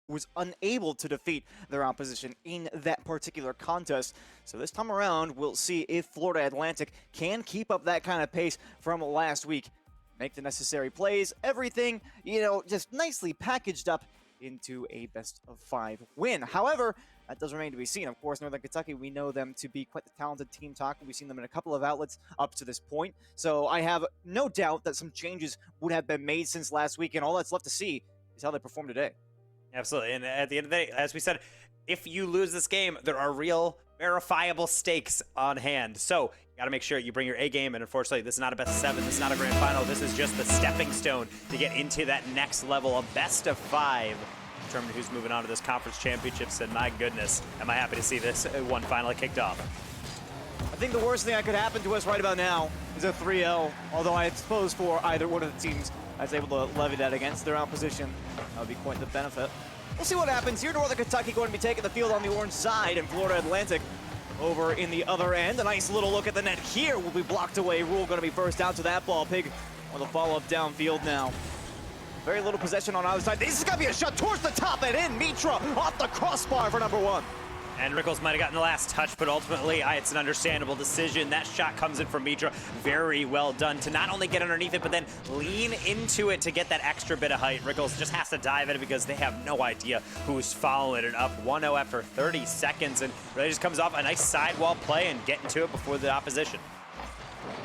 was unable to defeat their opposition in that particular contest. So this time around, we'll see if Florida Atlantic can keep up that kind of pace from last week. Make the necessary plays, everything, just nicely packaged up into a best-of-5 win. However, that does remain to be seen. Of course, Northern Kentucky, we know them to be quite the talented team talker. We've seen them in a couple of outlets up to this point. So I have no doubt that some changes would have been made since last week, and all that's left to see is how they perform today. Absolutely. And at the end of the day, as we said, if you lose this game, there are real verifiable stakes on hand. So you got to make sure you bring your A game. And unfortunately, this is not a best of 7. This is not a grand final. This is just the stepping stone to get into that next level of best of 5. Determine who's moving on to this conference championships. And my goodness, am I happy to see this one finally kicked off. I think the worst thing that could happen to us right about now is a 3-0. Although I suppose for either one of the teams that's able to levy that against their opposition, that would be quite the benefit. We'll see what happens here. Northern Kentucky going to be taking the field on the orange side, and Florida Atlantic over in the other end. A nice little look at the net here will be blocked away. Rule going to be first out to that ball. Pig on the follow-up downfield now. Very little possession on either side. This is going to be a shot towards the top and in. Mitra off the crossbar for number 1. And Rickles might have gotten the last touch, but ultimately, it's an understandable decision. That shot comes in from Mitra. Very well done to not only get underneath it, but then lean into it to get that extra bit of height. Rickles just has to dive in it because they have no idea who's following it up. 1-0 after 30 seconds, and really just comes off a nice sidewall play and getting to it before the opposition.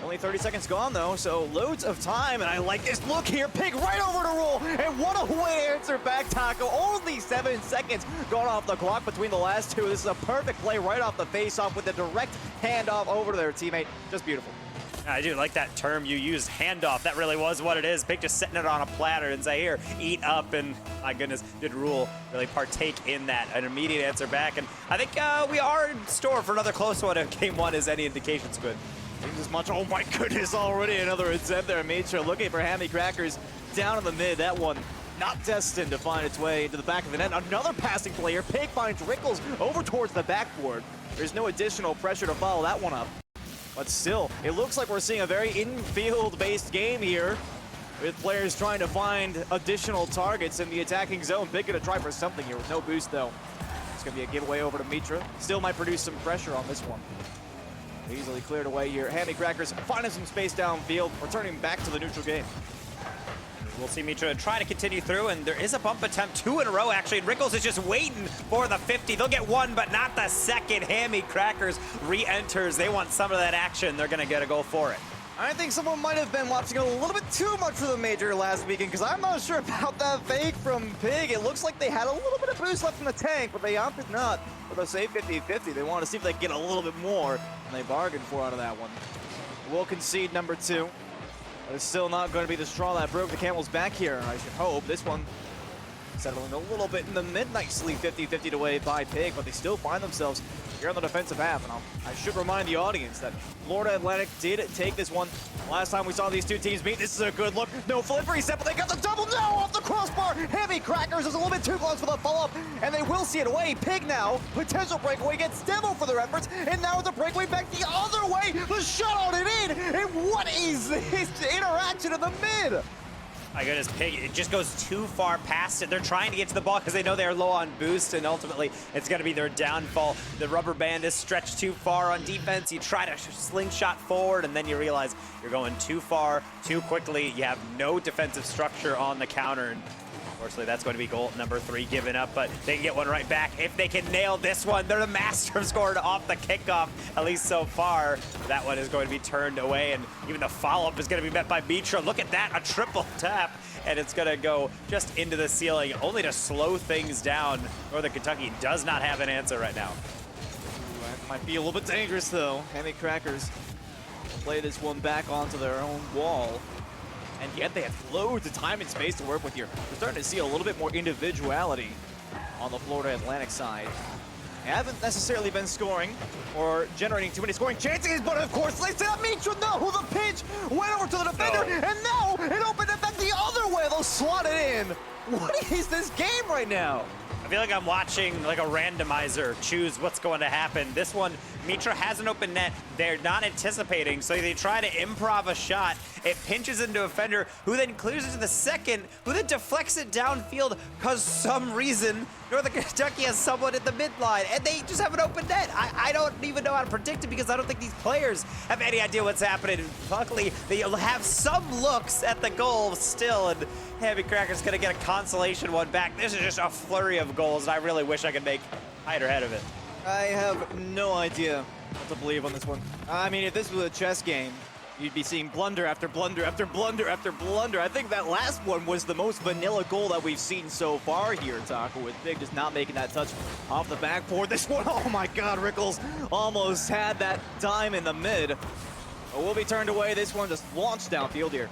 Only 30 seconds gone, though, so loads of time, and I like this look here. Pig right over to Roll, and what a way to answer back tackle. Only 7 seconds gone off the clock between the last two. This is a perfect play right off the face-off with a direct handoff over to their teammate. Just beautiful. I do like that term you used, handoff. That really was what it is. Pig just setting it on a platter and say, here, eat up. And my goodness, did Rule really partake in that? An immediate answer back. And I think we are in store for another close one if game 1 is any indication's good. Seems as much. Oh my goodness, already another attempt there. Mitra looking for Hammy Crackers down in the mid. That one not destined to find its way into the back of the net. Another passing player. Pig finds Rickles over towards the backboard. There's no additional pressure to follow that one up. But still, it looks like we're seeing a very infield-based game here, with players trying to find additional targets in the attacking zone. Pig gonna try for something here with no boost, though. It's gonna be a giveaway over to Mitra. Still might produce some pressure on this one. Easily cleared away here. Hammy Crackers finding some space downfield, returning back to the neutral game. We'll see Mitra try to continue through, and there is a bump attempt, 2 in a row actually, and Rickles is just waiting for the 50. They'll get 1, but not the second. Hammy Crackers re-enters. They want some of that action. They're gonna get a goal for it. I think someone might have been watching a little bit too much for the major last weekend, because I'm not sure about that fake from Pig. It looks like they had a little bit of boost left in the tank, but they opted not for the save 50-50. They want to see if they can get a little bit more, and they bargained for out of that one. We'll concede number 2. But it's still not going to be the straw that broke the camel's back here, I should hope. This one settling a little bit in the mid, nicely 50-50 away by Pig, but they still find themselves here on the defensive half. And I should remind the audience that Florida Atlantic did take this one. Last time we saw these two teams meet, this is a good look. No flip reset, but they got the double now off the crossbar. Hammy Crackers is a little bit too close for the follow-up, and they will see it away. Pig now, potential breakaway, gets Devil for their efforts, and now it's a breakaway back the other way. The shot on it in, and what is this interaction in the mid? My goodness, Pig, it just goes too far past it. They're trying to get to the ball because they know they're low on boost, and ultimately it's going to be their downfall. The rubber band is stretched too far on defense. You try to slingshot forward, and then you realize you're going too far, too quickly. You have no defensive structure on the counter. And unfortunately, that's going to be goal number 3 given up, but they can get one right back. If they can nail this one, they're the master of scoring off the kickoff, at least so far. That one is going to be turned away, and even the follow-up is going to be met by Mitra. Look at that, a triple tap, and it's going to go just into the ceiling, only to slow things down. Northern Kentucky does not have an answer right now. That might be a little bit dangerous, though. Hammy Crackers play this one back onto their own wall. And yet they have loads of time and space to work with here. We're starting to see a little bit more individuality on the Florida Atlantic side. They haven't necessarily been scoring or generating too many scoring chances, but of course they set up Mitra. No, the pitch went over to the defender, and now it opened it back the other way. They'll slot it in. What is this game right now? feel like I'm watching like a randomizer choose what's going to happen. This one, Mitra has an open net. They're not anticipating, so they try to improv a shot. It pinches into a Fender, who then clears it to the second, who then deflects it downfield because some reason Northern Kentucky has someone at the midline, and they just have an open net. I don't even know how to predict it because I don't think these players have any idea what's happening. Luckily, they have some looks at the goal still, and Heavy Cracker's gonna get a consolation one back. This is just a flurry of goals, and I really wish I could make hide or head of it. I have no idea what to believe on this one. I mean, if this was a chess game, you'd be seeing blunder after blunder after blunder after blunder. I think that last one was the most vanilla goal that we've seen so far here, Taco, with Big just not making that touch off the backboard. This one, oh my God, Rickles almost had that dime in the mid. But will be turned away. This one just launched downfield here.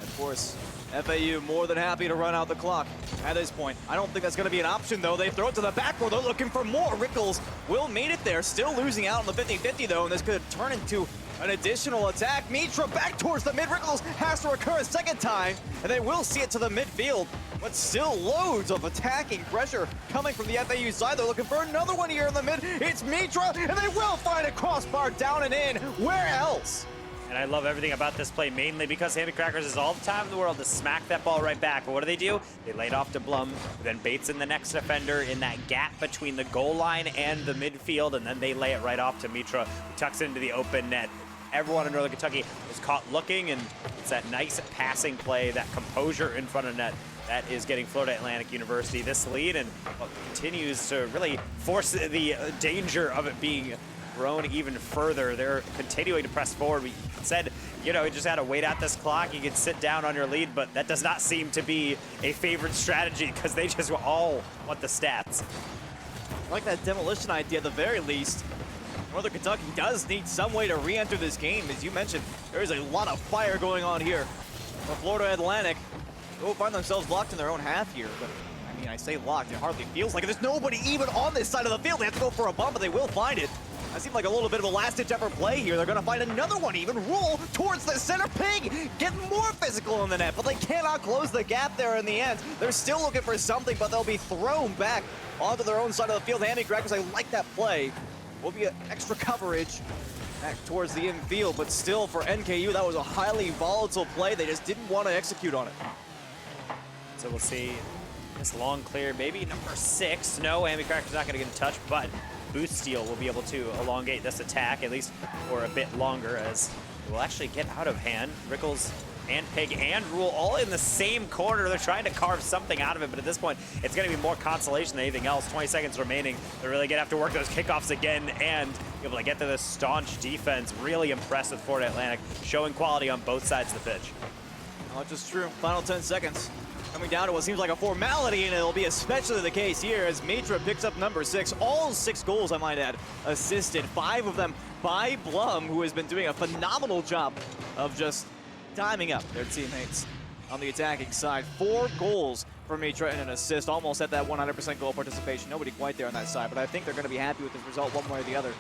Of course, FAU more than happy to run out the clock at this point. I don't think that's going to be an option, though. They throw it to the backboard. They're looking for more. Rickles will made it there. Still losing out on the 50-50, though, and this could turn into an additional attack. Mitra back towards the mid. Rickles has to recur a second time, and they will see it to the midfield. But still loads of attacking pressure coming from the FAU side. They're looking for another one here in the mid. It's Mitra, and they will find a crossbar down and in. Where else? And I love everything about this play, mainly because Hammy Crackers has all the time in the world to smack that ball right back. But what do? They lay it off to Blum, who then baits in the next defender in that gap between the goal line and the midfield, and then they lay it right off to Mitra, who tucks into the open net. Everyone in Northern Kentucky is caught looking, and it's that nice passing play, that composure in front of net that is getting Florida Atlantic University this lead, and continues to really force the danger of it being grown even further. They're continuing to press forward. We said, you know, you just had to wait out this clock. You can sit down on your lead, but that does not seem to be a favored strategy because they just all want the stats. I like that demolition idea at the very least. Northern Kentucky does need some way to re-enter this game. As you mentioned, there is a lot of fire going on here. For Florida Atlantic, they will find themselves locked in their own half here. But I mean, I say locked, it hardly feels like it. There's nobody even on this side of the field. They have to go for a bump, but they will find it. That seemed like a little bit of a last-ditch effort play here. They're going to find another one even. Roll towards the center. Pig getting more physical in the net, but they cannot close the gap there in the end. They're still looking for something, but they'll be thrown back onto their own side of the field. Hammy Crackers, I like that play. Will be extra coverage back towards the infield, but still for NKU, that was a highly volatile play. They just didn't want to execute on it. So we'll see this long clear, maybe number 6. No, Hammy Cracker's not going to get a touch, but Boost Steal will be able to elongate this attack, at least for a bit longer, as it will actually get out of hand. Rickles and Pig and Rule all in the same corner. They're trying to carve something out of it, but at this point, it's going to be more consolation than anything else. 20 seconds remaining. They're really going to have to work those kickoffs again and be able to get to this staunch defense. Really impressed with Florida Atlantic, showing quality on both sides of the pitch. Not just true. Final 10 seconds. Coming down to what seems like a formality, and it'll be especially the case here as Mitra picks up number 6. All 6 goals, I might add, assisted. 5 of them by Blum, who has been doing a phenomenal job of just timing up their teammates on the attacking side. 4 goals for Mitra and an assist, almost at that 100% goal participation. Nobody quite there on that side, but I think they're going to be happy with this result one way or the other.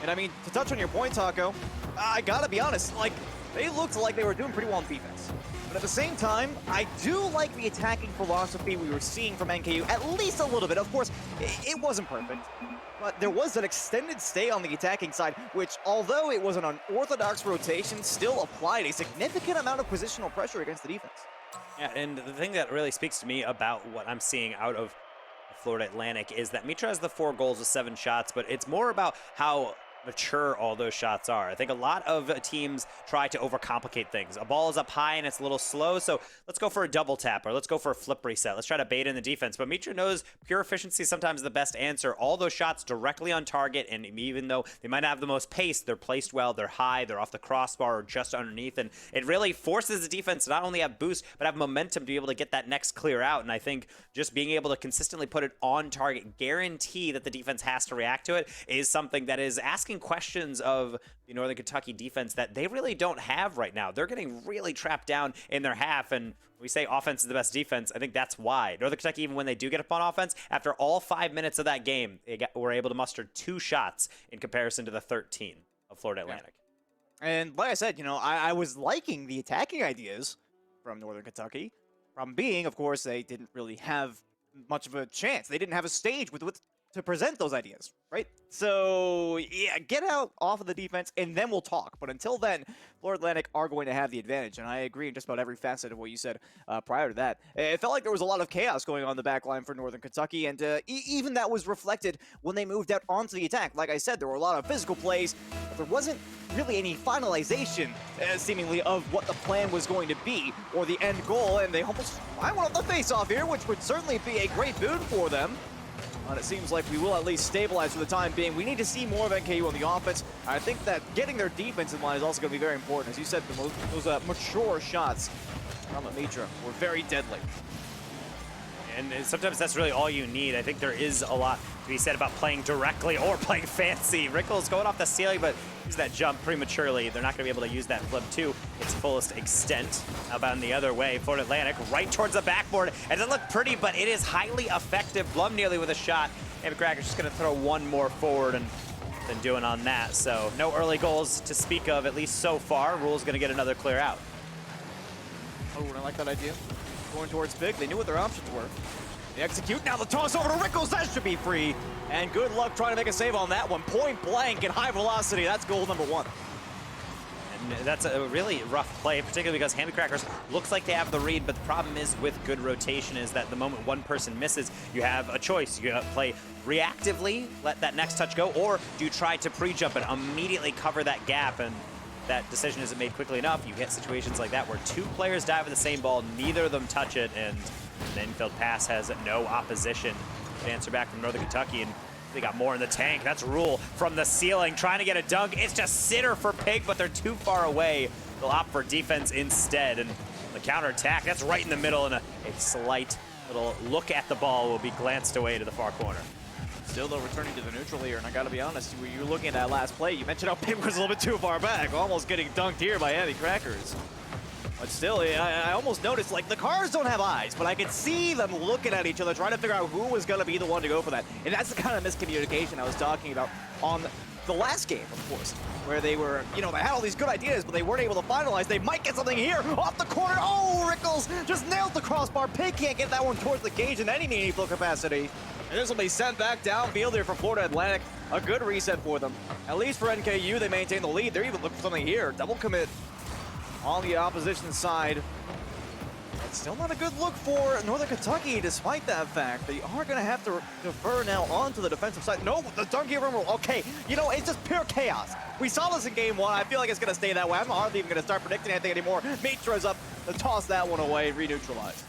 And I mean, to touch on your point, Taco, I gotta be honest, like, they looked like they were doing pretty well on defense. But at the same time, I do like the attacking philosophy we were seeing from NKU, at least a little bit. Of course, it wasn't perfect, but there was an extended stay on the attacking side, which, although it was an unorthodox rotation, still applied a significant amount of positional pressure against the defense. Yeah, and the thing that really speaks to me about what I'm seeing out of Florida Atlantic is that Mitra has the 4 goals with 7 shots, but it's more about how mature all those shots are. I think a lot of teams try to overcomplicate things. A ball is up high and it's a little slow, so let's go for a double tap or let's go for a flip reset. Let's try to bait in the defense. But Mitra knows pure efficiency is sometimes the best answer. All those shots directly on target, and even though they might not have the most pace, they're placed well, they're high, they're off the crossbar or just underneath, and it really forces the defense to not only have boost, but have momentum to be able to get that next clear out. And I think just being able to consistently put it on target, guarantee that the defense has to react to it, is something that is asking questions of the Northern Kentucky defense that they really don't have right now. They're getting really trapped down in their half, and we say offense is the best defense. I think that's why. Northern Kentucky, even when they do get up on offense, after all 5 minutes of that game, were able to muster 2 shots in comparison to the 13 of Florida Atlantic. Yeah. And like I said, you know, I was liking the attacking ideas from Northern Kentucky. Problem being, of course, they didn't really have much of a chance. They didn't have a stage with to present those ideas, right? So yeah, get out off of the defense and then we'll talk. But until then, Florida Atlantic are going to have the advantage. And I agree in just about every facet of what you said prior to that. It felt like there was a lot of chaos going on the back line for Northern Kentucky. And even that was reflected when they moved out onto the attack. Like I said, there were a lot of physical plays, but there wasn't really any finalization, seemingly, of what the plan was going to be or the end goal. And they almost find one on the face-off here, which would certainly be a great boon for them. And it seems like we will at least stabilize for the time being. We need to see more of NKU on the offense. I think that getting their defense in line is also going to be very important. As you said, those mature shots from Mitra were very deadly. And sometimes that's really all you need. I think there is a lot to be said about playing directly or playing fancy. Rickles going off the ceiling, but use that jump prematurely. They're not going to be able to use that flip to its fullest extent. How about in the other way? Florida Atlantic right towards the backboard. It doesn't look pretty, but it is highly effective. Blum nearly with a shot. And Cracker's just going to throw one more forward and then doing on that. So no early goals to speak of, at least so far. Rule's going to get another clear out. Oh, and I like that idea. Going towards Big. They knew what their options were. They execute. Now the toss over to Rickles. That should be free. And good luck trying to make a save on that one. Point blank and high velocity. That's goal number one. And that's a really rough play, particularly because Handcrackers looks like they have the read, but the problem is with good rotation is that the moment one person misses, you have a choice. You play reactively, let that next touch go, or do you try to pre-jump and immediately cover that gap? And that decision isn't made quickly enough. You get situations like that where two players dive with the same ball, neither of them touch it, and the infield pass has no opposition. Answer back from Northern Kentucky, and they got more in the tank. That's Rule from the ceiling, trying to get a dunk. It's just sitter for Pig, but they're too far away. They'll opt for defense instead, and the counterattack, that's right in the middle, and a slight little look at the ball will be glanced away to the far corner. Still, though, returning to the neutral here, and I gotta be honest, when you're looking at that last play, you mentioned how Pig was a little bit too far back, almost getting dunked here by Heavy Crackers. But still, I almost noticed, like, the cars don't have eyes, but I could see them looking at each other, trying to figure out who was gonna be the one to go for that. And that's the kind of miscommunication I was talking about on the last game, of course, where they were, you know, they had all these good ideas, but they weren't able to finalize. They might get something here, off the corner. Oh, Rickles just nailed the crossbar. Pig can't get that one towards the cage in any meaningful capacity. And this will be sent back downfield here for Florida Atlantic. A good reset for them. At least for NKU, they maintain the lead. They're even looking for something here. Double commit on the opposition side. It's still not a good look for Northern Kentucky, despite that fact. They are going to have to defer now onto the defensive side. No, the dunk here from Rule. Okay, you know, it's just pure chaos. We saw this in game one. I feel like it's going to stay that way. I'm hardly even going to start predicting anything anymore. Mitra's up to toss that one away, re-neutralized.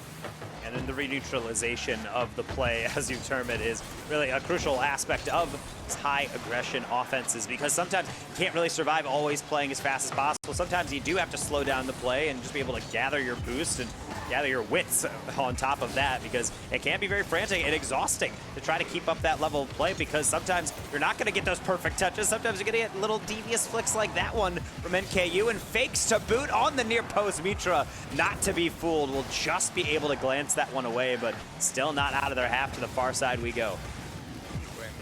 And then the re-neutralization of the play, as you term it, is really a crucial aspect of these high aggression offenses, because sometimes you can't really survive always playing as fast as possible. Sometimes you do have to slow down the play and just be able to gather your boost and gather your wits on top of that, because it can be very frantic and exhausting to try to keep up that level of play, because sometimes you're not going to get those perfect touches. Sometimes you're going to get little devious flicks like that one from NKU, and fakes to boot on the near post. Mitra, not to be fooled, will just be able to glance that one away, but still not out of their half. To the far side we go.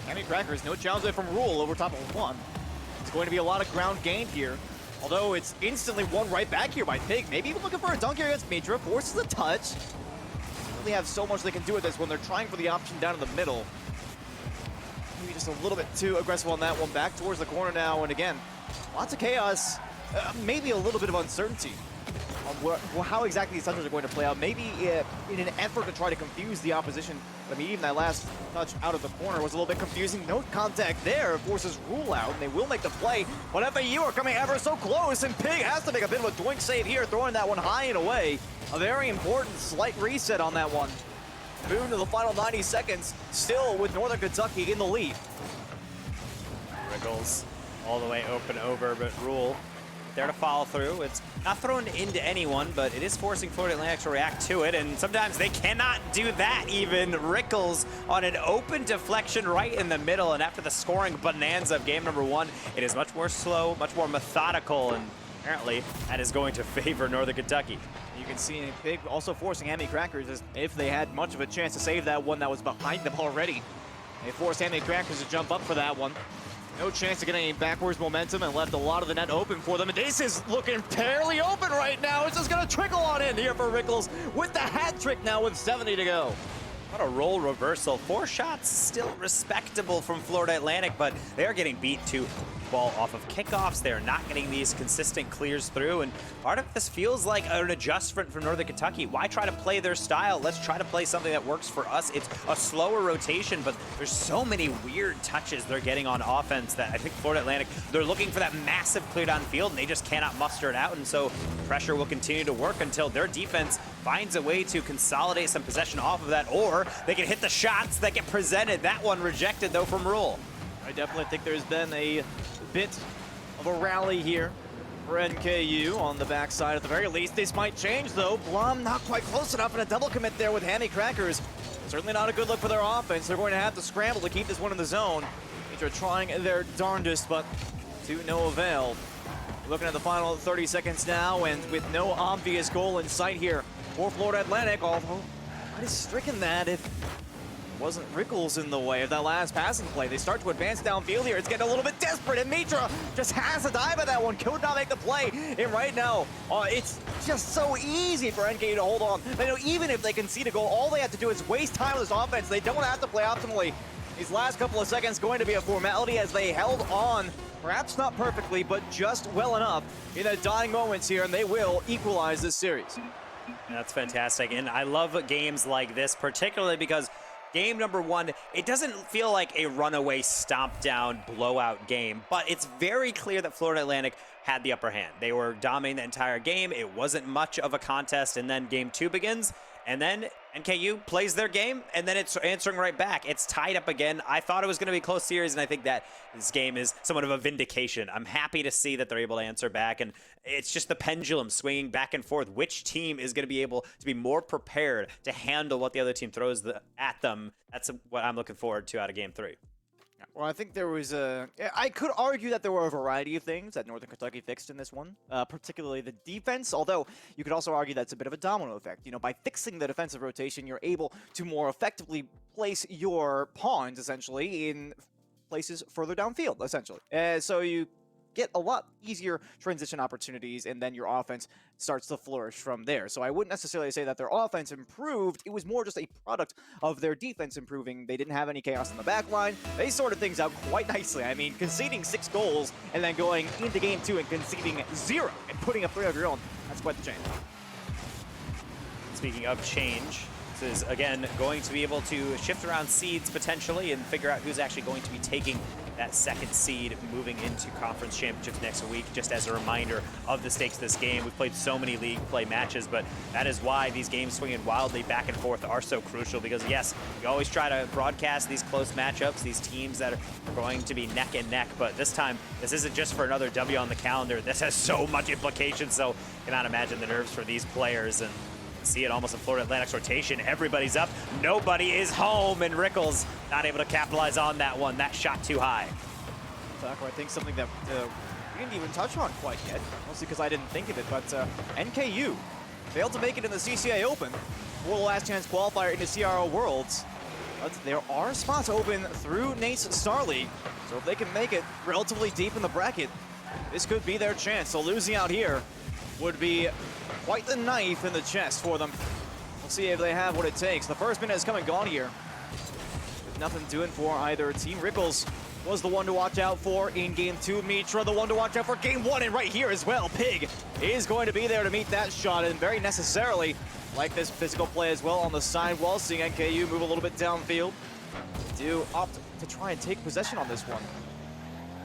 Heavy Crackers, no challenge there from Rule over top of one. It's going to be a lot of ground gained here. Although it's instantly won right back here by Pig. Maybe even looking for a dunk here against Mitra. Forces a touch. They really have so much they can do with this when they're trying for the option down in the middle. Maybe just a little bit too aggressive on that one. Back towards the corner now, and again, lots of chaos. Maybe a little bit of uncertainty on how exactly these touches are going to play out. Maybe in an effort to try to confuse the opposition. I mean, even that last touch out of the corner was a little bit confusing. No contact there, forces Rule out, and they will make the play. But FAU are coming ever so close, and Pig has to make a bit of a doink save here, throwing that one high and away. A very important slight reset on that one. Boon to the final 90 seconds, still with Northern Kentucky in the lead. Rickles all the way open over, but Rule there to follow through. It's not thrown into anyone, but it is forcing Florida Atlantic to react to it, and sometimes they cannot do that even. Rickles on an open deflection right in the middle, and after the scoring bonanza of game number one, it is much more slow, much more methodical, and apparently that is going to favor Northern Kentucky. You can see Pig also forcing Hammy Crackers as if they had much of a chance to save that one that was behind them already. They forced Hammy Crackers to jump up for that one. No chance to get any backwards momentum and left a lot of the net open for them. And this is looking fairly open right now. It's just going to trickle on in here for Rickles with the hat trick now with 70 to go. What a role reversal. 4 shots, still respectable from Florida Atlantic, but they are getting beat to ball off of kickoffs. They're not getting these consistent clears through, and part of this feels like an adjustment from Northern Kentucky. Why try to play their style? Let's try to play something that works for us. It's a slower rotation, but there's so many weird touches they're getting on offense that I think Florida Atlantic, they're looking for that massive clear downfield, and they just cannot muster it out, and so pressure will continue to work until their defense finds a way to consolidate some possession off of that, or they can hit the shots that get presented. That one rejected, though, from Rule. I definitely think there's been a bit of a rally here for NKU on the backside at the very least. This might change, though. Blum not quite close enough, and a double commit there with Hammy Crackers. Certainly not a good look for their offense. They're going to have to scramble to keep this one in the zone. They're trying their darndest, but to no avail. Looking at the final 30 seconds now, and with no obvious goal in sight here for Florida Atlantic, although might have stricken that if wasn't Rickles in the way of that last passing play. They start to advance downfield here. It's getting a little bit desperate, and Mitra just has a dive at that one. Could not make the play. And right now, it's just so easy for NKU to hold on. They know even if they concede a goal, all they have to do is waste time with this offense. They don't have to play optimally. These last couple of seconds going to be a formality as they held on, perhaps not perfectly, but just well enough in the dying moments here, and they will equalize this series. That's fantastic, and I love games like this, particularly because game number 1, it doesn't feel like a runaway stomp down blowout game, but it's very clear that Florida Atlantic had the upper hand. They were dominating the entire game. It wasn't much of a contest, and then game 2 begins, and then NKU plays their game, and then it's answering right back. It's tied up again. I thought it was going to be a close series, and I think that this game is somewhat of a vindication. I'm happy to see that they're able to answer back, and it's just the pendulum swinging back and forth. Which team is going to be able to be more prepared to handle what the other team throws at them? That's what I'm looking forward to out of game 3. Well, I think there was I could argue that there were a variety of things that Northern Kentucky fixed in this one, particularly the defense, although you could also argue that's a bit of a domino effect. You know, by fixing the defensive rotation, you're able to more effectively place your pawns, essentially, in places further downfield, essentially. So you get a lot easier transition opportunities, and then your offense starts to flourish from there. So I wouldn't necessarily say that their offense improved. It was more just a product of their defense improving. They didn't have any chaos in the back line. They sorted things out quite nicely. I mean, conceding 6 goals and then going into game 2 and conceding 0 and putting up 3 of your own, that's quite the change. Speaking of change, this is, again, going to be able to shift around seeds potentially and figure out who's actually going to be taking that second seed moving into conference championships next week. Just as a reminder of the stakes of this game, we've played so many league play matches, but that is why these games swinging wildly back and forth are so crucial, because yes, we always try to broadcast these close matchups, these teams that are going to be neck and neck, but this time, this isn't just for another W on the calendar. This has so much implications, so I cannot imagine the nerves for these players. And see it almost in Florida Atlantic's rotation. Everybody's up. Nobody is home, and Rickles not able to capitalize on that one. That shot too high. Tucker, I think something that we didn't even touch on quite yet, mostly because I didn't think of it, but NKU failed to make it in the CCA Open for the last chance qualifier into CRO Worlds. But there are spots open through NACE Starleague, so if they can make it relatively deep in the bracket, this could be their chance. So losing out here would be quite the knife in the chest for them. We'll see if they have what it takes. The first minute has come and gone here, with nothing doing for either team. Rickles was the one to watch out for in game 2. Mitra, the one to watch out for game 1, and right here as well. Pig is going to be there to meet that shot, and very necessarily like this physical play as well on the sidewall, seeing NKU move a little bit downfield. Do opt to try and take possession on this one,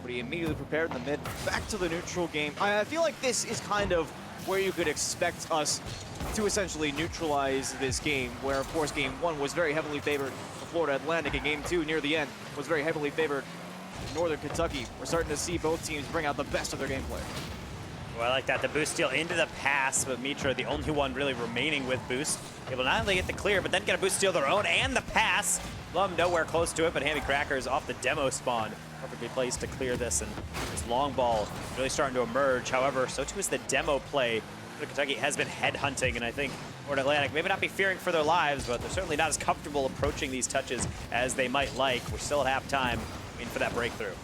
but he immediately prepared in the mid. Back to the neutral game. I feel like this is kind of where you could expect us to essentially neutralize this game, where of course game 1 was very heavily favored for Florida Atlantic, and game 2 near the end was very heavily favored for Northern Kentucky. We're starting to see both teams bring out the best of their gameplay. Well, I like that. The boost steal into the pass, but Mitra, the only one really remaining with boost, able to not only get the clear, but then get a boost steal their own and the pass. Blum nowhere close to it, but Hammy Crackers off the demo spawn. Perfectly placed to clear this, and this long ball really starting to emerge. However, so too is the demo play. Kentucky has been headhunting, and I think Florida Atlantic maybe not be fearing for their lives, but they're certainly not as comfortable approaching these touches as they might like. We're still at halftime, waiting for that breakthrough.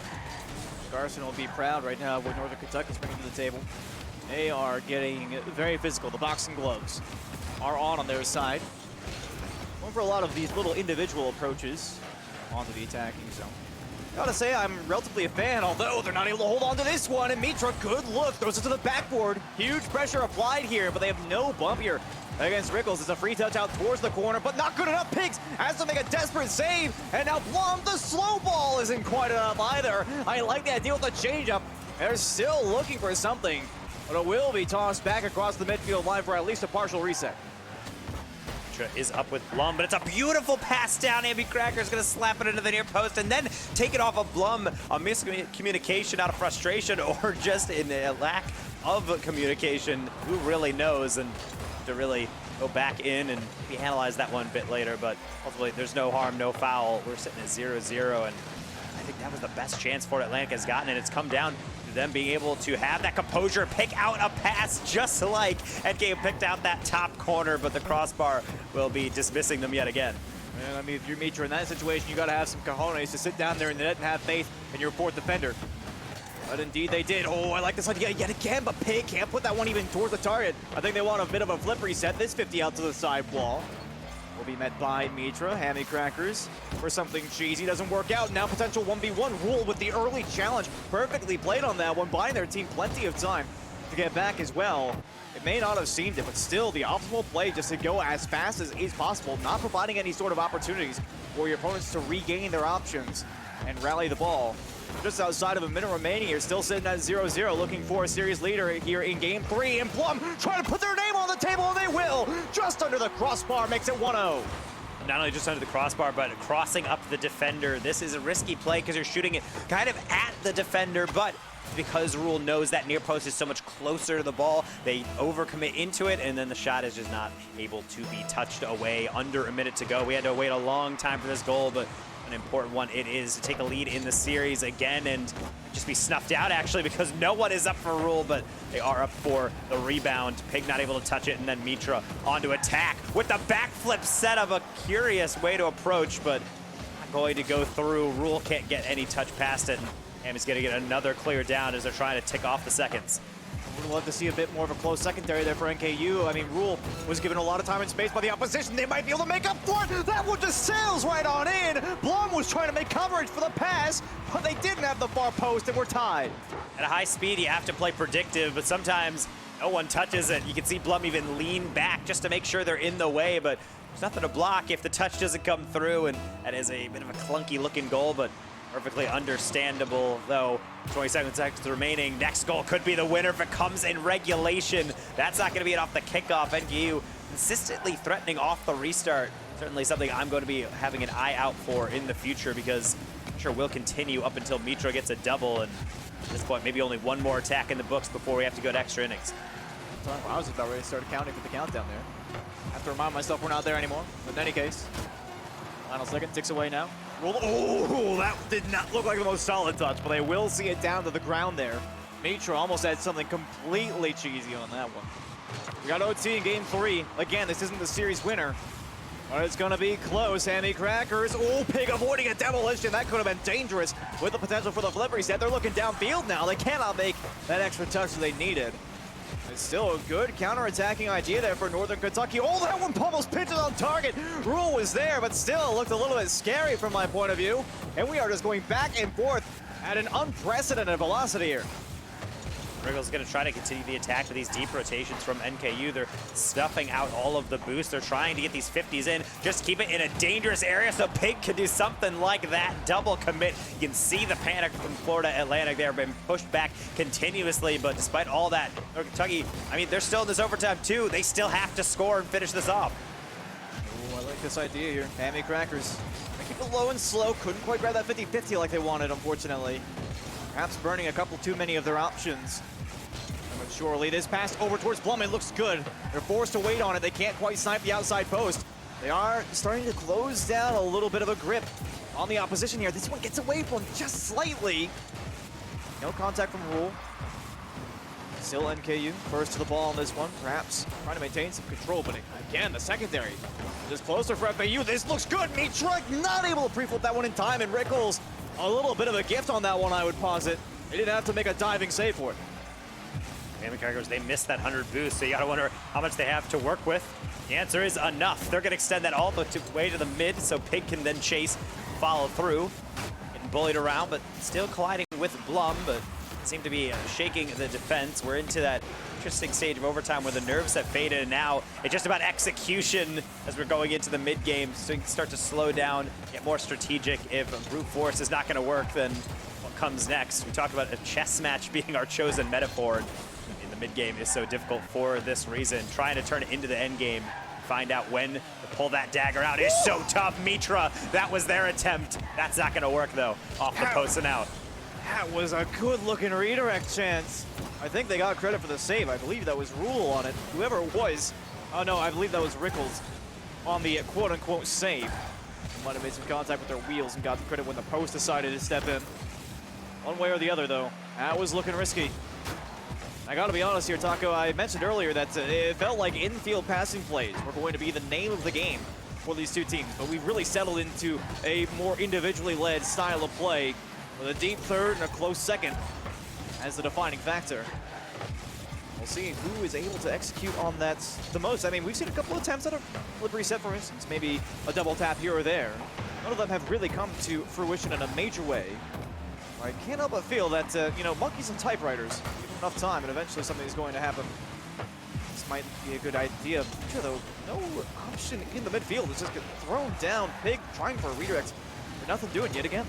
Garson will be proud right now what Northern Kentucky's bringing to the table. They are getting very physical. The boxing gloves are on their side. Going for a lot of these little individual approaches onto the attacking zone. Gotta say, I'm relatively a fan, although they're not able to hold on to this one. And Mitra, good look, throws it to the backboard. Huge pressure applied here, but they have no bump here against Rickles. It's a free touch out towards the corner, but not good enough. Pigs has to make a desperate save. And now Blum, the slow ball isn't quite enough either. I like the idea with the changeup. They're still looking for something, but it will be tossed back across the midfield line for at least a partial reset. Is up with Blum, but it's a beautiful pass down. Ambi Cracker's gonna slap it into the near post and then take it off of Blum. A miscommunication out of frustration or just in a lack of communication. Who really knows? And to really go back in and we analyze that one a bit later, but ultimately there's no harm, no foul. We're sitting at 0-0, and I think that was the best chance Fort Atlantic has gotten, and it's come down to them being able to have that composure, pick out a pass just like NK picked out that top corner, but the crossbar will be dismissing them yet again. And I mean, if you're Mitra in that situation, you gotta have some cojones to sit down there in the net and have faith in your fourth defender. But indeed they did. Oh, I like this idea yet again, but Pig can't put that one even towards the target. I think they want a bit of a flip reset. This 50 out to the side wall will be met by Mitra. Hammy Crackers for something cheesy. Doesn't work out. Now potential 1v1 Rule with the early challenge. Perfectly played on that one, buying their team plenty of time to get back as well. It may not have seemed it, but still the optimal play just to go as fast as is possible, not providing any sort of opportunities for your opponents to regain their options and rally the ball. Just outside of a minute remaining here, still sitting at 0-0, looking for a series leader here in game 3. And Plum trying to put their name on the table, and they will. Just under the crossbar makes it 1-0. Not only just under the crossbar, but crossing up the defender. This is a risky play because you're shooting it kind of at the defender, but because Rule knows that near post is so much closer to the ball, they overcommit into it, and then the shot is just not able to be touched away. Under a minute to go. We had to wait a long time for this goal, but an important one it is to take a lead in the series again and just be snuffed out actually because no one is up for Rule, but they are up for the rebound. Pig not able to touch it, and then Mitra onto attack with the backflip set of a curious way to approach, but not going to go through. Rule can't get any touch past it, and is going to get another clear down as they're trying to tick off the seconds. Would love to see a bit more of a close secondary there for NKU. I mean, Rule was given a lot of time and space by the opposition. They might be able to make up for it. That one just sails right on in. Blum was trying to make coverage for the pass, but they didn't have the far post and we're tied. At a high speed, you have to play predictive, but sometimes no one touches it. You can see Blum even lean back just to make sure they're in the way, but there's nothing to block if the touch doesn't come through, and that is a bit of a clunky looking goal, but perfectly understandable, though. 27 seconds remaining. Next goal could be the winner if it comes in regulation. That's not going to be it off the kickoff. NKU consistently threatening off the restart. Certainly something I'm going to be having an eye out for in the future, because I'm sure we'll continue up until Mitra gets a double, and at this point maybe only one more attack in the books before we have to go to extra innings. I was about ready to start counting for the countdown there. I have to remind myself we're not there anymore. But in any case, final second ticks away now. Oh, that did not look like the most solid touch, but they will see it down to the ground there. Mitra almost had something completely cheesy on that one. We got OT in game 3. Again, this isn't the series winner, but it's gonna be close. Hammy Crackers, oh, Pig avoiding a demolition. That could have been dangerous with the potential for the flip reset. They're looking downfield now. They cannot make that extra touch that they needed. It's still a good counter-attacking idea there for Northern Kentucky. Oh, that one almost pitches on target. Rule was there, but still looked a little bit scary from my point of view. And we are just going back and forth at an unprecedented velocity here. Wriggle's going to try to continue the attack with these deep rotations from NKU. They're stuffing out all of the boosts. They're trying to get these 50s in, just keep it in a dangerous area so Pig can do something like that. Double commit. You can see the panic from Florida Atlantic there, been pushed back continuously, but despite all that, Kentucky, I mean, they're still in this overtime too. They still have to score and finish this off. Oh, I like this idea here. Hammy Crackers. They keep it low and slow. Couldn't quite grab that 50-50 like they wanted, unfortunately. Perhaps burning a couple too many of their options. But surely this pass over towards Blum, it looks good. They're forced to wait on it. They can't quite snipe the outside post. They are starting to close down a little bit of a grip on the opposition here. This one gets away from just slightly. No contact from Rule. Still NKU first to the ball on this one. Perhaps trying to maintain some control, but again, the secondary just closer for FAU. This looks good. Mitra not able to pre-flip that one in time, and Rickles a little bit of a gift on that one, I would posit. They didn't have to make a diving save for it. Hammy Crackers, they missed that 100 boost, so you gotta wonder how much they have to work with. The answer is enough. They're gonna extend that all the way to the mid, so Pig can then chase, follow through. Getting bullied around, but still colliding with Blum, but seem to be shaking the defense. We're into that interesting stage of overtime where the nerves have faded, and now it's just about execution as we're going into the mid game, so you can start to slow down, get more strategic. If brute force is not going to work, then what comes next? We talked about a chess match being our chosen metaphor in the mid game is so difficult for this reason. Trying to turn it into the end game, find out when to pull that dagger out is so tough. Mitra, that was their attempt. That's not going to work though. Off the post and out. That was a good-looking redirect chance. I think they got credit for the save. I believe that was Rule on it. Whoever it was. Oh, no, I believe that was Rickles on the quote-unquote save. Might have made some contact with their wheels and got the credit when the post decided to step in. One way or the other, though. That was looking risky. I gotta be honest here, Taco. I mentioned earlier that it felt like infield passing plays were going to be the name of the game for these two teams, but we've really settled into a more individually led style of play, with a deep third and a close second as the defining factor. We'll see who is able to execute on that the most. I mean, we've seen a couple of attempts at a flip reset, for instance, maybe a double tap here or there. None of them have really come to fruition in a major way. I can't help but feel that, you know, monkeys and typewriters, give them enough time and eventually something is going to happen. This might be a good idea. Sure, though, no option in the midfield. It's just get thrown down. Pig trying for a redirect, but nothing doing yet again.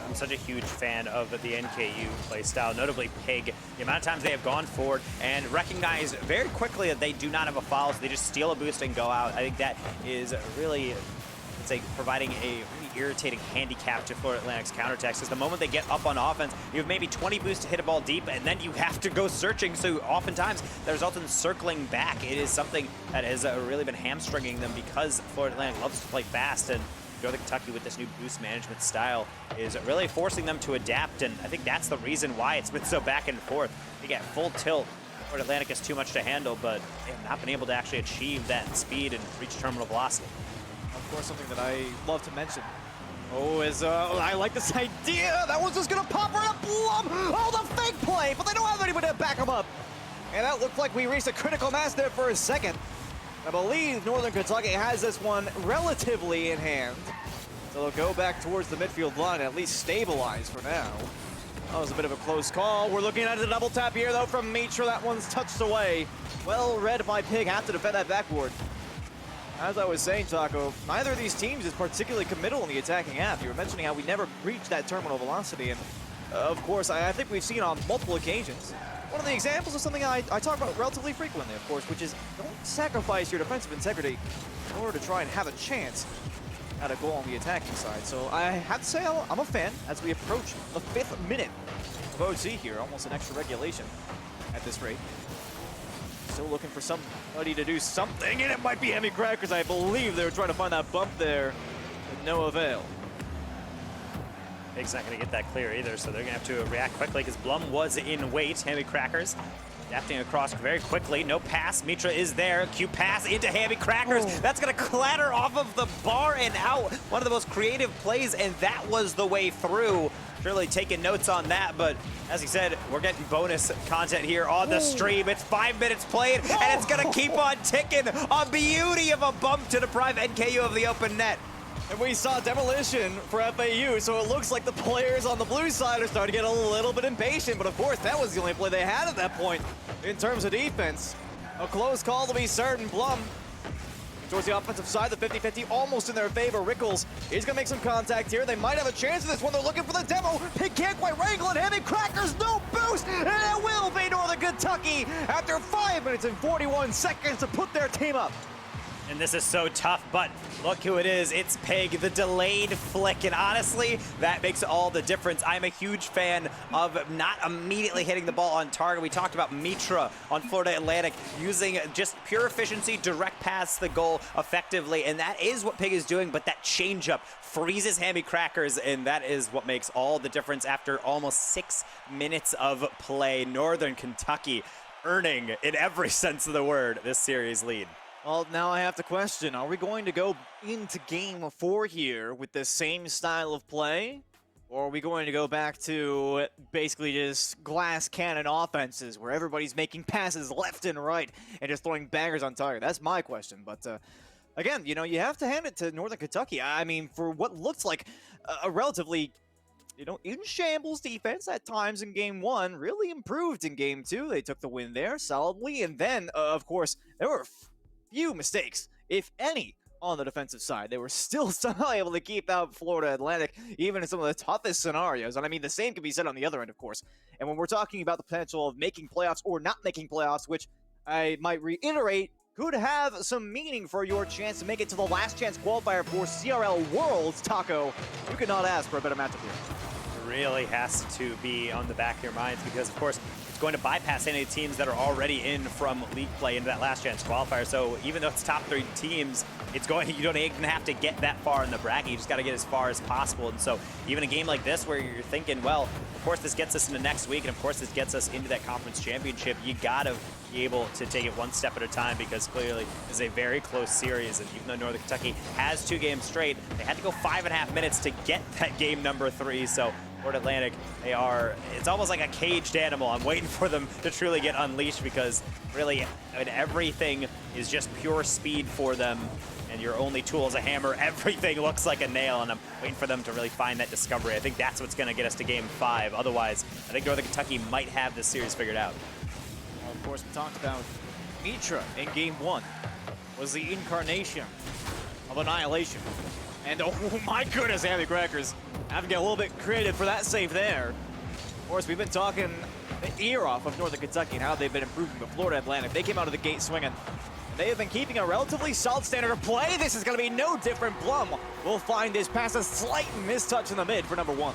I'm such a huge fan of the NKU playstyle, notably Pig. The amount of times they have gone forward and recognized very quickly that they do not have a foul, so they just steal a boost and go out. I think that is really, let's say, providing a really irritating handicap to Florida Atlantic's counterattacks, because the moment they get up on offense, you have maybe 20 boosts to hit a ball deep, and then you have to go searching, so oftentimes that results in circling back. It is something that has really been hamstringing them because Florida Atlantic loves to play fast, and Northern Kentucky with this new boost management style is really forcing them to adapt, and I think that's the reason why it's been so back and forth. They get full tilt. Florida Atlantic is too much to handle, but they have not been able to actually achieve that speed and reach terminal velocity. Of course, something that I love to mention. I like this idea. That was just gonna pop right up. Blum. Oh, the fake play, but they don't have anybody to back them up. And that looked like we reached a critical mass there for a second. I believe Northern Kentucky has this one relatively in hand. So they'll go back towards the midfield line and at least stabilize for now. That was a bit of a close call. We're looking at a double tap here, though, from Mitra. That one's touched away. Well read by Pig. Have to defend that backboard. As I was saying, Taco, neither of these teams is particularly committal in the attacking half. You were mentioning how we never reached that terminal velocity, and of course, I think we've seen on multiple occasions. One of the examples of something I talk about relatively frequently, of course, which is don't sacrifice your defensive integrity in order to try and have a chance at a goal on the attacking side. So I have to say I'm a fan as we approach the 5th minute of OT here, almost an extra regulation at this rate. Still looking for somebody to do something, and it might be Hammy Crackers. I believe they were trying to find that bump there, with no avail. Pig's not going to get that clear either, so they're going to have to react quickly because Blum was in wait. Hammy Crackers adapting across very quickly. No pass. Mitra is there. Q pass into Hammy Crackers. Oh. That's going to clatter off of the bar and out. One of the most creative plays, and that was the way through. Really taking notes on that, but as he said, we're getting bonus content here on the stream. It's 5 minutes played, and it's going to keep on ticking. A beauty of a bump to deprive NKU of the open net. And we saw demolition for FAU, so it looks like the players on the blue side are starting to get a little bit impatient, but of course that was the only play they had at that point in terms of defense. A close call to be certain. Blum towards the offensive side, the 50-50 almost in their favor. Rickles is gonna make some contact here. They might have a chance in this one. They're looking for the demo. He can't quite wrangle it. Hammy Crackers, no boost, and it will be Northern Kentucky after 5 minutes and 41 seconds to put their team up. And this is so tough, but look who it is. It's Pig, the delayed flick. And honestly, that makes all the difference. I'm a huge fan of not immediately hitting the ball on target. We talked about Mitra on Florida Atlantic using just pure efficiency, direct pass the goal effectively. And that is what Pig is doing, but that changeup freezes Hammy Crackers, and that is what makes all the difference after almost 6 minutes of play. Northern Kentucky earning, in every sense of the word, this series lead. Well, now I have to question, are we going to go into game 4 here with the same style of play? Or are we going to go back to basically just glass cannon offenses where everybody's making passes left and right and just throwing bangers on target? That's my question. But again, you know, you have to hand it to Northern Kentucky. I mean, for what looks like a relatively, you know, in shambles defense at times in Game 1, really improved in Game 2. They took the win there solidly. And then, of course, there were few mistakes, if any, on the defensive side. They were still somehow able to keep out Florida Atlantic, even in some of the toughest scenarios. And I mean, the same can be said on the other end, of course. And when we're talking about the potential of making playoffs or not making playoffs, which I might reiterate, could have some meaning for your chance to make it to the last chance qualifier for CRL Worlds, Taco, you could not ask for a better matchup here. It really has to be on the back of your minds because, of course, it's going to bypass any teams that are already in from league play into that last chance qualifier. So even though it's top 3 teams, it's going. You don't even have to get that far in the bracket. You just got to get as far as possible. And so even a game like this where you're thinking, well, of course this gets us into next week, and of course this gets us into that conference championship, you got to be able to take it one step at a time because clearly this is a very close series. And even though Northern Kentucky has 2 games straight, they had to go 5.5 minutes to get that game number 3. So Florida Atlantic, it's almost like a caged animal. I'm waiting for them to truly get unleashed because really, I mean, everything is just pure speed for them. And your only tool is a hammer. Everything looks like a nail, and I'm waiting for them to really find that discovery. I think that's what's going to get us to Game 5. Otherwise, I think Northern Kentucky might have this series figured out. Well, of course, we talked about Mitra in Game 1 was the incarnation of annihilation. And oh my goodness, Hammy Crackers having to get a little bit creative for that save there. Of course, we've been talking the ear off of Northern Kentucky and how they've been improving, but Florida Atlantic, they came out of the gate swinging. They have been keeping a relatively solid standard of play. This is going to be no different. Blum will find this pass, a slight mistouch in the mid for number 1.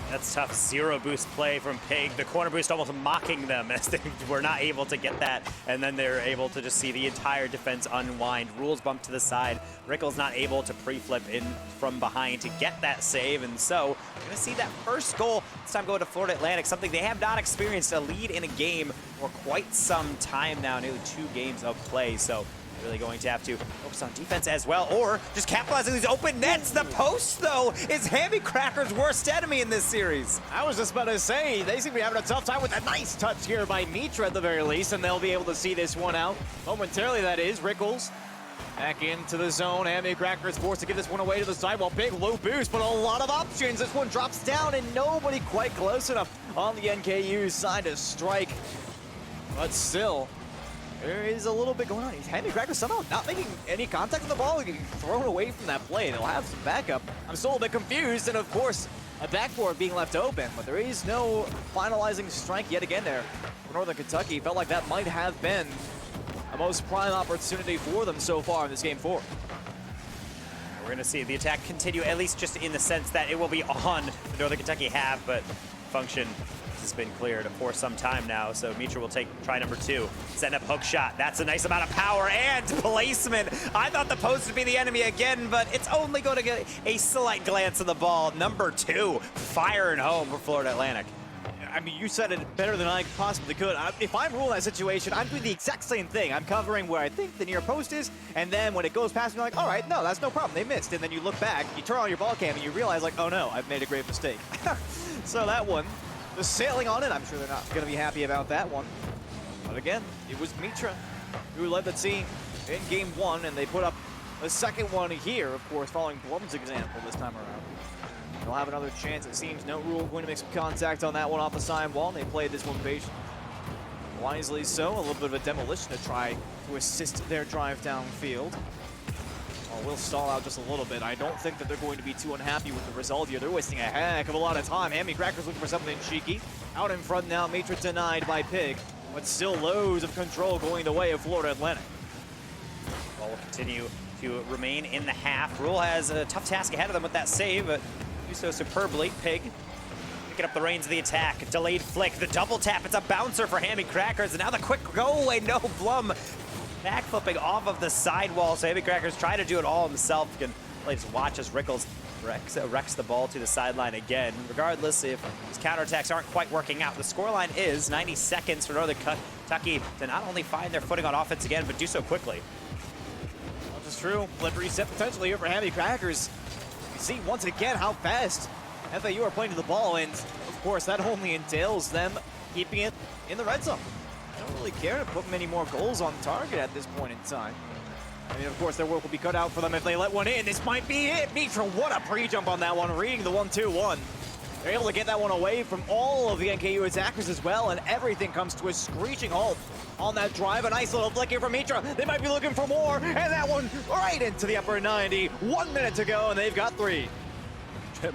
That's tough. 0 boost play from Pig. The corner boost almost mocking them as they were not able to get that. And then they're able to just see the entire defense unwind. Rules bump to the side. Rickles not able to pre-flip in from behind to get that save. And so we're going to see that first goal this time go to Florida Atlantic, something they have not experienced a lead in a game for quite some time now, nearly 2 games of play. So really going to have to focus on defense as well, or just capitalizing these open nets. The post, though, is Hammy Cracker's worst enemy in this series. I was just about to say, they seem to be having a tough time with a nice touch here by Mitra at the very least, and they'll be able to see this one out momentarily, that is. Rickles back into the zone. Hammy Crackers forced to give this one away to the side while Big low boost, but a lot of options. This one drops down, and nobody quite close enough on the NKU side to strike. But still, there is a little bit going on. Hammy Crackers somehow not making any contact with the ball, getting thrown away from that play. They'll have some backup. I'm still a bit confused, and of course, a backboard being left open, but there is no finalizing strike yet again there for Northern Kentucky. Felt like that might have been a most prime opportunity for them so far in this Game 4. We're going to see the attack continue, at least just in the sense that it will be on the Northern Kentucky half, but function has been cleared for some time now, so Mitra will take try number 2. Setting up hook shot. That's a nice amount of power and placement. I thought the post would be the enemy again, but it's only going to get a slight glance of the ball. Number 2, firing home for Florida Atlantic. I mean, you said it better than I possibly could. If I'm ruling that situation, I'm doing the exact same thing. I'm covering where I think the near post is, and then when it goes past me, I'm like, all right, no, that's no problem. They missed. And then you look back, you turn on your ball cam, and you realize, like, oh no, I've made a great mistake. So that one, just sailing on it. I'm sure they're not going to be happy about that one. But again, it was Mitra who led the team in Game 1, and they put up the second one here, of course, following Blum's example this time around. They'll have another chance. It seems no rule going to make some contact on that one off the side wall, and they played this one patient. Wisely so, a little bit of a demolition to try to assist their drive downfield. Well, we'll stall out just a little bit. I don't think that they're going to be too unhappy with the result here. They're wasting a heck of a lot of time. Hammy Crackers looking for something cheeky. Out in front now, Mitra denied by Pig, but still loads of control going the way of Florida Atlantic. Ball will continue to remain in the half. Rule has a tough task ahead of them with that save, but do so superbly. Pig picking up the reins of the attack. Delayed flick, the double tap. It's a bouncer for Hammy Crackers, and now the quick go away. No, Blum backflipping off of the sidewall. So Hammy Crackers try to do it all himself. You can really just watch as Rickles wrecks the ball to the sideline again. Regardless if these counterattacks aren't quite working out, the scoreline is 90 seconds for Northern Kentucky to not only find their footing on offense again, but do so quickly. Well, that's true. Flip reset potentially here for Hammy Crackers. You see once again how fast FAU are playing to the ball, and of course that only entails them keeping it in the red zone. I don't really care to put many more goals on target at this point in time. I mean, of course, their work will be cut out for them if they let one in. This might be it. Mitra, what a pre-jump on that one, reading the 1-2-1. They're able to get that one away from all of the NKU attackers as well, and everything comes to a screeching halt on that drive. A nice little flick here from Mitra. They might be looking for more, and that one right into the upper 90. 1 minute to go, and they've got 3.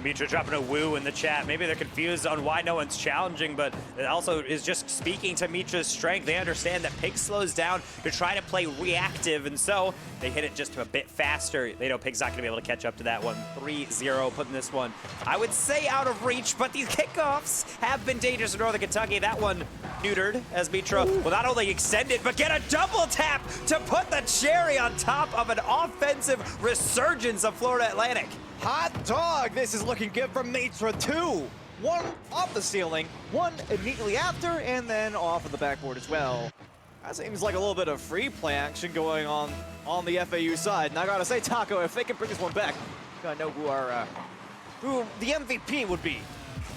Mitra dropping a woo in the chat. Maybe they're confused on why no one's challenging, but it also is just speaking to Mitra's strength. They understand that Pig slows down to try to play reactive, and so they hit it just a bit faster. They know Pig's not going to be able to catch up to that one. 3-0, putting this one, I would say, out of reach, but these kickoffs have been dangerous in Northern Kentucky. That one neutered as Mitra will not only extend it, but get a double tap to put the cherry on top of an offensive resurgence of Florida Atlantic. Hot dog! This is looking good from Mitra. 2. 1 off the ceiling, 1 immediately after, and then off of the backboard as well. That seems like a little bit of free play action going on the FAU side. And I gotta say, Taco, if they can bring this one back, gotta know who the MVP would be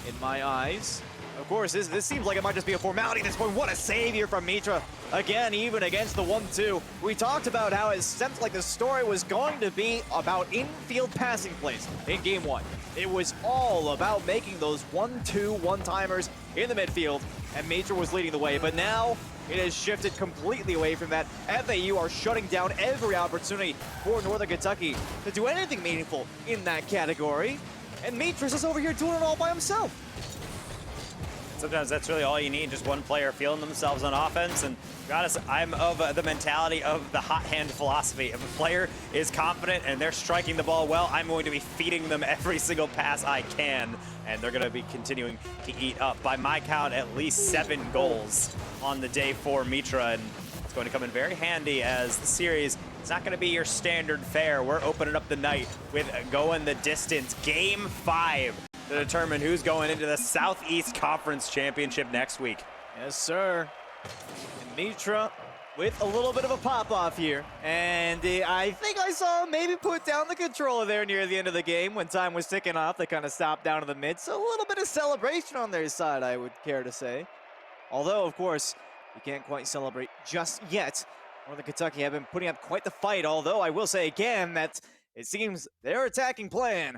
in my eyes. Of course, this seems like it might just be a formality at this point. What a save here from Mitra. Again, even against the 1-2. We talked about how it seemed like the story was going to be about infield passing plays in Game 1. It was all about making those 1-2 one-timers in the midfield, and Mitra was leading the way. But now, it has shifted completely away from that. FAU are shutting down every opportunity for Northern Kentucky to do anything meaningful in that category. And Mitra's is over here doing it all by himself. Sometimes that's really all you need, just one player feeling themselves on offense. And to be honest, I'm of the mentality of the hot hand philosophy. If a player is confident and they're striking the ball well, I'm going to be feeding them every single pass I can. And they're going to be continuing to eat up, by my count, at least 7 goals on the day for Mitra. And it's going to come in very handy as the series is not going to be your standard fare. We're opening up the night with going the distance. Game 5. To determine who's going into the Southeast Conference Championship next week. Yes, sir. And Mitra with a little bit of a pop-off here. And I think I saw him maybe put down the controller there near the end of the game when time was ticking off. They kind of stopped down in the mid. So a little bit of celebration on their side, I would care to say. Although, of course, you can't quite celebrate just yet. Northern Kentucky have been putting up quite the fight. Although I will say again that it seems their attacking plan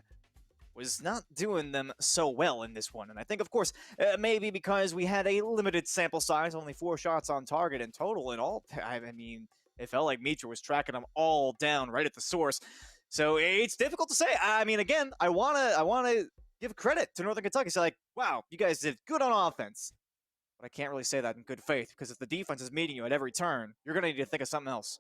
was not doing them so well in this one. And I think, of course, maybe because we had a limited sample size, only 4 shots on target in total and all. I mean, it felt like Mitra was tracking them all down right at the source. So it's difficult to say. I mean, again, I wanna give credit to Northern Kentucky. Say, like, wow, you guys did good on offense. But I can't really say that in good faith, because if the defense is meeting you at every turn, you're going to need to think of something else.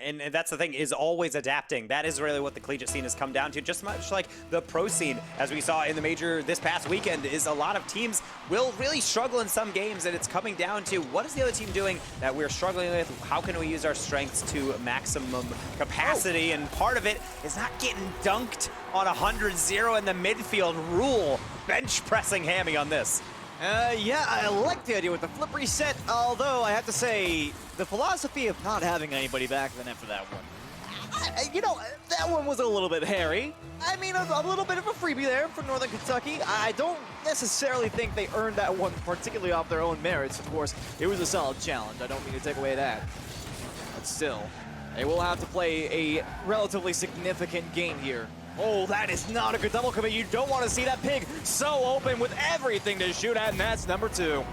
And that's the thing, is always adapting. That is really what the collegiate scene has come down to, just much like the pro scene, as we saw in the major this past weekend, is a lot of teams will really struggle in some games, and it's coming down to what is the other team doing that we're struggling with? How can we use our strengths to maximum capacity? And part of it is not getting dunked on 100-0 in the midfield. Rule bench pressing Hammy on this. Yeah, I like the idea with the flip reset, although I have to say, the philosophy of not having anybody back in the net for that one. You know, that one was a little bit hairy. I mean, a little bit of a freebie there from Northern Kentucky. I don't necessarily think they earned that one particularly off their own merits. Of course, it was a solid challenge. I don't mean to take away that. But still, they will have to play a relatively significant game here. Oh, that is not a good double commit. You don't want to see that Pig so open with everything to shoot at, and that's number 2.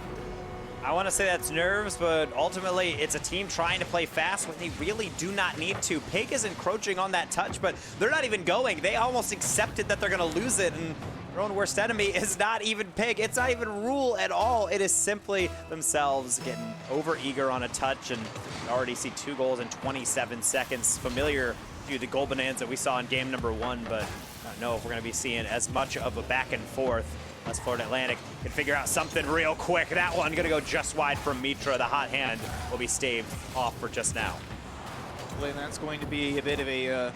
I want to say that's nerves, but ultimately it's a team trying to play fast when they really do not need to. Pig is encroaching on that touch, but they're not even going. They almost accepted that they're going to lose it, and their own worst enemy is not even Pig. It's not even Rule at all. It is simply themselves getting over-eager on a touch, and you already see 2 goals in 27 seconds. Familiar to the goal bonanza we saw in game number 1, but I don't know if we're going to be seeing as much of a back and forth unless Florida Atlantic can figure out something real quick. That one going to go just wide from Mitra. The hot hand will be staved off for just now. Well, that's going to be a bit of a,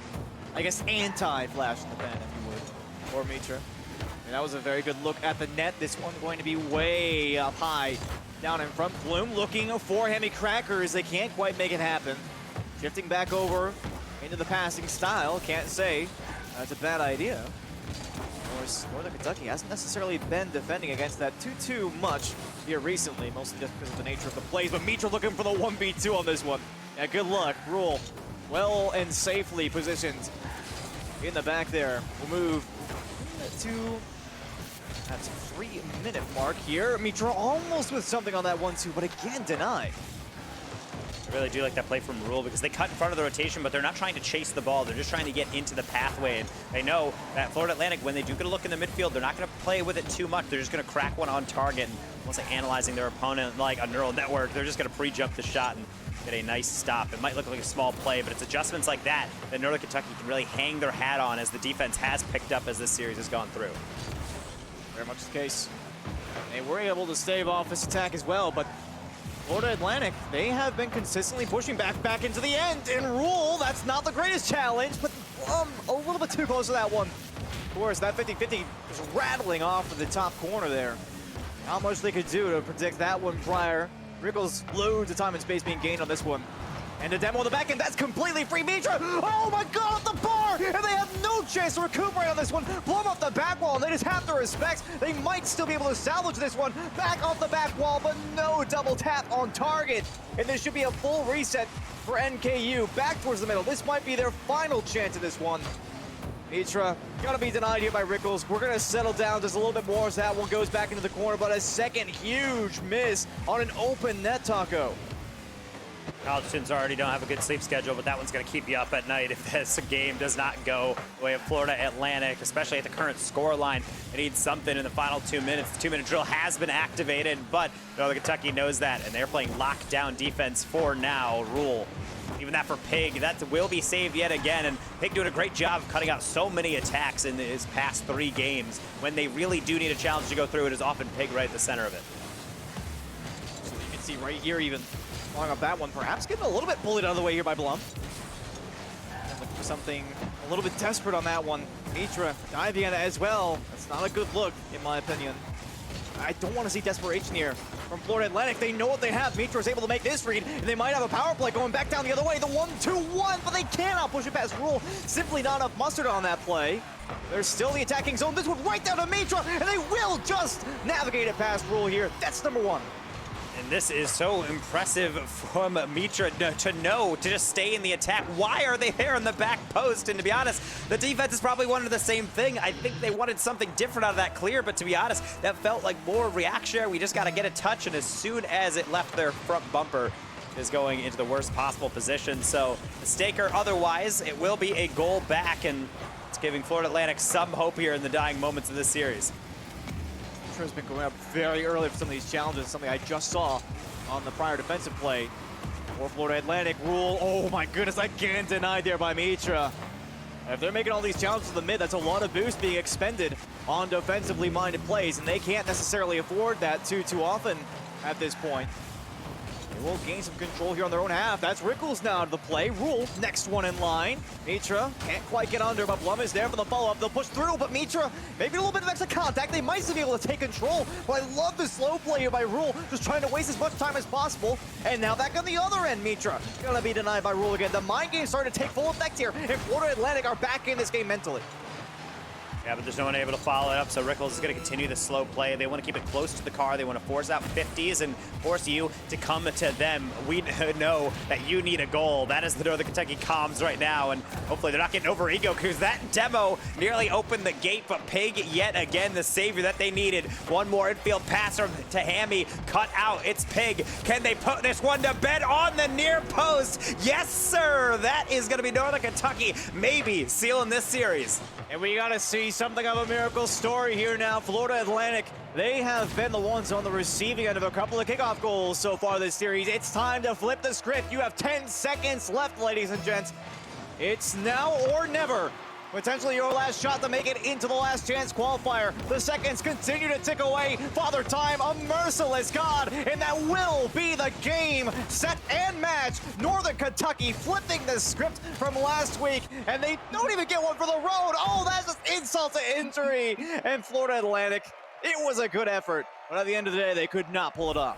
I guess, anti-flash in the pan, if you would, for Mitra. And that was a very good look at the net. This one going to be way up high down in front. Bloom looking for Hemi Crackers. They can't quite make it happen. Shifting back over into the passing style. Can't say that's a bad idea. course, Northern Kentucky hasn't necessarily been defending against that too much here recently, mostly just because of the nature of the plays. But Mitra looking for the 1v2 on this one. Yeah, good luck. Rule well and safely positioned in the back there. We'll move to that 3-minute mark here. Mitra almost with something on that 1-2, but again denied. I really do like that play from Rule because they cut in front of the rotation, but they're not trying to chase the ball. They're just trying to get into the pathway. And they know that Florida Atlantic, when they do get a look in the midfield, they're not going to play with it too much. They're just going to crack one on target. And once they're analyzing their opponent like a neural network, they're just going to pre-jump the shot and get a nice stop. It might look like a small play, but it's adjustments like that that Northern Kentucky can really hang their hat on as the defense has picked up as this series has gone through. Very much the case. They were able to stave off this attack as well, but Florida Atlantic, they have been consistently pushing back into the end. In Rule, that's not the greatest challenge, but a little bit too close to that one. Of course, that 50-50 was rattling off of the top corner there. Not much they could do to predict that one prior. Rickles loads of time and space being gained on this one. And a demo on the back end, that's completely free. Mitra, oh my god, off the bar! And they have no chance to recuperate on this one. Blow them off the back wall, and they just have to respect. They might still be able to salvage this one. Back off the back wall, but no double tap on target. And this should be a full reset for NKU. Back towards the middle. This might be their final chance of this one. Mitra, gonna be denied here by Rickles. We're gonna settle down just a little bit more as that one goes back into the corner, but a second huge miss on an open net, Taco. College students already don't have a good sleep schedule, but that one's going to keep you up at night if this game does not go the way of Florida Atlantic, especially at the current score line. They need something in the final 2 minutes. The 2-minute drill has been activated, but Northern Kentucky knows that, and they're playing lockdown defense for now. Rule. Even that for Pig, that will be saved yet again, and Pig doing a great job of cutting out so many attacks in his past 3 games. When they really do need a challenge to go through, it is often Pig right at the center of it. So you can see right here even. Long up that one, perhaps getting a little bit bullied out of the way here by Blum. Looking for something a little bit desperate on that one. Mitra diving in as well. That's not a good look, in my opinion. I don't want to see desperation here from Florida Atlantic. They know what they have. Mitra is able to make this read, and they might have a power play going back down the other way. The 1-2-1, but they cannot push it past Rule. Simply not enough mustard on that play. There's still the attacking zone. This one right down to Mitra, and they will just navigate it past Rule here. That's number 1. And this is so impressive from Mitra to know to just stay in the attack. Why are they there in the back post? And to be honest, the defense is probably wanted the same thing. I think they wanted something different out of that clear, but to be honest, that felt like more reactionary. We just got to get a touch, and as soon as it left their front bumper, is going into the worst possible position. So mistake or otherwise, it will be a goal back, and it's giving Florida Atlantic some hope here in the dying moments of this series. Has been going up very early for some of these challenges, something I just saw on the prior defensive play for Florida Atlantic. Rule, oh my goodness, again denied there by Mitra. If they're making all these challenges in the mid, that's a lot of boost being expended on defensively minded plays, and they can't necessarily afford that too often at this point. They will gain some control here on their own half. That's Rickles now to the play. Rule, next one in line. Mitra can't quite get under, but Blum is there for the follow-up. They'll push through, but Mitra, maybe a little bit of extra contact. They might still be able to take control, but I love the slow play here by Rule, just trying to waste as much time as possible. And now back on the other end, Mitra gonna be denied by Rule again. The mind game starting to take full effect here, and Florida Atlantic are back in this game mentally. Yeah, but there's no one able to follow it up, so Rickles is going to continue the slow play. They want to keep it close to the car. They want to force out 50s and force you to come to them. We know that you need a goal. That is the Northern Kentucky comms right now, and hopefully they're not getting over ego because that demo nearly opened the gate, but Pig yet again the savior that they needed. One more infield pass to Hammy, cut out. It's Pig. Can they put this one to bed on the near post? Yes, sir. That is going to be Northern Kentucky maybe sealing this series. And we gotta see something of a miracle story here now. Florida Atlantic, they have been the ones on the receiving end of a couple of kickoff goals so far this series. It's time to flip the script. You have 10 seconds left, ladies and gents. It's now or never. Potentially your last shot to make it into the last chance qualifier. The seconds continue to tick away. Father Time, a merciless God, and that will be the game, set and match. Northern Kentucky flipping the script from last week, and they don't even get one for the road. Oh, that's just insult to injury. And Florida Atlantic, it was a good effort, but at the end of the day, they could not pull it off.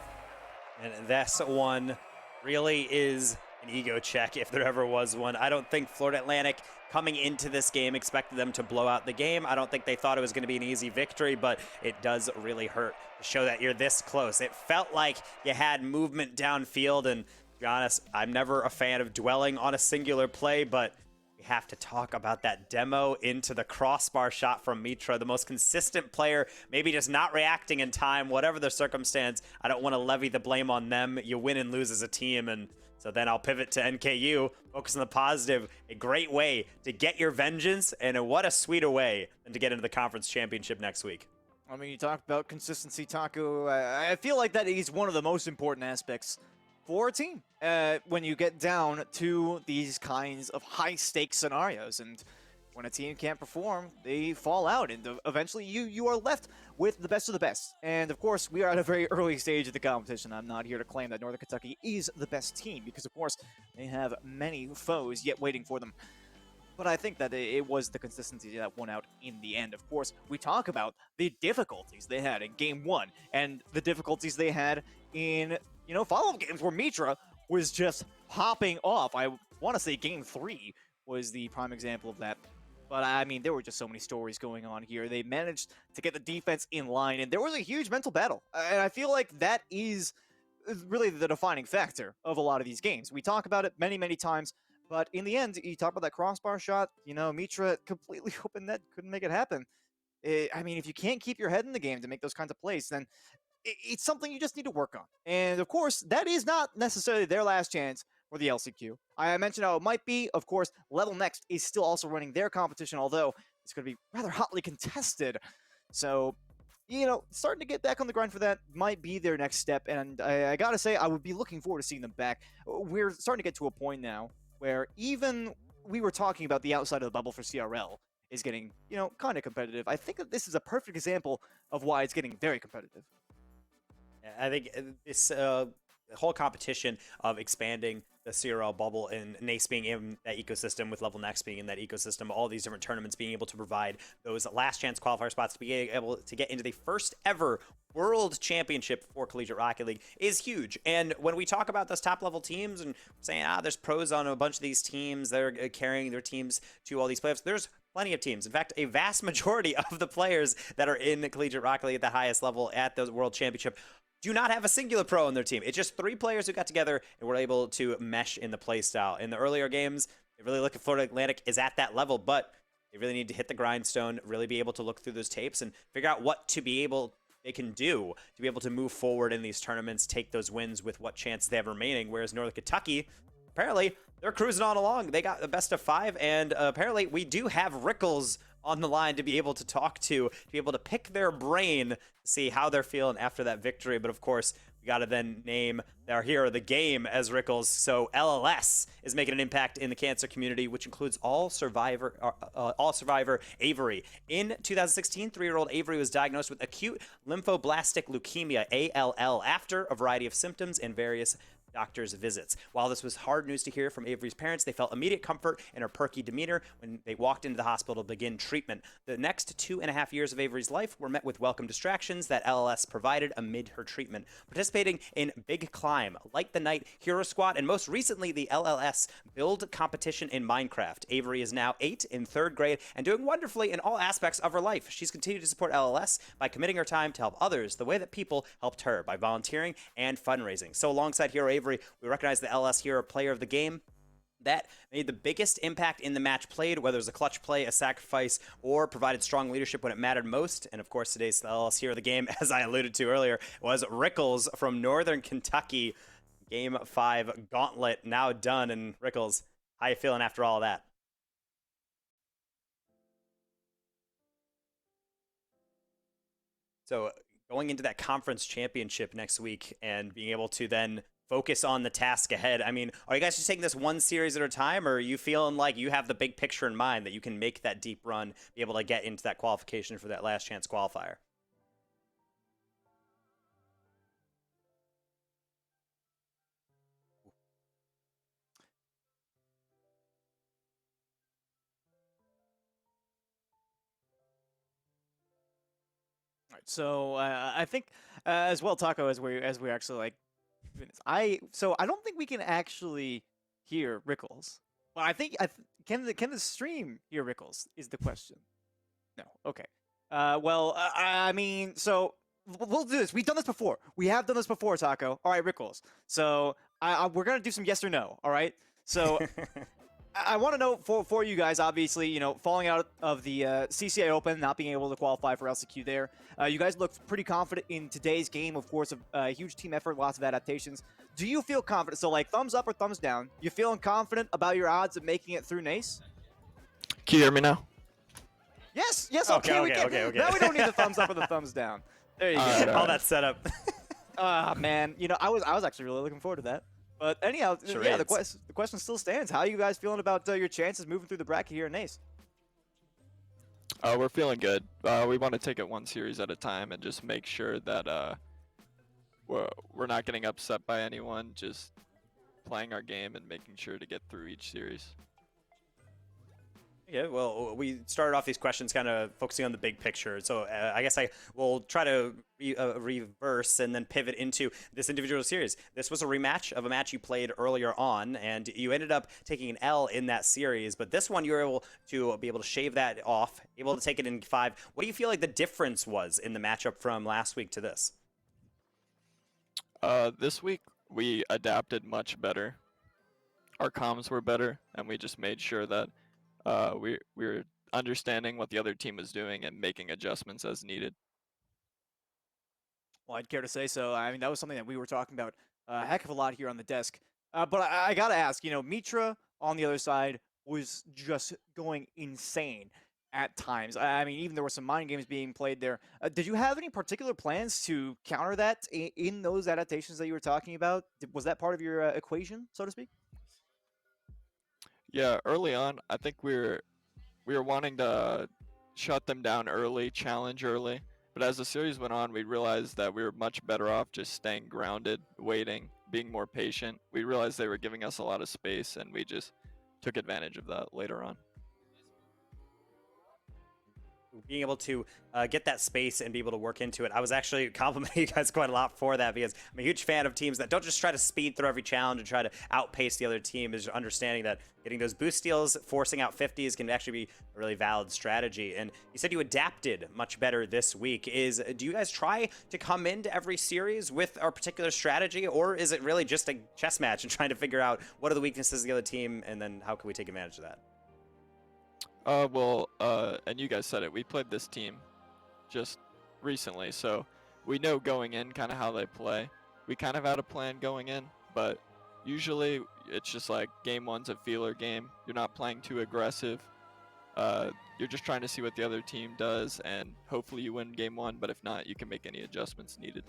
And this one really is an ego check if there ever was one. I don't think Florida Atlantic coming into this game, expected them to blow out the game. I don't think they thought it was going to be an easy victory, but it does really hurt to show that you're this close. It felt like you had movement downfield, and to be honest, I'm never a fan of dwelling on a singular play, but we have to talk about that demo into the crossbar shot from Mitra, the most consistent player, maybe just not reacting in time, whatever the circumstance. I don't want to levy the blame on them. You win and lose as a team, and so then I'll pivot to NKU, focus on the positive. A great way to get your vengeance, and what a sweeter way than to get into the conference championship next week. I mean, you talked about consistency, Taku. I feel like that is one of the most important aspects for a team when you get down to these kinds of high-stakes scenarios. And when a team can't perform, they fall out, and eventually you are left with the best of the best. And of course, we are at a very early stage of the competition. I'm not here to claim that Northern Kentucky is the best team, because of course, they have many foes yet waiting for them. But I think that it was the consistency that won out in the end. Of course, we talk about the difficulties they had in Game 1, and the difficulties they had in, follow-up games where Mitra was just popping off. I want to say Game 3 was the prime example of that. But, I mean, there were just so many stories going on here. They managed to get the defense in line, and there was a huge mental battle. And I feel like that is really the defining factor of a lot of these games. We talk about it many, many times, but in the end, you talk about that crossbar shot, Mitra completely open net, couldn't make it happen. I mean, if you can't keep your head in the game to make those kinds of plays, then it's something you just need to work on. And, of course, that is not necessarily their last chance for the LCQ. I mentioned how it might be. Of course, Level Next is still also running their competition, although it's going to be rather hotly contested. So, starting to get back on the grind for that might be their next step. And I got to say, I would be looking forward to seeing them back. We're starting to get to a point now where even we were talking about the outside of the bubble for CRL is getting, kind of competitive. I think that this is a perfect example of why it's getting very competitive. I think this whole competition of expanding the CRL bubble and NACE being in that ecosystem, with Level Next being in that ecosystem, all these different tournaments being able to provide those last chance qualifier spots to be able to get into the first ever World Championship for Collegiate Rocket League is huge. And when we talk about those top level teams and saying, there's pros on a bunch of these teams, they're carrying their teams to all these playoffs, there's plenty of teams. In fact, a vast majority of the players that are in the Collegiate Rocket League at the highest level at the World Championship do not have a singular pro on their team. It's just 3 players who got together and were able to mesh in the play style. In the earlier games, they really look at Florida Atlantic is at that level, but they really need to hit the grindstone, really be able to look through those tapes and figure out what they can do to be able to move forward in these tournaments, take those wins with what chance they have remaining. Whereas Northern Kentucky, apparently, they're cruising on along. They got the best of 5, and apparently we do have Rickles on the line to be able to talk to be able to pick their brain, to see how they're feeling after that victory. But of course, we got to then name our hero of the game as Rickles. So LLS is making an impact in the cancer community, which includes all survivor Avery. In 2016, 3-year-old Avery was diagnosed with acute lymphoblastic leukemia, ALL, after a variety of symptoms and various doctor's visits. While this was hard news to hear from Avery's parents, they felt immediate comfort in her perky demeanor when they walked into the hospital to begin treatment. The next 2.5 years of Avery's life were met with welcome distractions that LLS provided amid her treatment, participating in Big Climb, Light the Night, Hero Squad, and most recently the LLS Build competition in Minecraft. Avery is now 8 in 3rd grade and doing wonderfully in all aspects of her life. She's continued to support LLS by committing her time to help others the way that people helped her, by volunteering and fundraising. So alongside Hero Avery, we recognize the LS Hero Player of the Game that made the biggest impact in the match played, whether it was a clutch play, a sacrifice, or provided strong leadership when it mattered most. And of course, today's LS Hero of the Game, as I alluded to earlier, was Rickles from Northern Kentucky. Game 5 gauntlet now done. And Rickles, how you feeling after all of that? So going into that conference championship next week and being able to then focus on the task ahead. I mean, are you guys just taking this one series at a time, or are you feeling like you have the big picture in mind that you can make that deep run, be able to get into that qualification for that last chance qualifier? All right, so I think as well, Taco, as we actually like, I don't think we can actually hear Rickles. Well, I think can the stream hear Rickles is the question. No. Okay. Well, I mean, so we'll do this. We've done this before. We have done this before, Taco. All right, Rickles. So we're gonna do some yes or no. All right. So I want to know for you guys, obviously, you know, falling out of the CCA Open, not being able to qualify for LCQ there. You guys looked pretty confident in today's game, of course, a huge team effort, lots of adaptations. Do you feel confident? So, like, thumbs up or thumbs down? You feeling confident about your odds of making it through NACE? Can you hear me now? Yes, yes, Okay, we can. okay. Now we don't need the thumbs up or the thumbs down. There you go. All that setup. Man, you know, I was actually really looking forward to that. But anyhow, yeah, the question still stands. How are you guys feeling about your chances moving through the bracket here in NACE? We're feeling good. We want to take it one series at a time and just make sure that we're not getting upset by anyone, just playing our game and making sure to get through each series. Yeah, well, we started off these questions kind of focusing on the big picture. So I guess I will try to reverse and then pivot into this individual series. This was a rematch of a match you played earlier on, and you ended up taking an L in that series. But this one, you were able to shave that off, able to take it in 5. What do you feel like the difference was in the matchup from last week to this? This week, we adapted much better. Our comms were better, and we just made sure that we were understanding what the other team was doing and making adjustments as needed. Well, I'd care to say so. I mean, that was something that we were talking about a heck of a lot here on the desk. But I gotta ask, you know, Mitra on the other side was just going insane at times. I mean, even there were some mind games being played there. Did you have any particular plans to counter that in those adaptations that you were talking about? Was that part of your equation, so to speak? Yeah, early on, I think we were wanting to shut them down early, challenge early. But as the series went on, we realized that we were much better off just staying grounded, waiting, being more patient. We realized they were giving us a lot of space, and we just took advantage of that later on. Being able to get that space and be able to work into it. I was actually complimenting you guys quite a lot for that, because I'm a huge fan of teams that don't just try to speed through every challenge and try to outpace the other team. Is understanding that getting those boost steals, forcing out 50s can actually be a really valid strategy. And you said you adapted much better this week. Do you guys try to come into every series with our particular strategy, or is it really just a chess match and trying to figure out what are the weaknesses of the other team, and then how can we take advantage of that? And you guys said it, we played this team just recently, so we know going in kind of how they play. We kind of had a plan going in, but usually it's just like game one's a feeler game. You're not playing too aggressive. You're just trying to see what the other team does, and hopefully you win game one, but if not, you can make any adjustments needed.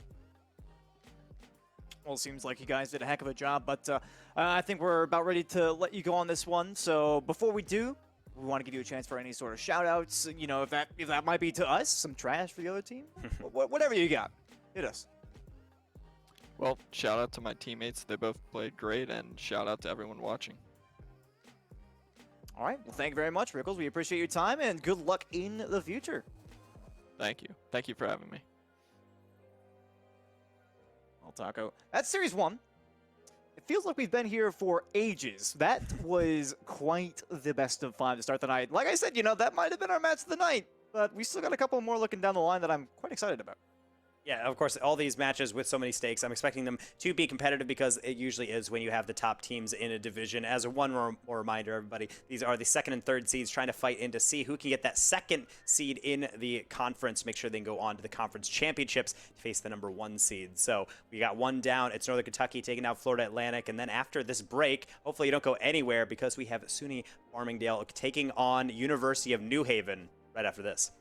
Well, it seems like you guys did a heck of a job, but I think we're about ready to let you go on this one. So before we do, we want to give you a chance for any sort of shout-outs, you know, if that might be to us, some trash for the other team, whatever you got, hit us. Well, shout out to my teammates. They both played great, and shout out to everyone watching. All right, well, thank you very much, Rickles. We appreciate your time, and good luck in the future. Thank you. Thank you for having me. Well, Taco, that's Series 1. It feels like we've been here for ages. That was quite the best of 5 to start the night. Like I said, you know, that might have been our match of the night, but we still got a couple more looking down the line that I'm quite excited about. Yeah, of course, all these matches with so many stakes, I'm expecting them to be competitive, because it usually is when you have the top teams in a division. As a more reminder, everybody, these are the 2nd and 3rd seeds trying to fight in to see who can get that 2nd seed in the conference, make sure they can go on to the conference championships to face the number 1 seed. So we got one down. It's Northern Kentucky taking out Florida Atlantic. And then after this break, hopefully you don't go anywhere, because we have SUNY Farmingdale taking on University of New Haven right after this.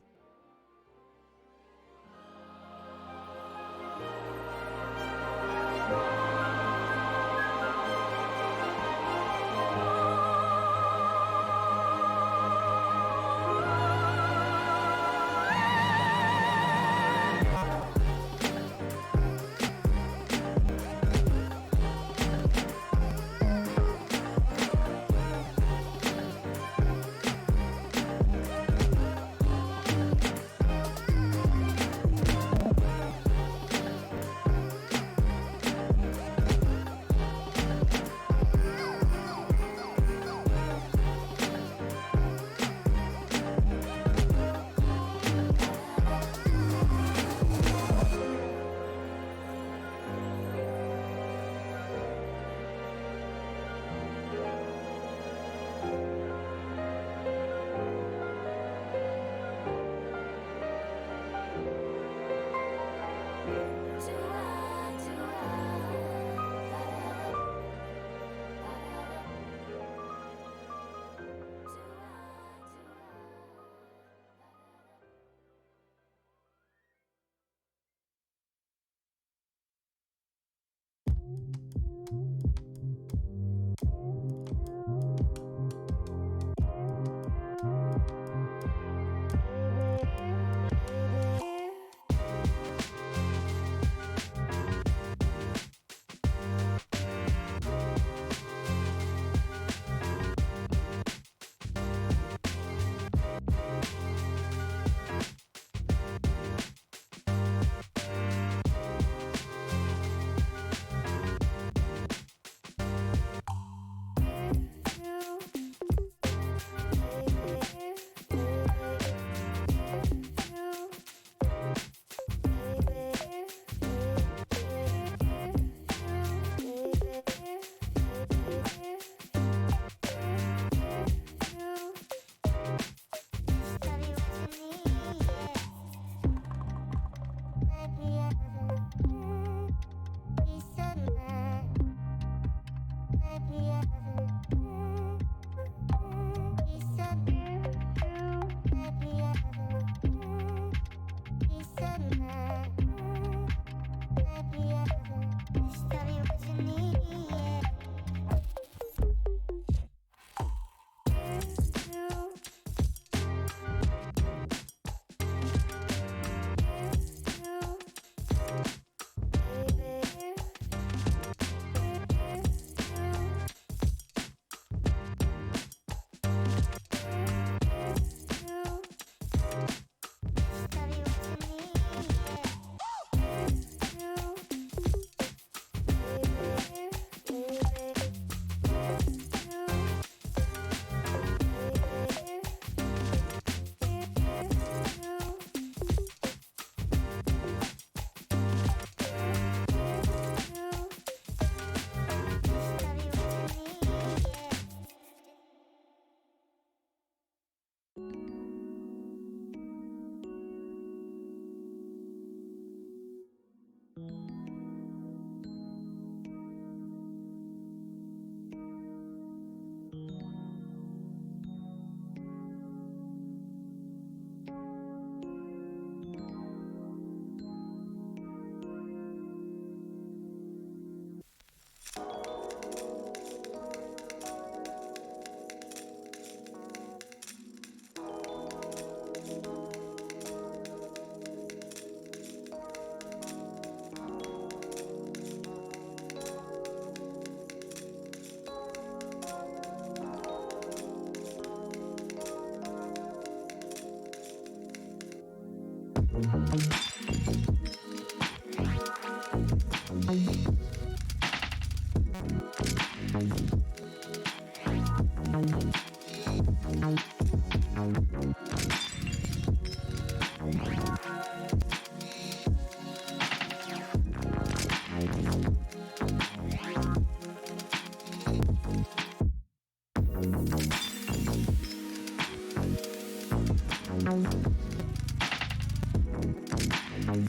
We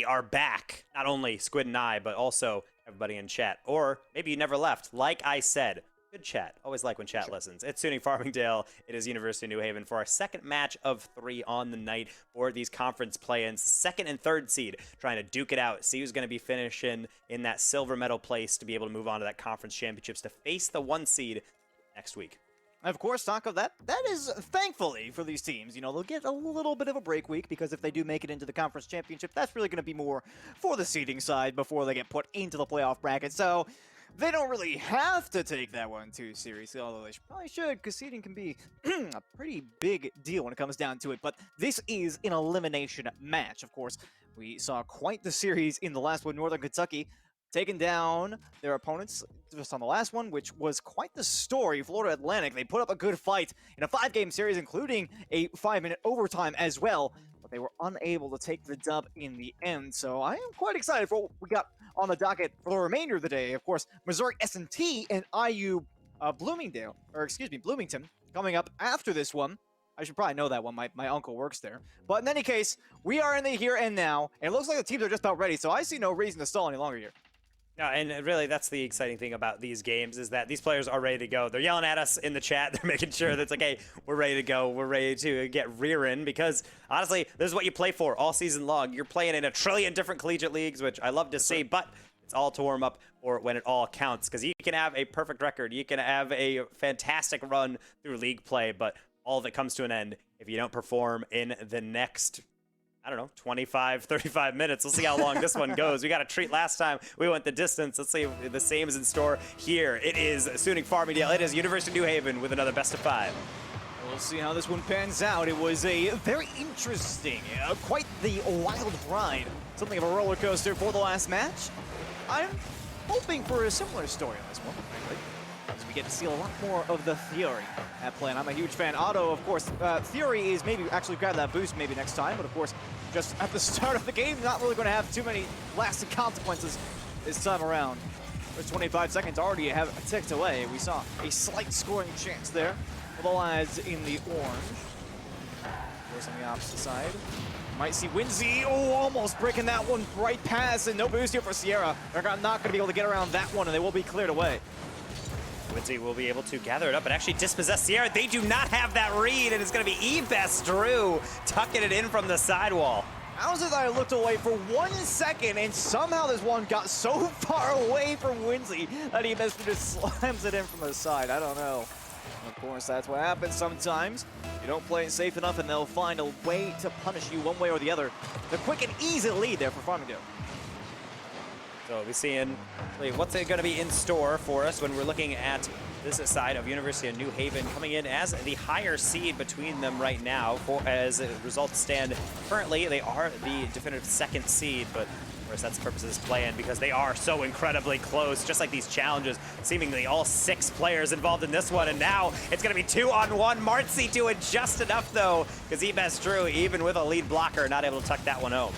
are back. Not only Squid and I, but also everybody in chat. Or maybe you never left. Like I said, good chat. Always like when chat listens. It's SUNY Farmingdale. It is University of New Haven for our second match of 3 on the night for these conference play-ins. Second and third seed trying to duke it out. See who's going to be finishing in that silver medal place to be able to move on to that conference championships to face the 1 seed next week. Of course, talk of that. That is, thankfully, for these teams, you know, they'll get a little bit of a break week because if they do make it into the conference championship, that's really going to be more for the seeding side before they get put into the playoff bracket. So they don't really have to take that one too seriously, although they probably should, because seeding can be a pretty big deal when it comes down to it. But this is an elimination match, of course. We saw quite the series in the last one, Northern Kentucky taking down their opponents just on the last one, which was quite the story. Florida Atlantic, they put up a good fight in a 5-game series, including a 5-minute overtime as well, but they were unable to take the dub in the end. So I am quite excited for what we got on the docket for the remainder of the day. Of course, Missouri S&T and IU Bloomington coming up after this one. I should probably know that one. My uncle works there. But in any case, we are in the here and now, and it looks like the teams are just about ready, so I see no reason to stall any longer here. No, and really, that's the exciting thing about these games is that these players are ready to go. They're yelling at us in the chat. They're making sure that it's like, hey, we're ready to go. We're ready to get rearing because, honestly, this is what you play for all season long. You're playing in a trillion different collegiate leagues, which I love to see, but it's all to warm up for when it all counts because you can have a perfect record. You can have a fantastic run through league play, but all of it comes to an end if you don't perform in the next 25, 35 minutes. We'll see how long this one goes. We got a treat last time. We went the distance. Let's see if the same is in store here. It is SUNY Farmingdale. It is University of New Haven with another best of 5. We'll see how this one pans out. It was a very interesting, quite the wild ride. Something of a roller coaster for the last match. I'm hoping for a similar story on this one, frankly, as we get to see a lot more of the Theory at play. And I'm a huge fan. Otto, of course, Theory is maybe actually grab that boost maybe next time, but of course, just at the start of the game, not really going to have too many lasting consequences this time around. There's 25 seconds already have ticked away. We saw a slight scoring chance there for the lads in the orange. Of course, on the opposite side, might see Winsy, almost breaking that one right past, and no boost here for Sierra. They're not going to be able to get around that one, and they will be cleared away. Winsy will be able to gather it up and actually dispossess Sierra. They do not have that read, and it's going to be Ebest Drew tucking it in from the sidewall. How is it that I looked away for 1 second, and somehow this one got so far away from Winsy that Ebest just slams it in from the side? I don't know. Of course, that's what happens sometimes. You don't play it safe enough, and they'll find a way to punish you one way or the other. The quick and easy lead there for Farmingdale. So we'll be seeing what's going to be in store for us when we're looking at this side of University of New Haven coming in as the higher seed between them right now. As results stand currently, they are the definitive 2nd seed, but of course that's the purpose of this play-in because they are so incredibly close, just like these challenges. Seemingly all 6 players involved in this one, and now it's going to be 2-on-1. Martzi doing just enough though, because Ebest Drew, even with a lead blocker, not able to tuck that one home.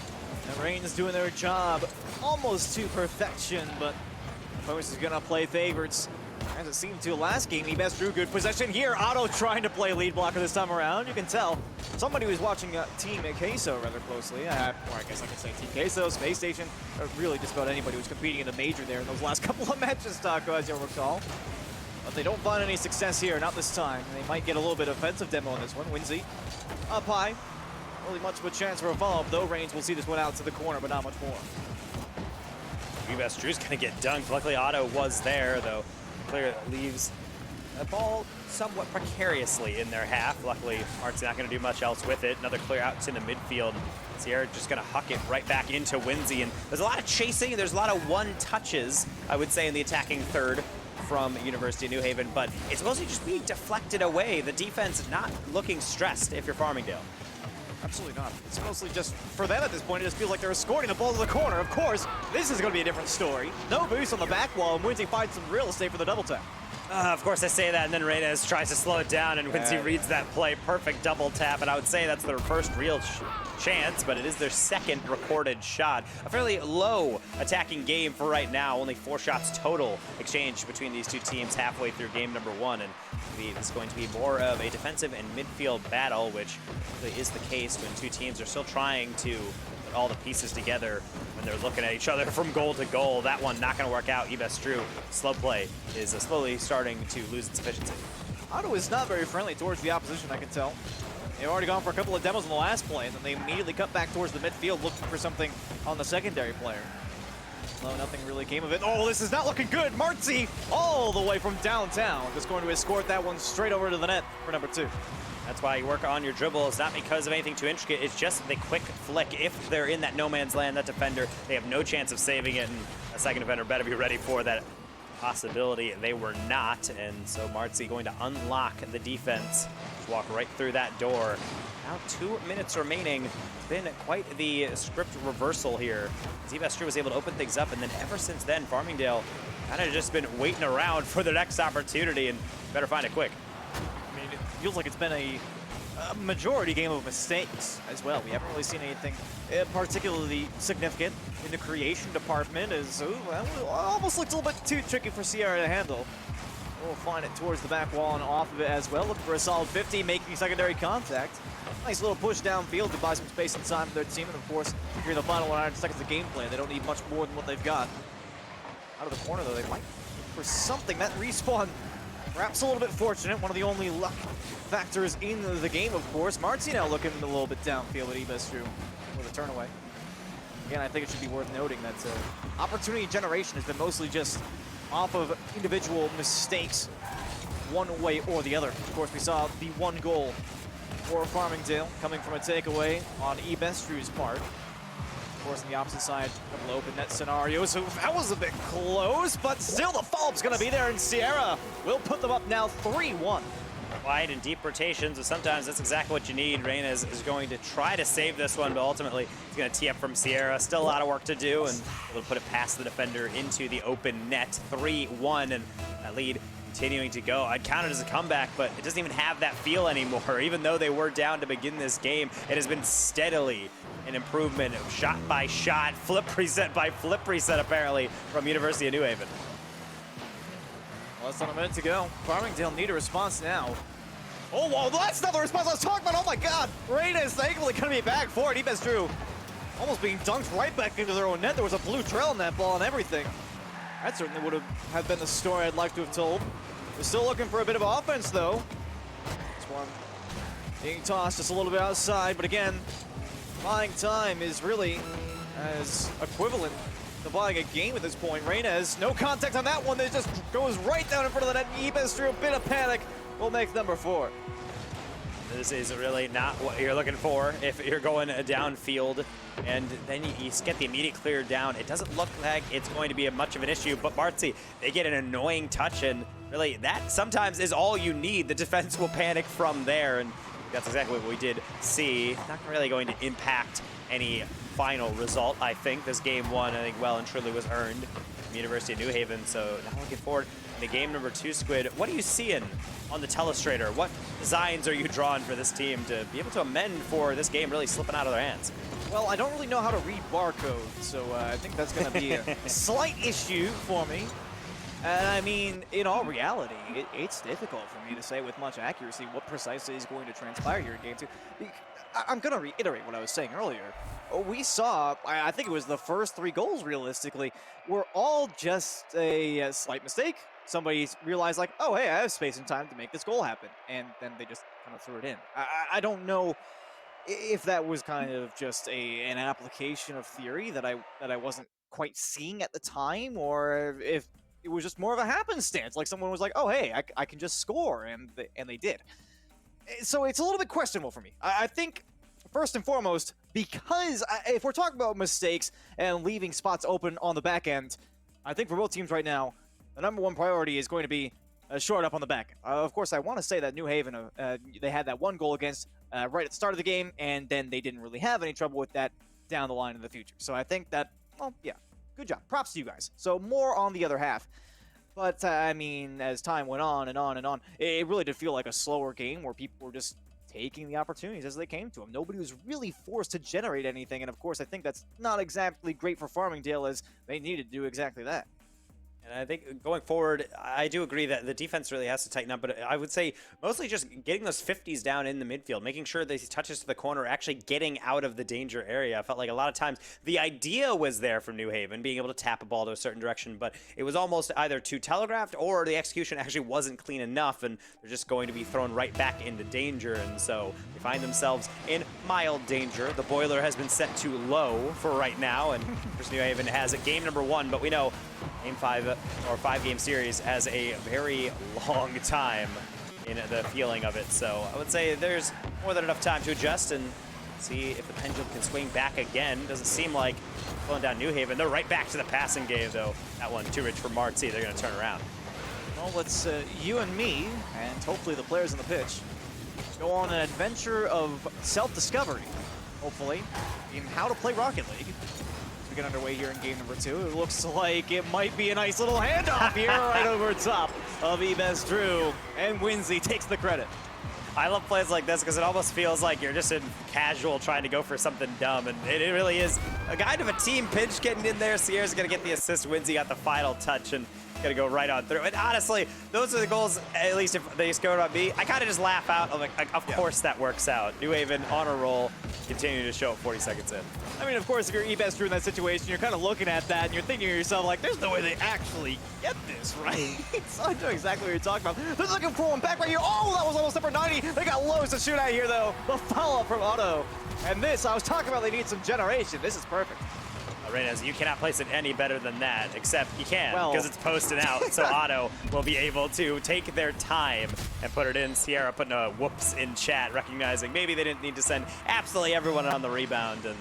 The Reigns doing their job almost to perfection, but Opponents is gonna play favorites. As it seemed to last game, Ebest Drew good possession here. Otto trying to play lead blocker this time around. You can tell somebody was watching Team Queso rather closely. Or I guess I could say Team Queso, Space Station, really just about anybody who was competing in the major there in those last couple of matches, Taco, as you'll recall. But they don't find any success here, not this time. They might get a little bit of offensive demo on this one. Winsy up high. Really much of a chance for a follow-up, though. Reigns will see this one out to the corner, but not much more. Ebest Drew's gonna get dunked. Luckily, Otto was there, though. Clear leaves the ball somewhat precariously in their half. Luckily, Mart's not gonna do much else with it. Another clear out to the midfield. Sierra just gonna huck it right back into Winsy. And there's a lot of chasing. There's a lot of one touches, I would say, in the attacking third from University of New Haven, but it's mostly just being deflected away. The defense not looking stressed if you're Farmingdale. Absolutely not. It's mostly just, for them at this point, it just feels like they're escorting the ball to the corner. Of course, this is going to be a different story. No boost on the back wall, and Winsy finds some real estate for the double tap. Of course I say that, and then Reyes tries to slow it down, and Winsy reads that play. Perfect double tap, and I would say that's their first real chance, but it is their second recorded shot. A fairly low attacking game for right now. Only 4 shots total exchanged between these two teams halfway through game number 1. And it's going to be more of a defensive and midfield battle, which really is the case when two teams are still trying to put all the pieces together when they're looking at each other from goal to goal. That one not going to work out. Ebestru, slow play, is slowly starting to lose its efficiency. Otto is not very friendly towards the opposition, I can tell. They've already gone for a couple of demos in the last play, and then they immediately cut back towards the midfield looking for something on the secondary player. No, nothing really came of it. Oh, this is not looking good. Martzi all the way from downtown. Just going to escort that one straight over to the net for number 2. That's why you work on your dribbles, not because of anything too intricate. It's just the quick flick. If they're in that no man's land, that defender, they have no chance of saving it, and a second defender better be ready for that possibility. They were not, and so Martzi going to unlock the defense. Just walk right through that door. Now 2 minutes remaining. It's been quite the script reversal here. Ebestru was able to open things up, and then ever since then, Farmingdale kind of just been waiting around for their next opportunity, and better find it quick. I mean, it feels like it's been a majority game of mistakes as well. We haven't really seen anything particularly significant in the creation department. As well, it almost looked a little bit too tricky for Sierra to handle. We'll find it towards the back wall and off of it as well. Looking for a solid 50, making secondary contact. Nice little push downfield to buy some space and time for their team. And of course, during the final 100 seconds of gameplay, they don't need much more than what they've got. Out of the corner, though, they might look for something. That respawn, perhaps a little bit fortunate. One of the only luck factors in the game, of course. Martzi now looking a little bit downfield at Ebestru with a turn away. Again, I think it should be worth noting that opportunity generation has been mostly just off of individual mistakes, one way or the other. Of course, we saw the 1 goal for Farmingdale coming from a takeaway on Ebestru's part. Of course, on the opposite side, a couple open net scenarios. So that was a bit close, but still the follow-up's going to be there, and Sierra will put them up now 3-1. Wide and deep rotations, and sometimes that's exactly what you need. Reyna is going to try to save this one, but ultimately he's going to tee up from Sierra. Still a lot of work to do, and able to put it past the defender into the open net. 3-1, and that lead continuing to go. I'd count it as a comeback, but it doesn't even have that feel anymore. Even though they were down to begin this game, it has been steadily an improvement, shot by shot, flip reset by flip reset, apparently, from University of New Haven. Less than a minute to go. Farmingdale need a response now. Oh, whoa, that's not the response I was talking about. Oh my God. Reyna is thankfully going to be back for it. Ebestru almost being dunked right back into their own net. There was a blue trail on that ball and everything. That certainly would have been the story I'd like to have told. We're still looking for a bit of offense, though. This one being tossed just a little bit outside, but again, buying time is really as equivalent to buying a game at this point. Reyna has no contact on that one. That just goes right down in front of the net. Ebestru, a bit of panic, will make number 4. This is really not what you're looking for if you're going downfield, and then you get the immediate clear down. It doesn't look like it's going to be much of an issue, but Martzi, they get an annoying touch, and really that sometimes is all you need. The defense will panic from there, and that's exactly what we did see. Not really going to impact any final result, I think. This game 1, I think, well and truly was earned from University of New Haven, so now looking forward to game number 2, Squid. What are you seeing on the telestrator? What designs are you drawing for this team to be able to amend for this game really slipping out of their hands? Well, I don't really know how to read barcode, so I think that's going to be a slight issue for me. And I mean, in all reality, it's difficult for me to say with much accuracy what precisely is going to transpire here in Game 2. I'm going to reiterate what I was saying earlier. We saw, I think it was the first 3 goals, realistically, were all just a slight mistake. Somebody realized, like, oh, hey, I have space and time to make this goal happen. And then they just kind of threw it in. I don't know if that was kind of just an application of theory that I wasn't quite seeing at the time, or if it was just more of a happenstance. Like someone was like, oh, hey, I can just score, and they did. So it's a little bit questionable for me. I think, first and foremost, because if we're talking about mistakes and leaving spots open on the back end, I think for both teams right now, the number 1 priority is going to be short up on the back. Of course, I want to say that New Haven, they had that 1 goal against right at the start of the game, and then they didn't really have any trouble with that down the line in the future. So I think that, well, yeah, good job. Props to you guys. So more on the other half. But, I mean, as time went on and on and on, it really did feel like a slower game where people were just taking the opportunities as they came to him. Nobody was really forced to generate anything, and of course I think that's not exactly great for Farmingdale, as they needed to do exactly that. And I think going forward, I do agree that the defense really has to tighten up, but I would say mostly just getting those 50s down in the midfield, making sure these touches to the corner are actually getting out of the danger area. I felt like a lot of times the idea was there from New Haven, being able to tap a ball to a certain direction, but it was almost either too telegraphed or the execution actually wasn't clean enough, and they're just going to be thrown right back into danger, and so they find themselves in mild danger. The boiler has been set to low for right now, and of course New Haven has a game number 1, but we know Game 5 or 5-game series has a very long time in the feeling of it. So I would say there's more than enough time to adjust and see if the pendulum can swing back again. Doesn't seem like pulling down New Haven. They're right back to the passing game, though. That one too rich for Martzi. They're going to turn around. Well, let's you and me, and hopefully the players on the pitch, go on an adventure of self-discovery, hopefully, in how to play Rocket League. We get underway here in game number 2. It looks like it might be a nice little handoff here right over top of Ebes Drew, and Winsy takes the credit. I love plays like this because it almost feels like you're just in casual trying to go for something dumb, and it really is a kind of a team pinch getting in there. Sierra's going to get the assist. Winsy got the final touch and going to go right on through. And honestly, those are the goals, at least if they scored on me. I kind of just laugh out. I'm like, of course that works out. New Haven on a roll, continue to show it 40 seconds in. I mean, of course, if you're Ebes Drew in that situation, you're kind of looking at that and you're thinking to yourself, like, there's no way they actually get this, right? So I know exactly what you're talking about. They're looking for one back right here. Oh, that was almost number 90. They got loads to shoot at here, though. The follow-up from Otto. And this, I was talking about they need some generation. This is perfect. Arenas, you cannot place it any better than that, except you can, Well, because it's posted out, so Otto will be able to take their time and put it in. Sierra putting a whoops in chat, recognizing maybe they didn't need to send absolutely everyone on the rebound, and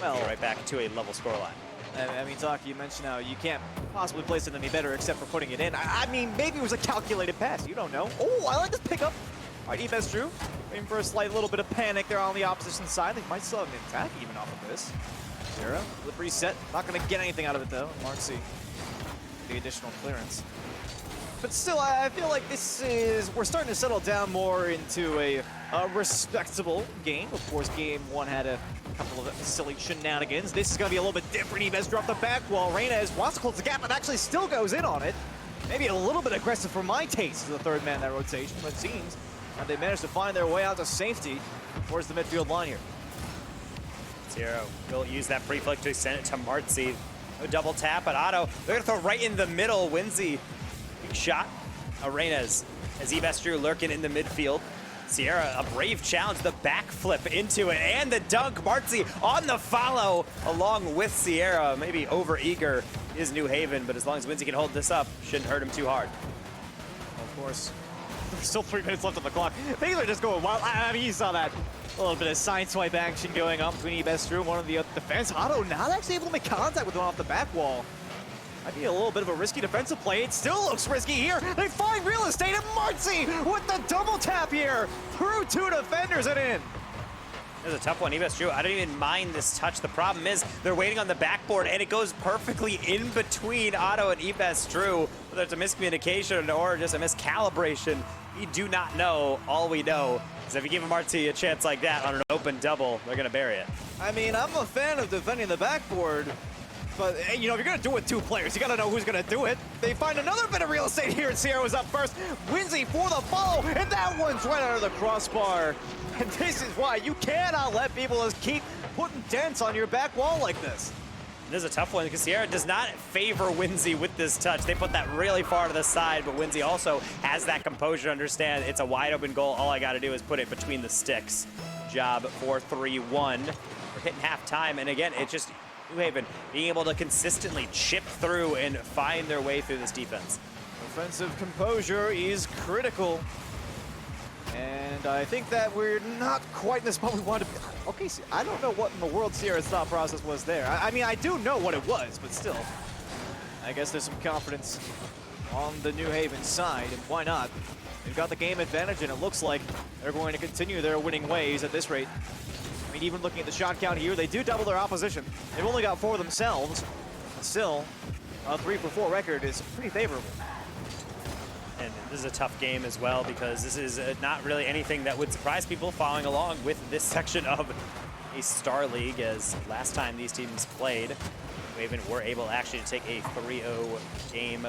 get right back to a level scoreline. I mean, Taki, you mentioned how you can't possibly place it any better except for putting it in. I mean, maybe it was a calculated pass. You don't know. Oh, I like this pickup. All right, Ebes Drew, waiting for a slight little bit of panic there on the opposition side. They might still have an attack even off of this. Sierra with a reset. Not going to get anything out of it, though. Marcy, the additional clearance. But still, I feel like this is... We're starting to settle down more into a respectable game. Of course, game 1 had a couple of silly shenanigans. This is going to be a little bit different. Ebes dropped the back wall. Reynez wants to close the gap, but actually still goes in on it. Maybe a little bit aggressive for my taste as the third man in that rotation, but it seems they managed to find their way out to safety towards the midfield line here. Sierra will use that free flick to send it to Martzi. No double tap, but Otto, they're going to throw right in the middle. Winsy, big shot. Arenas as Ebes Drew lurking in the midfield. Sierra, a brave challenge, the backflip into it, and the dunk. Martzi on the follow along with Sierra. Maybe over-eager is New Haven, but as long as Winsy can hold this up, shouldn't hurt him too hard. Of course, there's still 3 minutes left on the clock. Things are just going wild. I mean, you saw that. A little bit of side swipe action going on between Ebes Drew and one of the defense. Otto not actually able to make contact with one off the back wall. Might be a little bit of a risky defensive play. It still looks risky here. They find real estate, and Martzi with the double tap here. Through 2 defenders and in. This is a tough one, Ebes Drew. I don't even mind this touch. The problem is they're waiting on the backboard, and it goes perfectly in between Otto and Ebes Drew. Whether it's a miscommunication or just a miscalibration, we do not know. All we know is if you give Martzi a chance like that on an open double, they're going to bury it. I mean, I'm a fan of defending the backboard, but, you know, if you're going to do it with 2 players, you got to know who's going to do it. They find another bit of real estate here, and Sierra was up first. Winsy for the follow, and that one's right under the crossbar. And this is why you cannot let people just keep putting dents on your back wall like this. This is a tough one because Sierra does not favor Winsy with this touch. They put that really far to the side, but Winsy also has that composure to understand it's a wide open goal. All I got to do is put it between the sticks. Job for 3-1. We're hitting halftime, and again, it's just New Haven being able to consistently chip through and find their way through this defense. Offensive composure is critical. And I think that we're not quite in the spot we wanted to be. Okay, so I don't know what in the world Sierra's thought process was there. I mean, I do know what it was, but still. I guess there's some confidence on the New Haven side, and why not? They've got the game advantage, and it looks like they're going to continue their winning ways at this rate. I mean, even looking at the shot count here, they do double their opposition. They've only got 4 themselves, but still, a 3-for-4 record is pretty favorable. And this is a tough game as well because this is not really anything that would surprise people following along with this section of a Starleague, as last time these teams played, Raven were able actually to take a 3-0 game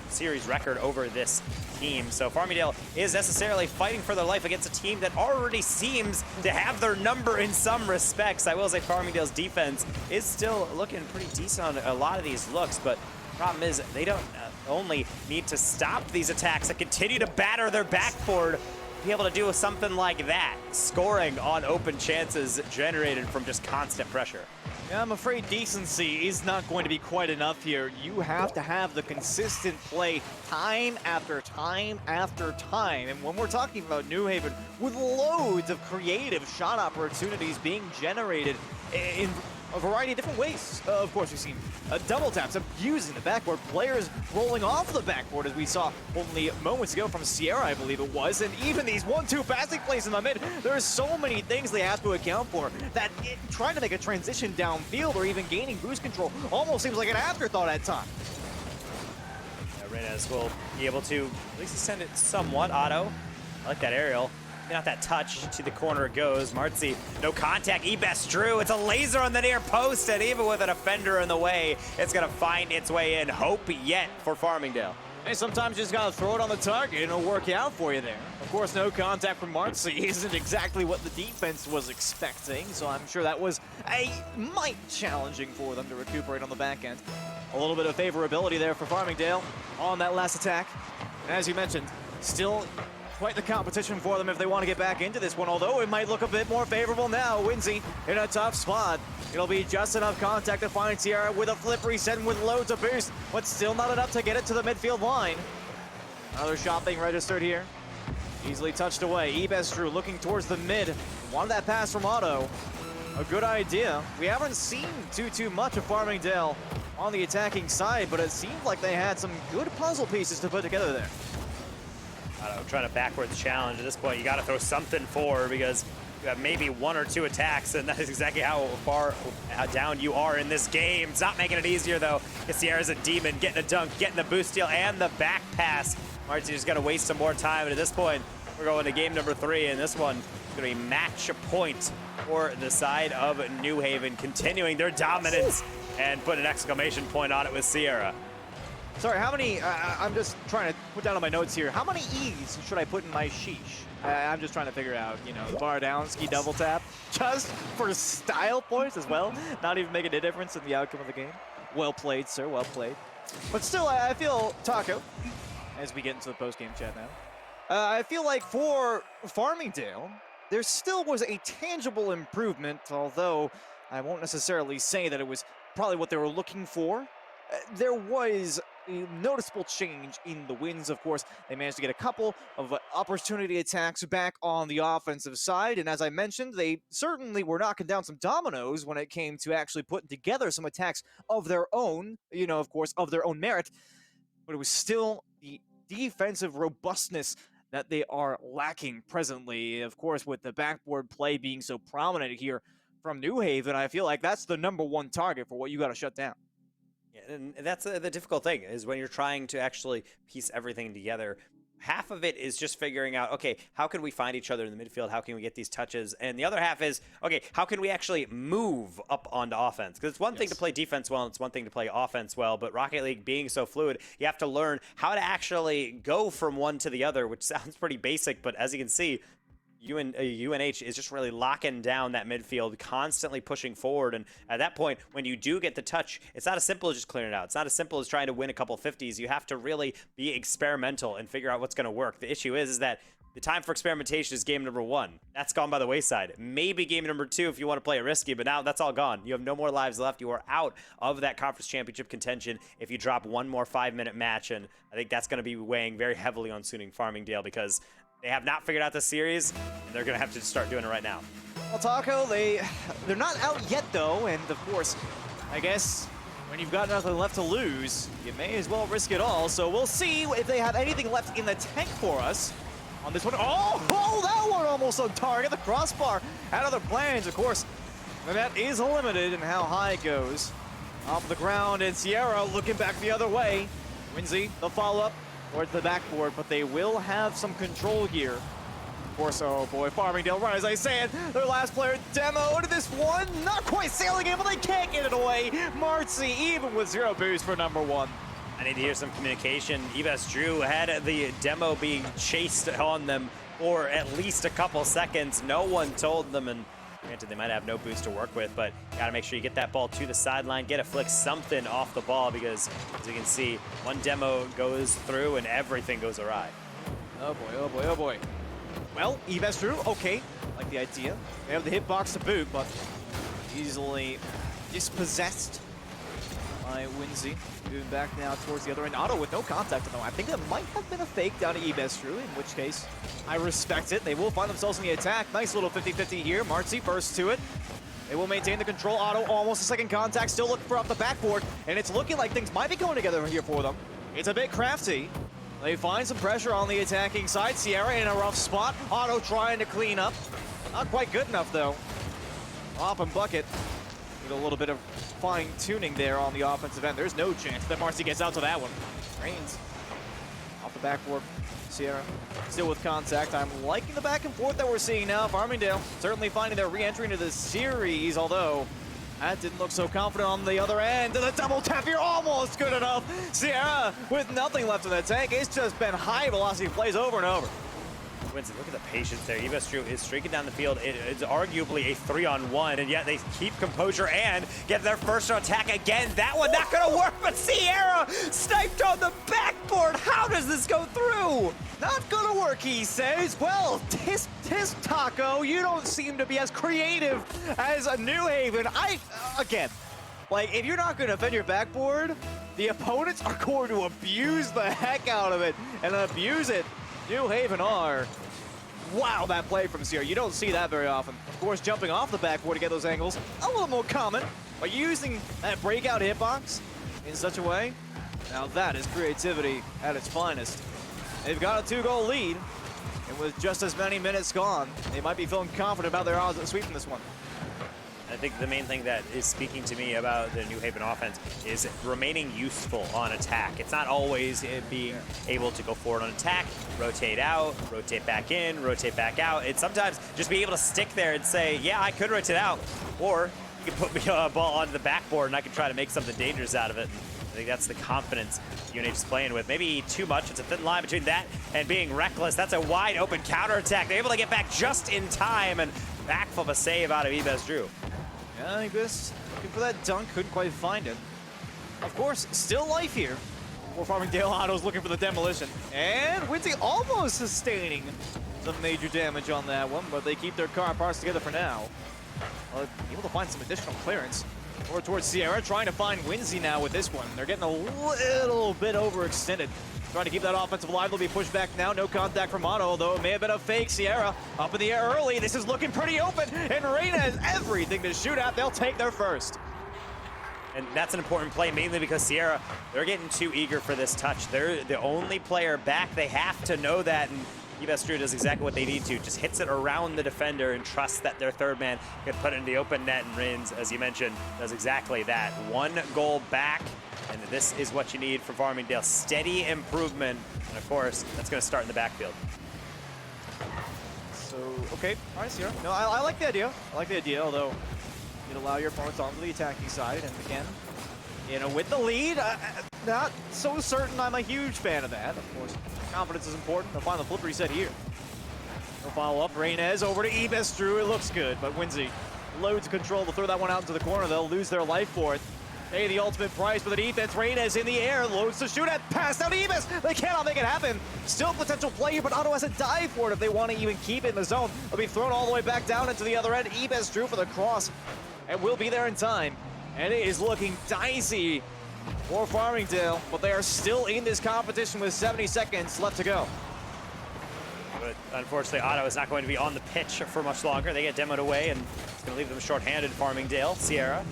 series record over this team. So Farmingdale is necessarily fighting for their life against a team that already seems to have their number in some respects. I will say Farmingdale's defense is still looking pretty decent on a lot of these looks, but problem is they don't only need to stop these attacks and continue to batter their backboard, be able to do something like that, scoring on open chances generated from just constant pressure. Yeah, I'm afraid decency is not going to be quite enough here. You have to have the consistent play time after time after time. And when we're talking about New Haven, with loads of creative shot opportunities being generated in a variety of different ways. Of course, we've seen double taps, abusing the backboard, players rolling off the backboard, as we saw only moments ago from Sierra, I believe it was, and even these 1-2 passing plays in the mid. There's so many things they have to account for that trying to make a transition downfield or even gaining boost control almost seems like an afterthought at times. Reynes will be able to at least send it somewhat. Otto, I like that aerial. Not that touch, to the corner it goes. Martzi, no contact, Ebest Drew. It's a laser on the near post, and even with a defender in the way, it's gonna find its way in. Hope yet for Farmingdale. Hey, sometimes you just gotta throw it on the target and it'll work out for you there. Of course, no contact from Martzi isn't exactly what the defense was expecting, so I'm sure that was a mite challenging for them to recuperate on the back end. A little bit of favorability there for Farmingdale on that last attack. And as you mentioned, still quite the competition for them if they want to get back into this one, although it might look a bit more favorable now. Winsy in a tough spot. It'll be just enough contact to find Sierra with a flip reset and with loads of boost, but still not enough to get it to the midfield line. Another shot being registered here. Easily touched away. Ebest Drew looking towards the mid. Wanted that pass from Otto. A good idea. We haven't seen too much of Farmingdale on the attacking side, but it seemed like they had some good puzzle pieces to put together there. Trying to backwards challenge. At this point, you got to throw something forward because you have maybe 1 or 2 attacks, and that is exactly how far down you are in this game. It's not making it easier, though. Sierra's a demon, getting a dunk, getting the boost steal, and the back pass. Martin's just got to waste some more time, and at this point, we're going to game number 3, and this one is going to be match point for the side of New Haven, continuing their dominance and put an exclamation point on it with Sierra. Sorry, how many, I'm just trying to put down on my notes here, how many E's should I put in my sheesh? I'm just trying to figure out, you know, bar down, ski double tap, just for style points as well, not even making a difference in the outcome of the game. Well played, sir, well played. But still, I feel, Taco, as we get into the post-game chat now, I feel like for Farmingdale, there still was a tangible improvement, although I won't necessarily say that it was probably what they were looking for. There was a noticeable change in the wins, of course. They managed to get a couple of opportunity attacks back on the offensive side, and as I mentioned, they certainly were knocking down some dominoes when it came to actually putting together some attacks of their own, you know, of course, of their own merit, but it was still the defensive robustness that they are lacking presently. Of course, with the backboard play being so prominent here from New Haven, I feel like that's the #1 target for what you got to shut down. And that's the difficult thing, is when you're trying to actually piece everything together. Half of it is just figuring out, okay, how can we find each other in the midfield? How can we get these touches? And the other half is, okay, how can we actually move up onto offense? Because it's one thing to play defense well, and it's one thing to play offense well, but Rocket League being so fluid, you have to learn how to actually go from one to the other, which sounds pretty basic, but as you can see, UNH is just really locking down that midfield, constantly pushing forward. And at that point, when you do get the touch, it's not as simple as just clearing it out. It's not as simple as trying to win a couple 50s. You have to really be experimental and figure out what's going to work. The issue is that the time for experimentation is game #1. That's gone by the wayside. Maybe game #2 if you want to play it risky, but now that's all gone. You have no more lives left. You are out of that conference championship contention if you drop one more 5-minute match. And I think that's going to be weighing very heavily on suiting Farmingdale, because they have not figured out the series, and they're going to have to start doing it right now. Well, Taco, they're not out yet, though, and of course, I guess when you've got nothing left to lose, you may as well risk it all. So we'll see if they have anything left in the tank for us on this one. Oh, that one almost on target. The crossbar out of their plans, of course. And that is limited in how high it goes. Off the ground, and Sierra looking back the other way. Winsy, the follow-up. towards the backboard, but they will have some control here. Of course, oh boy, Farmingdale, right as I said, their last player demoed this one, not quite sailing it, but they can't get it away. Marcy, even with 0 boost for number 1. I need to hear some communication. Ebes Drew had the demo being chased on them for at least a couple seconds. No one told them, and granted, they might have no boost to work with, but you gotta make sure you get that ball to the sideline, get a flick, something off the ball, because as you can see, one demo goes through and everything goes awry. Oh boy, oh boy, oh boy. Well, Ebes Drew, okay, like the idea. They have the hitbox to boot, but easily dispossessed by Winsy. Moving back now towards the other end. Otto with no contact on them. I think that might have been a fake down to Ebes Drew, in which case I respect it. They will find themselves in the attack. Nice little 50-50 here. Marcy first to it. They will maintain the control. Otto almost a second contact. Still looking for off the backboard, and it's looking like things might be going together here for them. It's a bit crafty. They find some pressure on the attacking side. Sierra in a rough spot. Otto trying to clean up. Not quite good enough, though. Op and bucket. Need a little bit of fine-tuning there on the offensive end. There's no chance that Marcy gets out to that one. Reigns off the backboard. Sierra still with contact. I'm liking the back and forth that we're seeing now. Farmingdale certainly finding their re-entry into the series, although that didn't look so confident on the other end. And the double tap here almost good enough. Sierra with nothing left in the tank. It's just been high velocity plays over and over. Winston, look at the patience there. Ebes Drew is streaking down the field. It's arguably a 3-on-1, and yet they keep composure and get their first attack again. That one not gonna work, but Sierra sniped on the backboard. How does this go through? Not gonna work, he says. Well, tisk taco, you don't seem to be as creative as a New Haven. Again, like, if you're not gonna defend your backboard, the opponents are going to abuse the heck out of it, and abuse it. New Haven are. Wow, that play from Sierra. You don't see that very often. Of course, jumping off the backboard to get those angles, a little more common. But using that breakout hitbox in such a way, now that is creativity at its finest. They've got a 2-goal lead, and with just as many minutes gone, they might be feeling confident about their odds of sweeping this one. I think the main thing that is speaking to me about the New Haven offense is remaining useful on attack. It's not always being able to go forward on attack, rotate out, rotate back in, rotate back out. It's sometimes just being able to stick there and say, yeah, I could rotate out, or you can put me a ball onto the backboard and I can try to make something dangerous out of it. I think that's the confidence UNH is playing with. Maybe too much. It's a thin line between that and being reckless. That's a wide open counterattack. They're able to get back just in time, and backflip a save out of Ebes Drew. Yeah, Ibis looking for that dunk, couldn't quite find it. Of course, still life here. For Farmingdale, Otto's looking for the demolition. And Winsy almost sustaining some major damage on that one, but they keep their car parts together for now. Able to find some additional clearance. Over towards Sierra, trying to find Winsy now with this one. They're getting a little bit overextended. Trying to keep that offensive alive. They'll be pushed back now. No contact from Otto, though it may have been a fake. Sierra up in the air early. This is looking pretty open, and Reina has everything to shoot at. They'll take their first. And that's an important play, mainly because Sierra, they're getting too eager for this touch. They're the only player back. They have to know that, and Ebes Drew does exactly what they need to. Just hits it around the defender and trusts that their third man can put it in the open net, and Reigns, as you mentioned, does exactly that. 1 goal back, and this is what you need for Farmingdale. Steady improvement, and of course, that's going to start in the backfield. So, okay, all right, Sierra. No, I like the idea. I like the idea, although you'd allow your opponents onto the attacking side, and again, you know, with the lead, not so certain I'm a huge fan of that. Of course, confidence is important. They'll find the flip reset here. They'll follow up. Reynez over to Ebes Drew. It looks good, but Winsy loads control. They'll throw that one out into the corner. They'll lose their life for it. Pay the ultimate price for the defense. Reynez in the air, loads to shoot at. Pass down to Ebes. They cannot make it happen. Still potential play here, but Otto has to dive for it if they want to even keep it in the zone. They'll be thrown all the way back down into the other end. Ebes Drew for the cross, and will be there in time. And it is looking dicey for Farmingdale, but they are still in this competition with 70 seconds left to go. But unfortunately, Otto is not going to be on the pitch for much longer. They get demoed away, and it's going to leave them short-handed. Farmingdale, Sierra,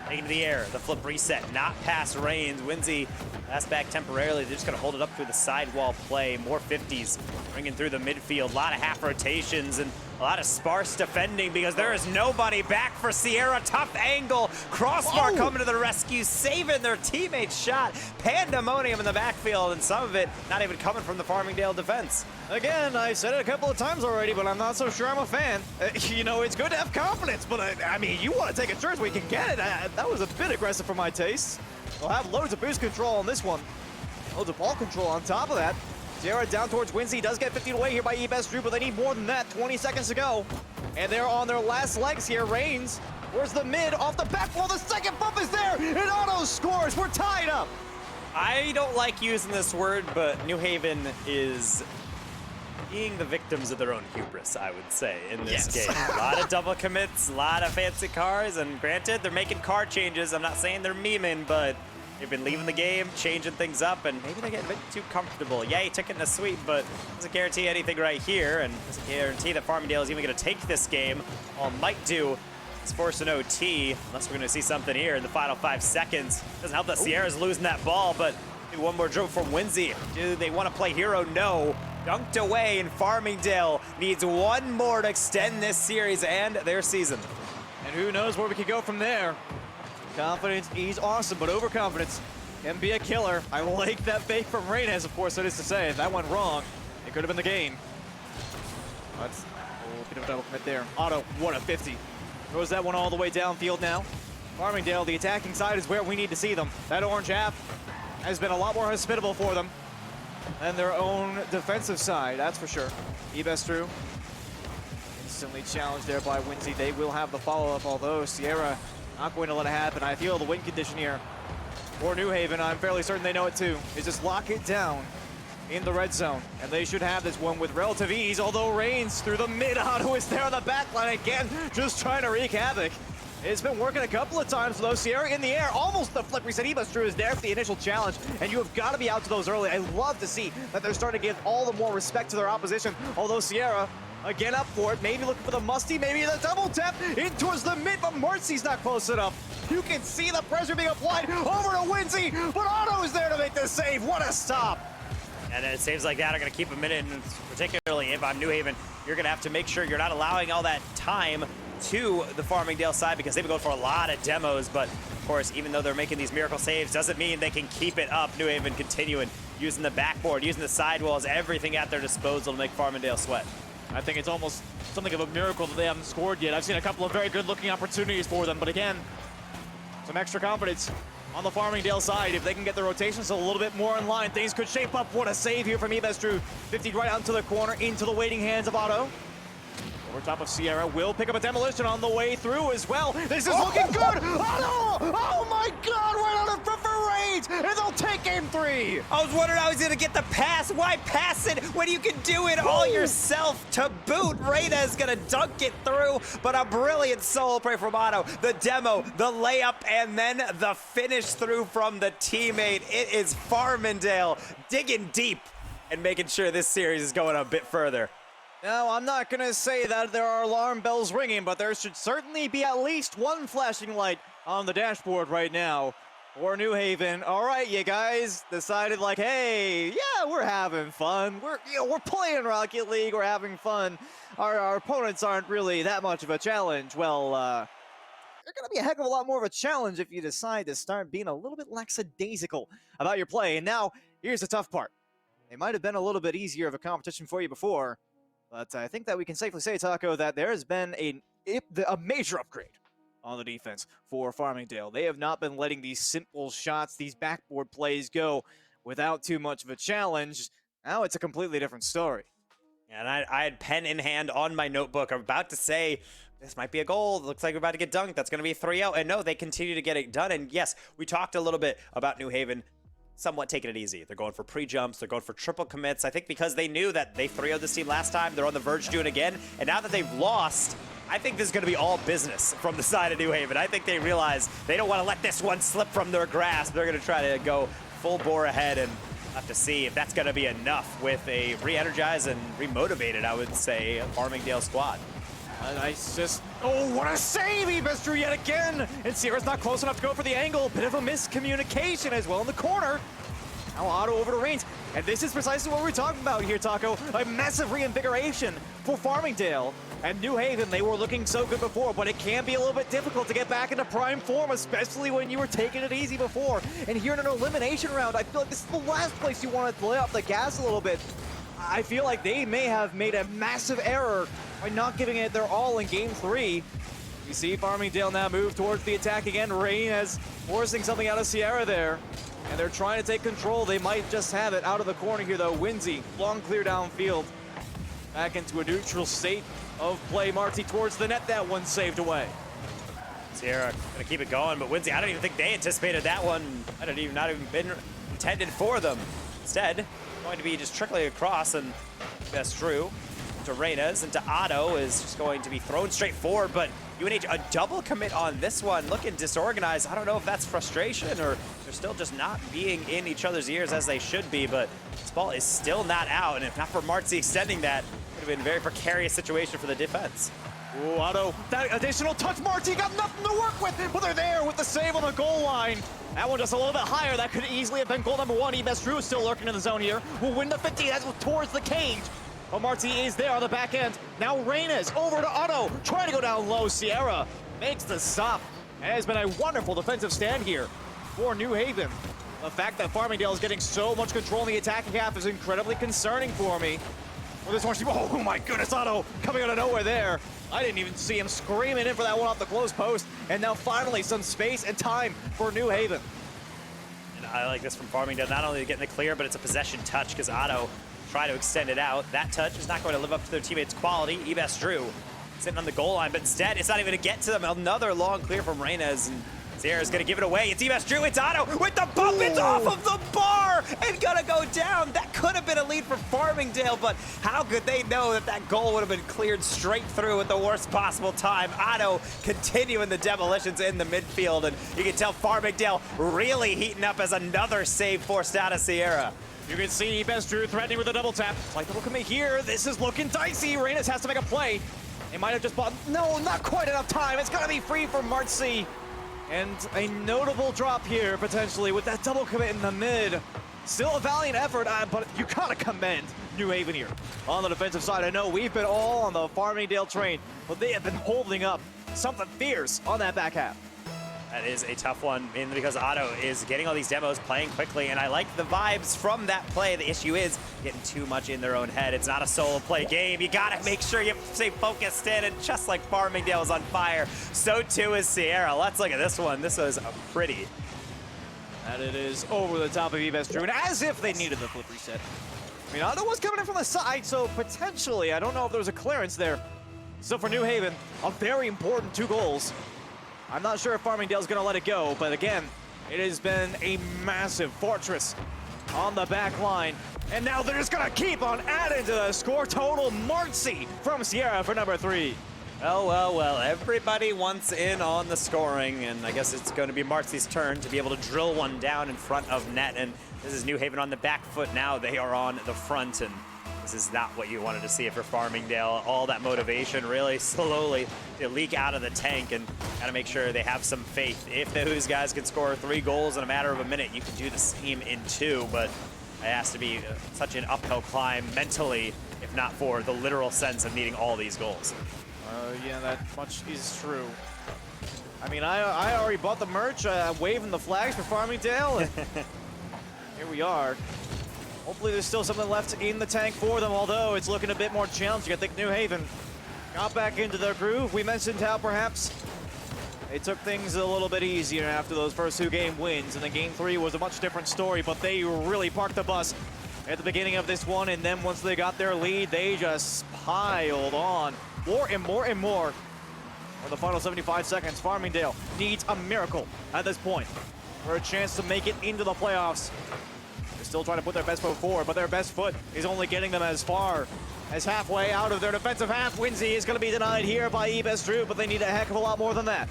taking to the air. The flip reset, not past Reigns. Winsy pass back temporarily. They're just going to hold it up through the sidewall play. More 50s bringing through the midfield. A lot of half rotations, and A lot of sparse defending because there is nobody back for Sierra. Tough angle. Crossbar coming to the rescue, saving their teammate's shot. Pandemonium in the backfield, and some of it not even coming from the Farmingdale defense. Again, I said it a couple of times already, but I'm not so sure I'm a fan. You know, it's good to have confidence, but I mean, you want to take it sure as we can get it. That was a bit aggressive for my taste. We'll have loads of boost control on this one. Loads of ball control on top of that. Sierra down towards Winzy, does get 15 away here by eBest Drew, but they need more than that. 20 seconds to go. And they're on their last legs here. Reigns, where's the mid? Off the back wall, the second bump is there, and Otto scores. We're tied up. I don't like using this word, but New Haven is being the victims of their own hubris, I would say, in this game. A lot of double commits, a lot of fancy cars, and granted, they're making car changes. I'm not saying they're memeing, but they've been leaving the game, changing things up, and maybe they're getting a bit too comfortable. Yeah, he took it in a sweep, but doesn't guarantee anything right here, and doesn't guarantee that Farmingdale is even going to take this game. All might do is force an OT, unless we're going to see something here in the final 5 seconds. Doesn't help that Sierra's losing that ball, but maybe one more dribble from Winzy. Do they want to play hero? No. Dunked away, and Farmingdale needs one more to extend this series and their season. And who knows where we could go from there. Confidence is awesome, but overconfidence can be a killer. I like that fake from Reynez, of course, that is to say. If that went wrong, it could have been the game. But a bit of a double commit there. Otto, what a 50. Throws that one all the way downfield now. Farmingdale, the attacking side is where we need to see them. That orange half has been a lot more hospitable for them than their own defensive side, that's for sure. eBest Drew instantly challenged there by Winzy. They will have the follow-up, although Sierra not going to let it happen. I feel the win condition here for New Haven. I'm fairly certain they know it too. Is just lock it down in the red zone, and they should have this one with relative ease, although Reigns through the mid. Otto is there on the back line again, just trying to wreak havoc. It's been working a couple of times, though. Sierra in the air, almost the flip reset. eBest Drew is there for the initial challenge, and you have got to be out to those early. I love to see that they're starting to give all the more respect to their opposition, although Sierra again up for it, maybe looking for the musty, maybe the double tap in towards the mid, but Mercy's not close enough. You can see the pressure being applied over to Winzy, but Otto is there to make the save. What a stop. And then saves like that are going to keep them in it, and particularly if I'm New Haven, you're going to have to make sure you're not allowing all that time to the Farmingdale side because they've been going for a lot of demos, but of course, even though they're making these miracle saves, doesn't mean they can keep it up. New Haven continuing, using the backboard, using the sidewalls, everything at their disposal to make Farmingdale sweat. I think it's almost something of a miracle that they haven't scored yet. I've seen a couple of very good-looking opportunities for them, but again, some extra confidence on the Farmingdale side. If they can get the rotations a little bit more in line, things could shape up. What a save here from eBest Drew. 50 right out into the corner, into the waiting hands of Otto. Over top of Sierra, will pick up a demolition on the way through as well. This is looking good. Otto! Oh my God! Right on the front for Reigns, and they'll take game 3. I was wondering how he's going to get the pass. Why pass it when you can do it all yourself to boot? Reynez going to dunk it through, but a brilliant solo play from Otto. The demo, the layup, and then the finish through from the teammate. It is Farmingdale digging deep and making sure this series is going a bit further. Now, I'm not going to say that there are alarm bells ringing, but there should certainly be at least one flashing light on the dashboard right now for New Haven. All right, you guys decided like, hey, yeah, we're having fun. We're playing Rocket League. We're having fun. Our opponents aren't really that much of a challenge. Well, they're going to be a heck of a lot more of a challenge if you decide to start being a little bit lackadaisical about your play. And now, here's the tough part. It might have been a little bit easier of a competition for you before, but I think that we can safely say, Taco, that there has been a major upgrade on the defense for Farmingdale. They have not been letting these simple shots, these backboard plays go without too much of a challenge. Now it's a completely different story. And I had pen in hand on my notebook. I'm about to say, this might be a goal. It looks like we're about to get dunked. That's going to be 3-0. And no, they continue to get it done. And yes, we talked a little bit about New Haven somewhat taking it easy. They're going for pre-jumps. They're going for triple commits. I think because they knew that they 3-0'd this team last time, they're on the verge of doing it again. And now that they've lost, I think this is going to be all business from the side of New Haven. I think they realize they don't want to let this one slip from their grasp. They're going to try to go full bore ahead, and have to see if that's going to be enough with a re-energized and re-motivated, I would say, Farmingdale squad. Nice, just, oh, what a save! eBest Drew yet again! And Sierra's not close enough to go for the angle. Bit of a miscommunication as well in the corner. Now Otto over to Reigns. And this is precisely what we're talking about here, Taco. A massive reinvigoration for Farmingdale. And New Haven, they were looking so good before, but it can be a little bit difficult to get back into prime form, especially when you were taking it easy before. And here in an elimination round, I feel like this is the last place you want to lay off the gas a little bit. I feel like they may have made a massive error by not giving it their all in Game 3. You see Farmingdale now move towards the attack again. Rain is forcing something out of Sierra there. And they're trying to take control. They might just have it out of the corner here, though. Winsy, long clear downfield. Back into a neutral state of play. Marty towards the net. That one saved away. Sierra gonna keep it going, but Winsy, I don't even think they anticipated that one. Not even been intended for them. Instead, going to be just trickling across, and that's true. To Reynes, and to Otto is just going to be thrown straight forward, but UNH a double commit on this one, looking disorganized. I don't know if that's frustration or they're still just not being in each other's ears as they should be, but this ball is still not out, and if not for Martzi extending that, it would have been a very precarious situation for the defense. Ooh, Otto, that additional touch, Marty got nothing to work with, but they're there with the save on the goal line. That one just a little bit higher. That could easily have been goal number 1. Ebes Drew is still lurking in the zone here. Will win the 50. That's towards the cage. But Marty is there on the back end. Now Reynes over to Otto, trying to go down low. Sierra makes the stop. It has been a wonderful defensive stand here for New Haven. The fact that Farmingdale is getting so much control in the attacking half is incredibly concerning for me. Well, this one, oh my goodness, Otto coming out of nowhere there. I didn't even see him screaming in for that one off the close post. And now finally some space and time for New Haven. And I like this from Farmingdale, not only getting the clear, but it's a possession touch because Otto try to extend it out. That touch is not going to live up to their teammates' quality. Ebes Drew sitting on the goal line, but instead it's not even to get to them. Another long clear from Reynes, and Sierra's gonna give it away. It's Ebes Drew, it's Otto with the bump. Ooh. It's off of the bar and gonna go down. That could have been a lead for Farmingdale, but how could they know that that goal would have been cleared straight through at the worst possible time? Otto continuing the demolitions in the midfield, and you can tell Farmingdale really heating up as another save forced out of Sierra. You can see Ebes Drew threatening with a double tap. Like double commit here. This is looking dicey. Reynes has to make a play. They might have just bought. No, not quite enough time. It's gonna be free for Martzi. And a notable drop here, potentially, with that double commit in the mid. Still a valiant effort, but you gotta commend New Haven here. On the defensive side, I know we've been all on the Farmingdale train, but they have been holding up something fierce on that back half. That is a tough one, mainly because Otto is getting all these demos, playing quickly, and I like the vibes from that play. The issue is getting too much in their own head. It's not a solo play game. You gotta make sure you stay focused in, and just like Farmingdale is on fire, so too is Sierra. Let's look at this one. This was pretty. And it is over the top of Ebes Drew, and as if they needed the flip reset. I mean, Otto was coming in from the side, so potentially, I don't know if there was a clearance there. So for New Haven, a very important 2 goals. I'm not sure if Farmingdale's gonna let it go, but again, it has been a massive fortress on the back line. And now they're just gonna keep on adding to the score total. Martzi from Sierra for number 3. Well, everybody wants in on the scoring, and I guess it's going to be Martzi's turn to be able to drill one down in front of net, and this is New Haven on the back foot now. They are on the front, and this is not what you wanted to see for Farmingdale. All that motivation really slowly to leak out of the tank, and got to make sure they have some faith. If those guys can score 3 goals in a matter of a minute, you can do the same in 2, but it has to be such an uphill climb mentally, if not for the literal sense of needing all these goals. Yeah, that much is true. I mean, I already bought the merch, waving the flags for Farmingdale, and here we are. Hopefully there's still something left in the tank for them, although it's looking a bit more challenging. I think New Haven got back into their groove. We mentioned how perhaps they took things a little bit easier after those first 2 game wins, and then Game 3 was a much different story, but they really parked the bus at the beginning of this one, and then once they got their lead, they just piled on more and more and more. For the final 75 seconds, Farmingdale needs a miracle at this point for a chance to make it into the playoffs. They're still trying to put their best foot forward, but their best foot is only getting them as far as halfway out of their defensive half. Winsy is going to be denied here by Ebes Drew, but they need a heck of a lot more than that.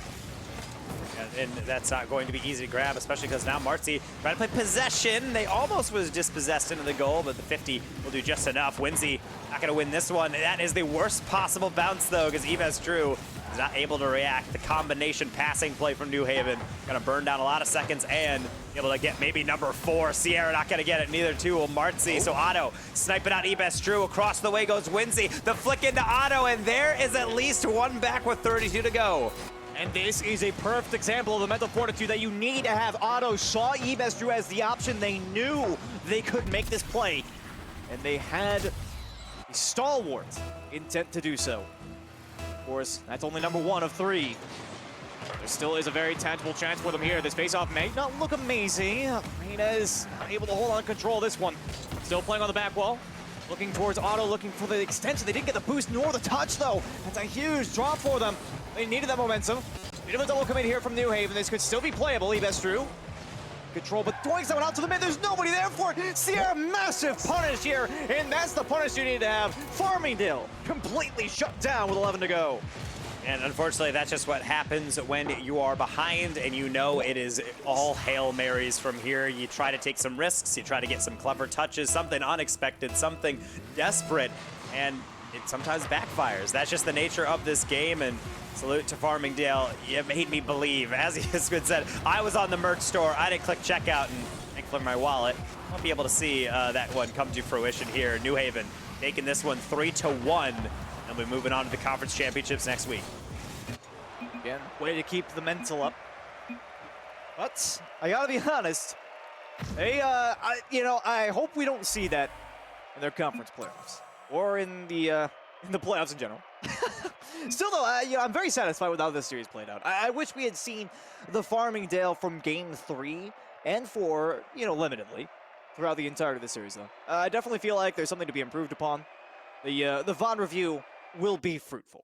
And that's not going to be easy to grab, especially because now Martzi trying to play possession. They almost was dispossessed into the goal, but the 50 will do just enough. Winsy not going to win this one. That is the worst possible bounce, though, because Ebes Drew He's not able to react. The combination passing play from New Haven gonna burn down a lot of seconds and be able to get maybe number 4. Sierra not gonna get it, neither too will Martzi. So Otto sniping out Ebest Drew. Across the way goes Winsy. The flick into Otto, and there is at least one back with 32 to go. And this is a perfect example of the mental fortitude that you need to have. Otto saw Ebest Drew as the option. They knew they could make this play, and they had a stalwart intent to do so. Of course, that's only number 1 of 3. There still is a very tangible chance for them here. This face-off may not look amazing. Reina's not able to hold on control this one. Still playing on the back wall. Looking towards Otto, looking for the extension. They didn't get the boost nor the touch, though. That's a huge drop for them. They needed that momentum. Bit of a double commit here from New Haven. This could still be playable. Ebest Drew. Control, but throwing someone out to the mid. There's nobody there for it. Sierra, massive punish here, and that's the punish you need to have. Farmingdale completely shut down with 11 to go. And unfortunately, that's just what happens when you are behind and you know it is all Hail Marys from here. You try to take some risks, you try to get some clever touches, something unexpected, something desperate, and it sometimes backfires. That's just the nature of this game, and salute to Farmingdale. You made me believe. As Iskwood said, I was on the merch store, I didn't click checkout and clear my wallet. I'll be able to see that one come to fruition here. New Haven making this one 3-1. And we'll be moving on to the conference championships next week. Again, way to keep the mental up. But I gotta be honest, they, I hope we don't see that in their conference playoffs or in the playoffs in general. Still, though, I'm very satisfied with how this series played out. I wish we had seen the Farmingdale from Game 3 and 4, limitedly throughout the entirety of the series, though. I definitely feel like there's something to be improved upon. The VOD review will be fruitful,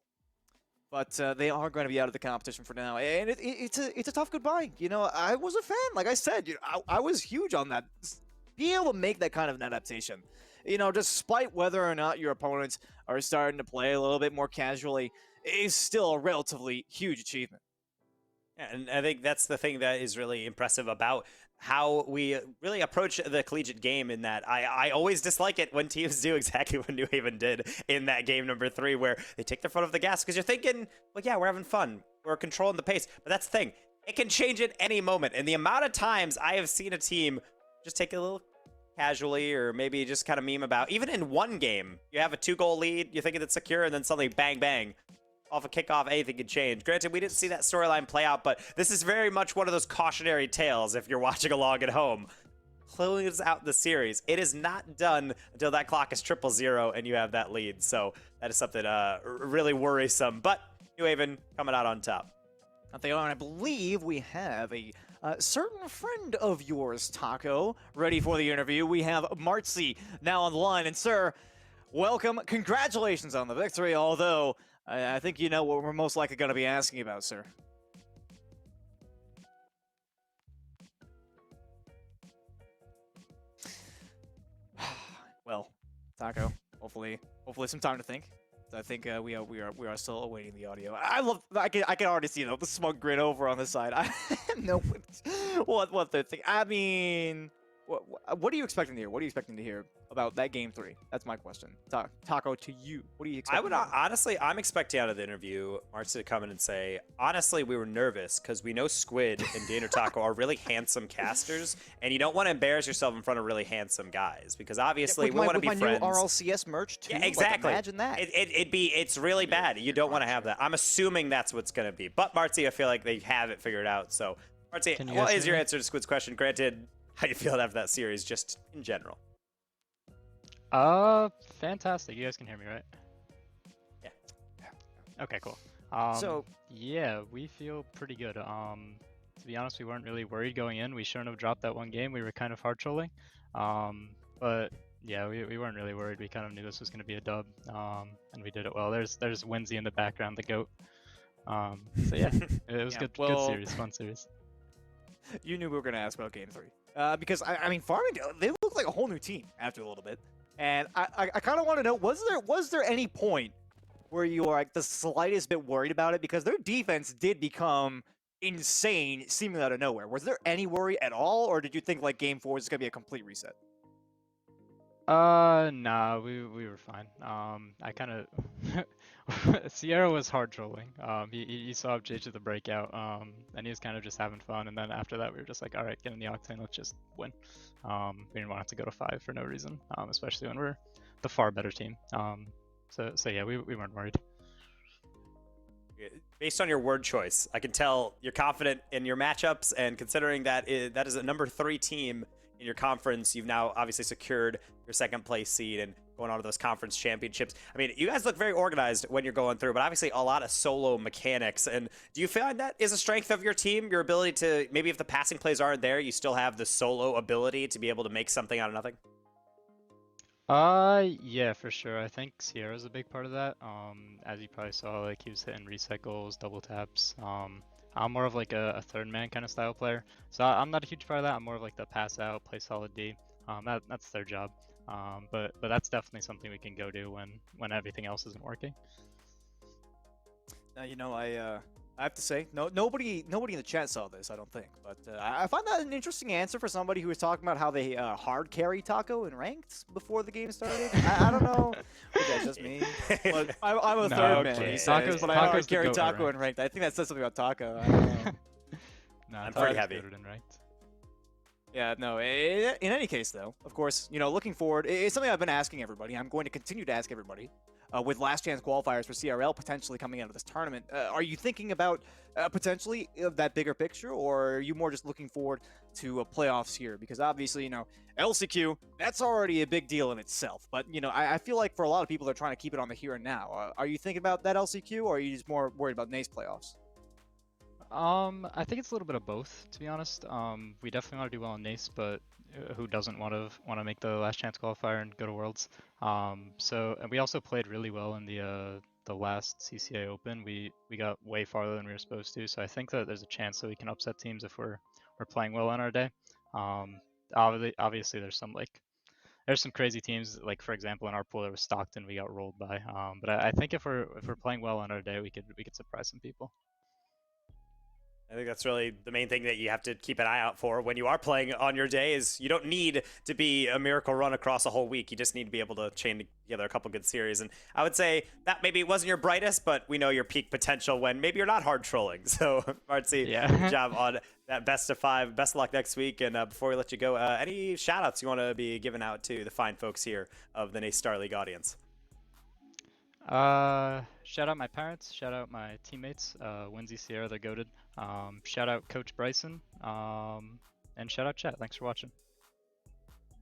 but they are going to be out of the competition for now, and it's a tough goodbye. I was a fan, like I said. I was huge on that. Being able to make that kind of an adaptation, despite whether or not your opponents are starting to play a little bit more casually, is still a relatively huge achievement. Yeah, and I think that's the thing that is really impressive about how we really approach the collegiate game, in that I always dislike it when teams do exactly what New Haven did in that game number 3, where they take their foot off the gas because you're thinking, well, yeah, we're having fun. We're controlling the pace. But that's the thing. It can change at any moment. And the amount of times I have seen a team just take a little casually, or maybe just kind of meme about, even in one game, you have a 2-goal lead, you think it's secure, and then suddenly bang, bang. Off a kickoff, anything could change. Granted, we didn't see that storyline play out, but this is very much one of those cautionary tales if you're watching along at home. Close out the series. It is not done until that clock is 000 and you have that lead. So that is something really worrisome. But New Haven coming out on top. I believe we have a certain friend of yours, Taco, ready for the interview. We have Martzi now on the line. And sir, welcome. Congratulations on the victory, although I think you know what we're most likely going to be asking about, sir. Well, Taco, hopefully some time to think. I think we are still awaiting the audio. I can already see the smug grin over on the side. I know what they're thinking. I mean, what are you expecting to hear? What are you expecting to hear about that game 3? That's my question. Taco, to you. What do you expect? Honestly, I'm expecting out of the interview Marcy to come in and say, honestly, we were nervous because we know Squid and Daner Taco are really handsome casters, and you don't want to embarrass yourself in front of really handsome guys, because obviously we want to be friends. With my new RLCS merch too. Yeah, exactly. Like, imagine that. It's really bad. You don't want to have that. I'm assuming that's what's going to be. But Marcy, I feel like they have it figured out. So Marcy, what is your answer to Squid's question? Granted, how do you feel after that series, just in general? Fantastic. You guys can hear me, right? Yeah. Okay, cool. Yeah, we feel pretty good. To be honest, we weren't really worried going in. We shouldn't have dropped that one game. We were kind of hard trolling. But yeah, we weren't really worried. We kind of knew this was going to be a dub. And we did it well. There's Winsy in the background, the GOAT. So yeah, it was good series, fun series. You knew we were going to ask about game 3. Because, I mean, Farmingdale, they look like a whole new team after a little bit. And I kind of want to know, was there any point where you were like the slightest bit worried about it? Because their defense did become insane, seemingly out of nowhere. Was there any worry at all, or did you think like game 4 is going to be a complete reset? Nah, we were fine. I kind of Sierra was hard trolling. He saw JJ the breakout, and he was kind of just having fun. And then after that, we were just like, all right, get in the Octane, let's just win. We didn't want to have to go to 5 for no reason, especially when we're the far better team. So yeah, we weren't worried. Based on your word choice, I can tell you're confident in your matchups, and considering that that is a number 3 team in your conference, you've now obviously secured your second place seed and going on to those conference championships. I mean, you guys look very organized when you're going through, but obviously a lot of solo mechanics. And do you find that is a strength of your team, your ability to, maybe if the passing plays aren't there, you still have the solo ability to be able to make something out of nothing? Yeah, for sure. I think Sierra's a big part of that. As you probably saw, like he was hitting reset goals, double taps. I'm more of like a third man kind of style player, so I'm not a huge part of that. I'm more of like the pass out, play solid D. That's their job. But that's definitely something we can go do when everything else isn't working. Now, you know, I have to say, nobody in the chat saw this, I don't think. But I find that an interesting answer for somebody who was talking about how they hard carry Taco in ranked before the game started. I don't know. Was that just me? But I'm a third man, he says, but I hard carry Taco in ranked. I think that says something about Taco. I don't know. No, I'm pretty heavy. In ranked. Yeah, no, in any case, though, of course, you know, looking forward, it's something I've been asking everybody. I'm going to continue to ask everybody. With last chance qualifiers for CRL potentially coming out of this tournament, are you thinking about potentially that bigger picture, or are you more just looking forward to playoffs here? Because obviously, you know, LCQ, that's already a big deal in itself. But, you know, I feel like for a lot of people, they're trying to keep it on the here and now. Are you thinking about that LCQ, or are you just more worried about NACE playoffs? I think it's a little bit of both, to be honest. We definitely want to do well in NACE, but who doesn't want to make the last chance qualifier and go to Worlds? And we also played really well in the last CCA Open. We got way farther than we were supposed to, so I think that there's a chance that we can upset teams if we're playing well on our day. Obviously there's some crazy teams, like for example in our pool there was Stockton we got rolled by. But I think if we're playing well on our day, we could surprise some people. I think that's really the main thing that you have to keep an eye out for when you are playing on your day. Is you don't need to be a miracle run across a whole week. You just need to be able to chain together a couple good series. And I would say that maybe it wasn't your brightest, but we know your peak potential when maybe you're not hard trolling. So Martzi, good job on that best of 5. Best of luck next week. And before we let you go, any shout outs you want to be giving out to the fine folks here of the NACE Starleague audience? Shout out my parents, shout out my teammates, Winsy, Sierra, they're goated. Shout out Coach Bryson, and shout out chat. Thanks for watching.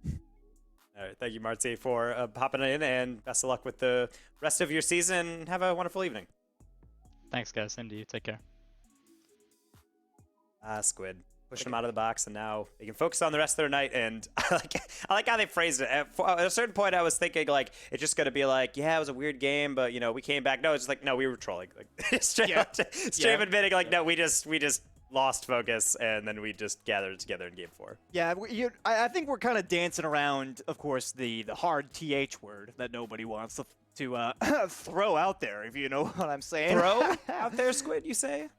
All right, thank you, Martzi, for popping in, and best of luck with the rest of your season. Have a wonderful evening. Thanks, guys. Same to you. Take care. Squid. Pushing them out of the box, and now they can focus on the rest of their night. And I like how they phrased it. At a certain point, I was thinking like it's just gonna be like, yeah, it was a weird game, but you know, we came back. No, it's just like, no, we were trolling. Like straight admitting, like, no, we just lost focus, and then we just gathered together in game 4. Yeah, I think we're kind of dancing around, of course, the hard TH word that nobody wants to throw out there, if you know what I'm saying. Throw out there, Squid, you say?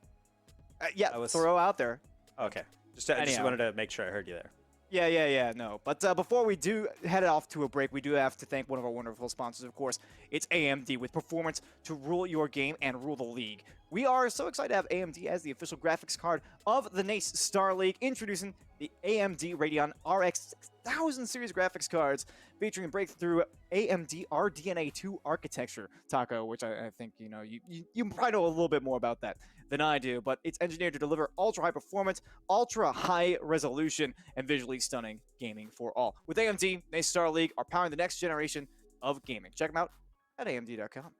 Yeah, throw out there. Okay. Just wanted to make sure I heard you there. Yeah, no. But before we do head off to a break, we do have to thank one of our wonderful sponsors, of course. It's AMD, with performance to rule your game and rule the league. We are so excited to have AMD as the official graphics card of the NACE Starleague, introducing the AMD Radeon RX 6000 series graphics cards featuring breakthrough AMD RDNA 2 architecture, Taco, which I think you probably know a little bit more about that than I do, but it's engineered to deliver ultra high performance, ultra high resolution, and visually stunning gaming for all. With AMD, NACE Starleague are powering the next generation of gaming. Check them out at AMD.com.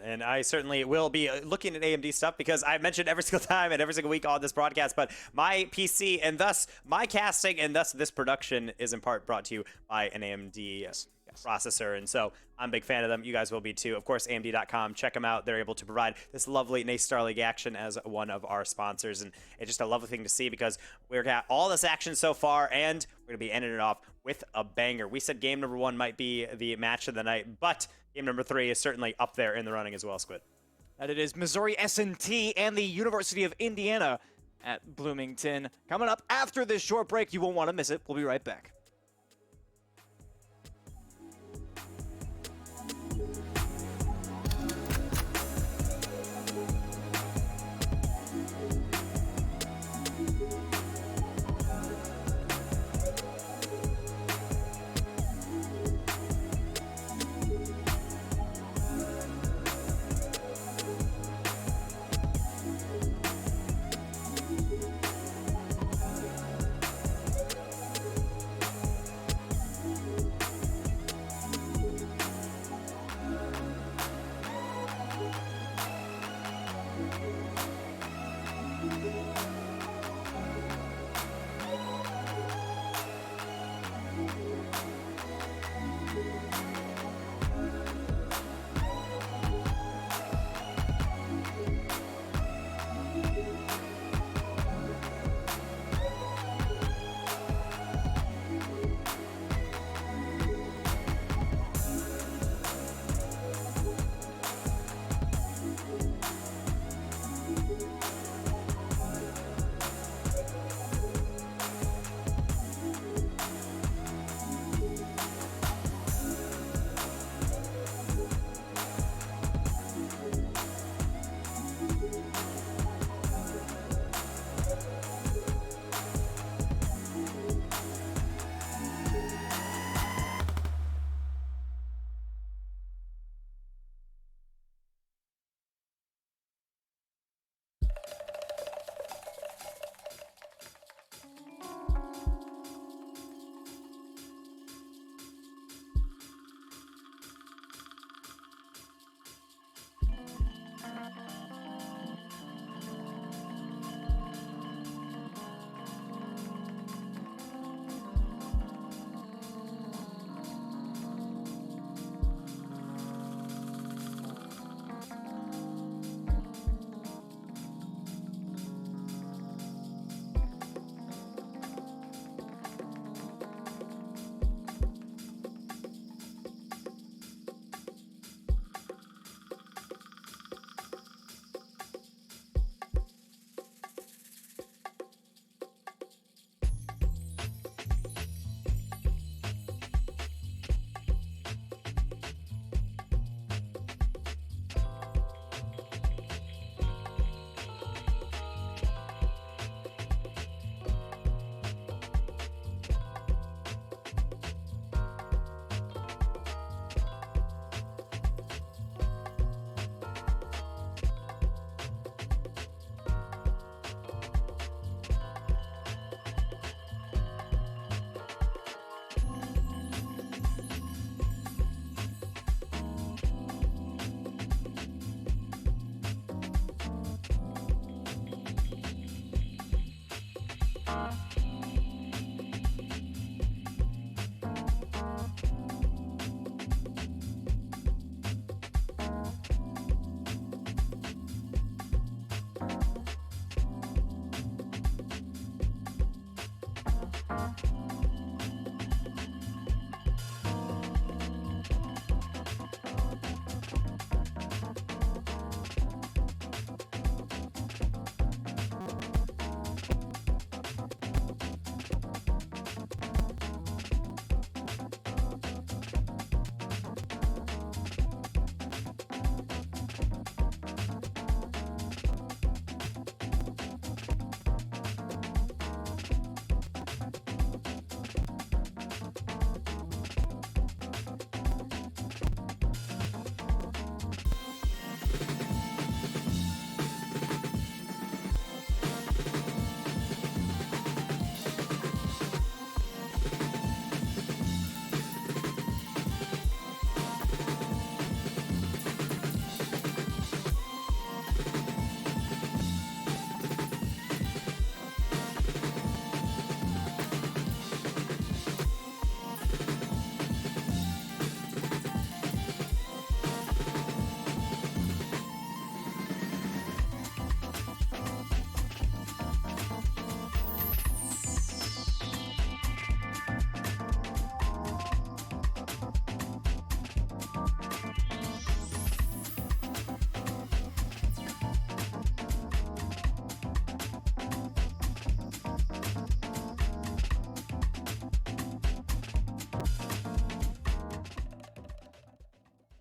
And I certainly will be looking at AMD stuff, because I mentioned every single time and every single week on this broadcast, but my PC and thus my casting and thus this production is in part brought to you by an AMD processor. And so I'm a big fan of them. You guys will be too. Of course, AMD.com. Check them out. They're able to provide this lovely NACE Starleague action as one of our sponsors. And it's just a lovely thing to see, because we've got all this action so far, and we're going to be ending it off with a banger. We said game number 1 might be the match of the night, but game number 3 is certainly up there in the running as well, Squid. And it is Missouri S&T and the University of Indiana at Bloomington. Coming up after this short break, you won't want to miss it. We'll be right back.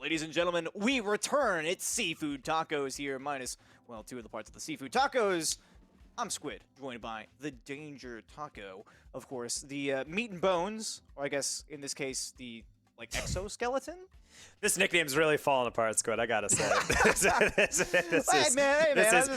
Ladies and gentlemen, we return. It's Seafood Tacos here, minus, well, 2 of the parts of the Seafood Tacos. I'm Squid, joined by the Danger Taco. Of course, the Meat and Bones, or I guess, in this case, the, like, exoskeleton? This nickname's really falling apart, Squid, I gotta say.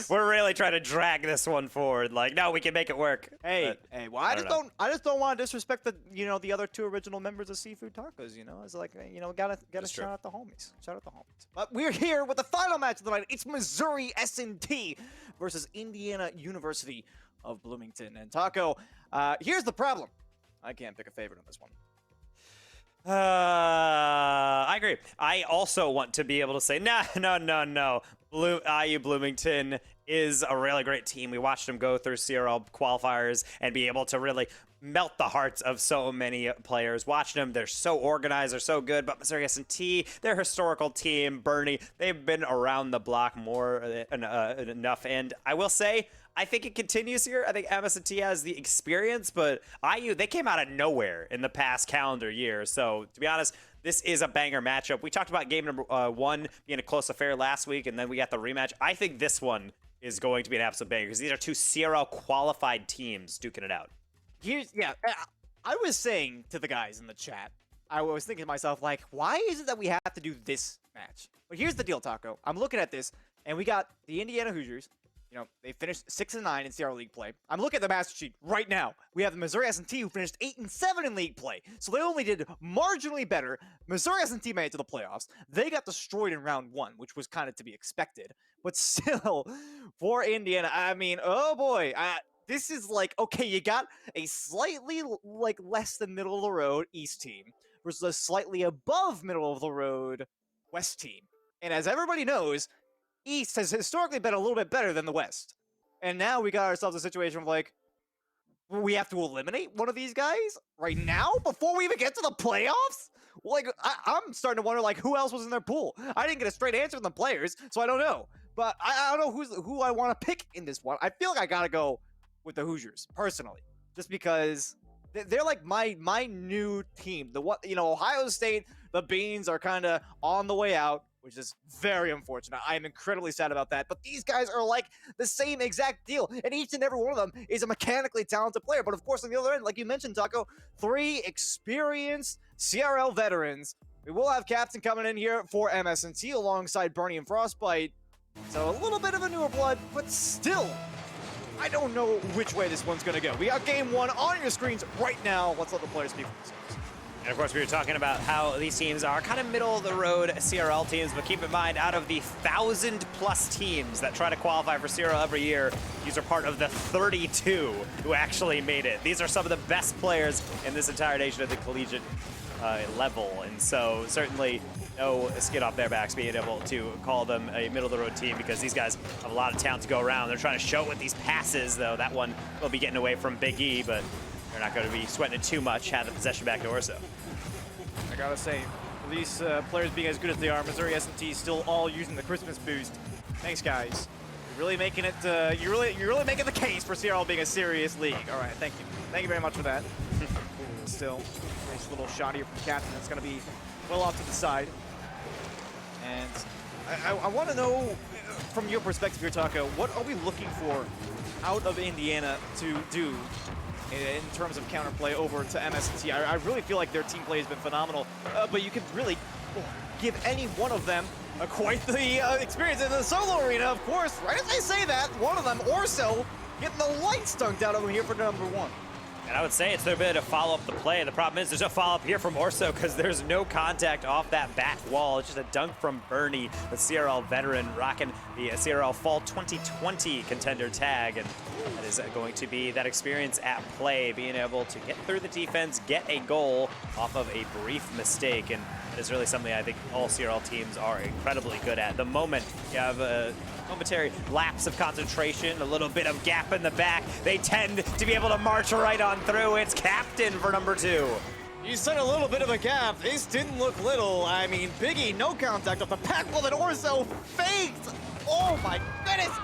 We're really trying to drag this one forward. Like, no, we can make it work. Hey, well, I just don't want to disrespect the, the other 2 original members of Seafood Tacos, It's like, gotta shout out the homies. Shout out the homies. But we're here with the final match of the night. It's Missouri S&T versus Indiana University of Bloomington. And Taco, here's the problem. I can't pick a favorite on this one. I agree. I also want to be able to say, no. IU Bloomington is a really great team. We watched them go through CRL qualifiers and be able to really melt the hearts of so many players. Watching them, they're so organized, they're so good. But Missouri S&T, their historical team, Bernie, they've been around the block more enough. And I will say, I think it continues here. I think MS&T has the experience, but IU, they came out of nowhere in the past calendar year. So, to be honest, this is a banger matchup. We talked about game number 1 being a close affair last week, and then we got the rematch. I think this one is going to be an absolute banger because these are 2 CRL qualified teams duking it out. I was saying to the guys in the chat, I was thinking to myself, like, why is it that we have to do this match? But here's the deal, Taco. I'm looking at this, and we got the Indiana Hoosiers. They finished 6-9 in CR League play. I'm looking at the master sheet right now. We have the Missouri S&T who finished 8-7 in league play. So they only did marginally better. Missouri S&T made it to the playoffs. They got destroyed in round 1, which was kind of to be expected. But still, for Indiana, I mean, oh boy. This is like, okay, you got a slightly like less than middle of the road East team versus a slightly above middle of the road West team. And as everybody knows, East has historically been a little bit better than the West. And now we got ourselves a situation of like, we have to eliminate one of these guys right now before we even get to the playoffs? Like, I'm starting to wonder, like, who else was in their pool? I didn't get a straight answer from the players, so I don't know. But I don't know who I want to pick in this one. I feel like I gotta go with the Hoosiers, personally. Just because they're like my new team. Ohio State, the Beans are kind of on the way out, which is very unfortunate. I am incredibly sad about that. But these guys are like the same exact deal. And each and every one of them is a mechanically talented player. But of course, on the other end, like you mentioned, Taco, 3 experienced CRL veterans. We will have Captain coming in here for MS&T alongside Bernie and Frostbite. So a little bit of a newer blood, but still, I don't know which way this one's going to go. We got game 1 on your screens right now. Let's let the players speak for themselves. And of course, we were talking about how these teams are kind of middle-of-the-road CRL teams, but keep in mind, out of the 1,000+ teams that try to qualify for CRL every year, these are part of the 32 who actually made it. These are some of the best players in this entire nation at the collegiate level, and so certainly no skin off their backs being able to call them a middle-of-the-road team because these guys have a lot of talent to go around. They're trying to show it with these passes, though. That one will be getting away from Big E, but they're not going to be sweating it too much, have the possession back to Orso. I gotta say, for these players being as good as they are, Missouri S&T still all using the Christmas boost. Thanks, guys. You're really making it. You're really making the case for CRL being a serious league. All right, thank you. Thank you very much for that. Still, nice little shot here from Captain. That's gonna be well off to the side. And I want to know, from your perspective here, Taco, what are we looking for out of Indiana to do in terms of counterplay over to MS&T? I really feel like their team play has been phenomenal, but you could really give any one of them quite the experience in the solo arena, of course. Right as I say that, one of them, Orso, getting the lights dunked out of him here for number 1. And I would say it's their bit to follow up the play. The problem is there's no follow-up here from Orso because there's no contact off that back wall. It's just a dunk from Bernie, the CRL veteran, rocking the CRL Fall 2020 contender tag. And that is going to be that experience at play, being able to get through the defense, get a goal off of a brief mistake. And that is really something I think all CRL teams are incredibly good at. The moment you have a momentary lapse of concentration, a little bit of gap in the back, they tend to be able to march right on through. It's Captain for number 2. You said a little bit of a gap. This didn't look little. I mean, Biggie, no contact off the pack wall that Orso faked. Oh my goodness.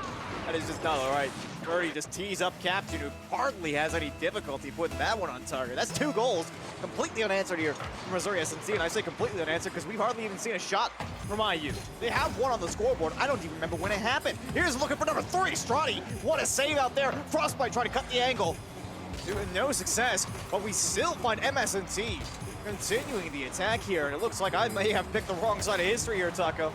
That is just not all right. Birdie just tees up Captain, who hardly has any difficulty putting that one on target. That's 2 goals, completely unanswered here from Missouri S&T, and I say completely unanswered because we've hardly even seen a shot from IU. They have one on the scoreboard. I don't even remember when it happened. Here's looking for number 3, Strati. What a save out there. Frostbite trying to cut the angle. Doing no success, but we still find MS&T continuing the attack here, and it looks like I may have picked the wrong side of history here, Taco.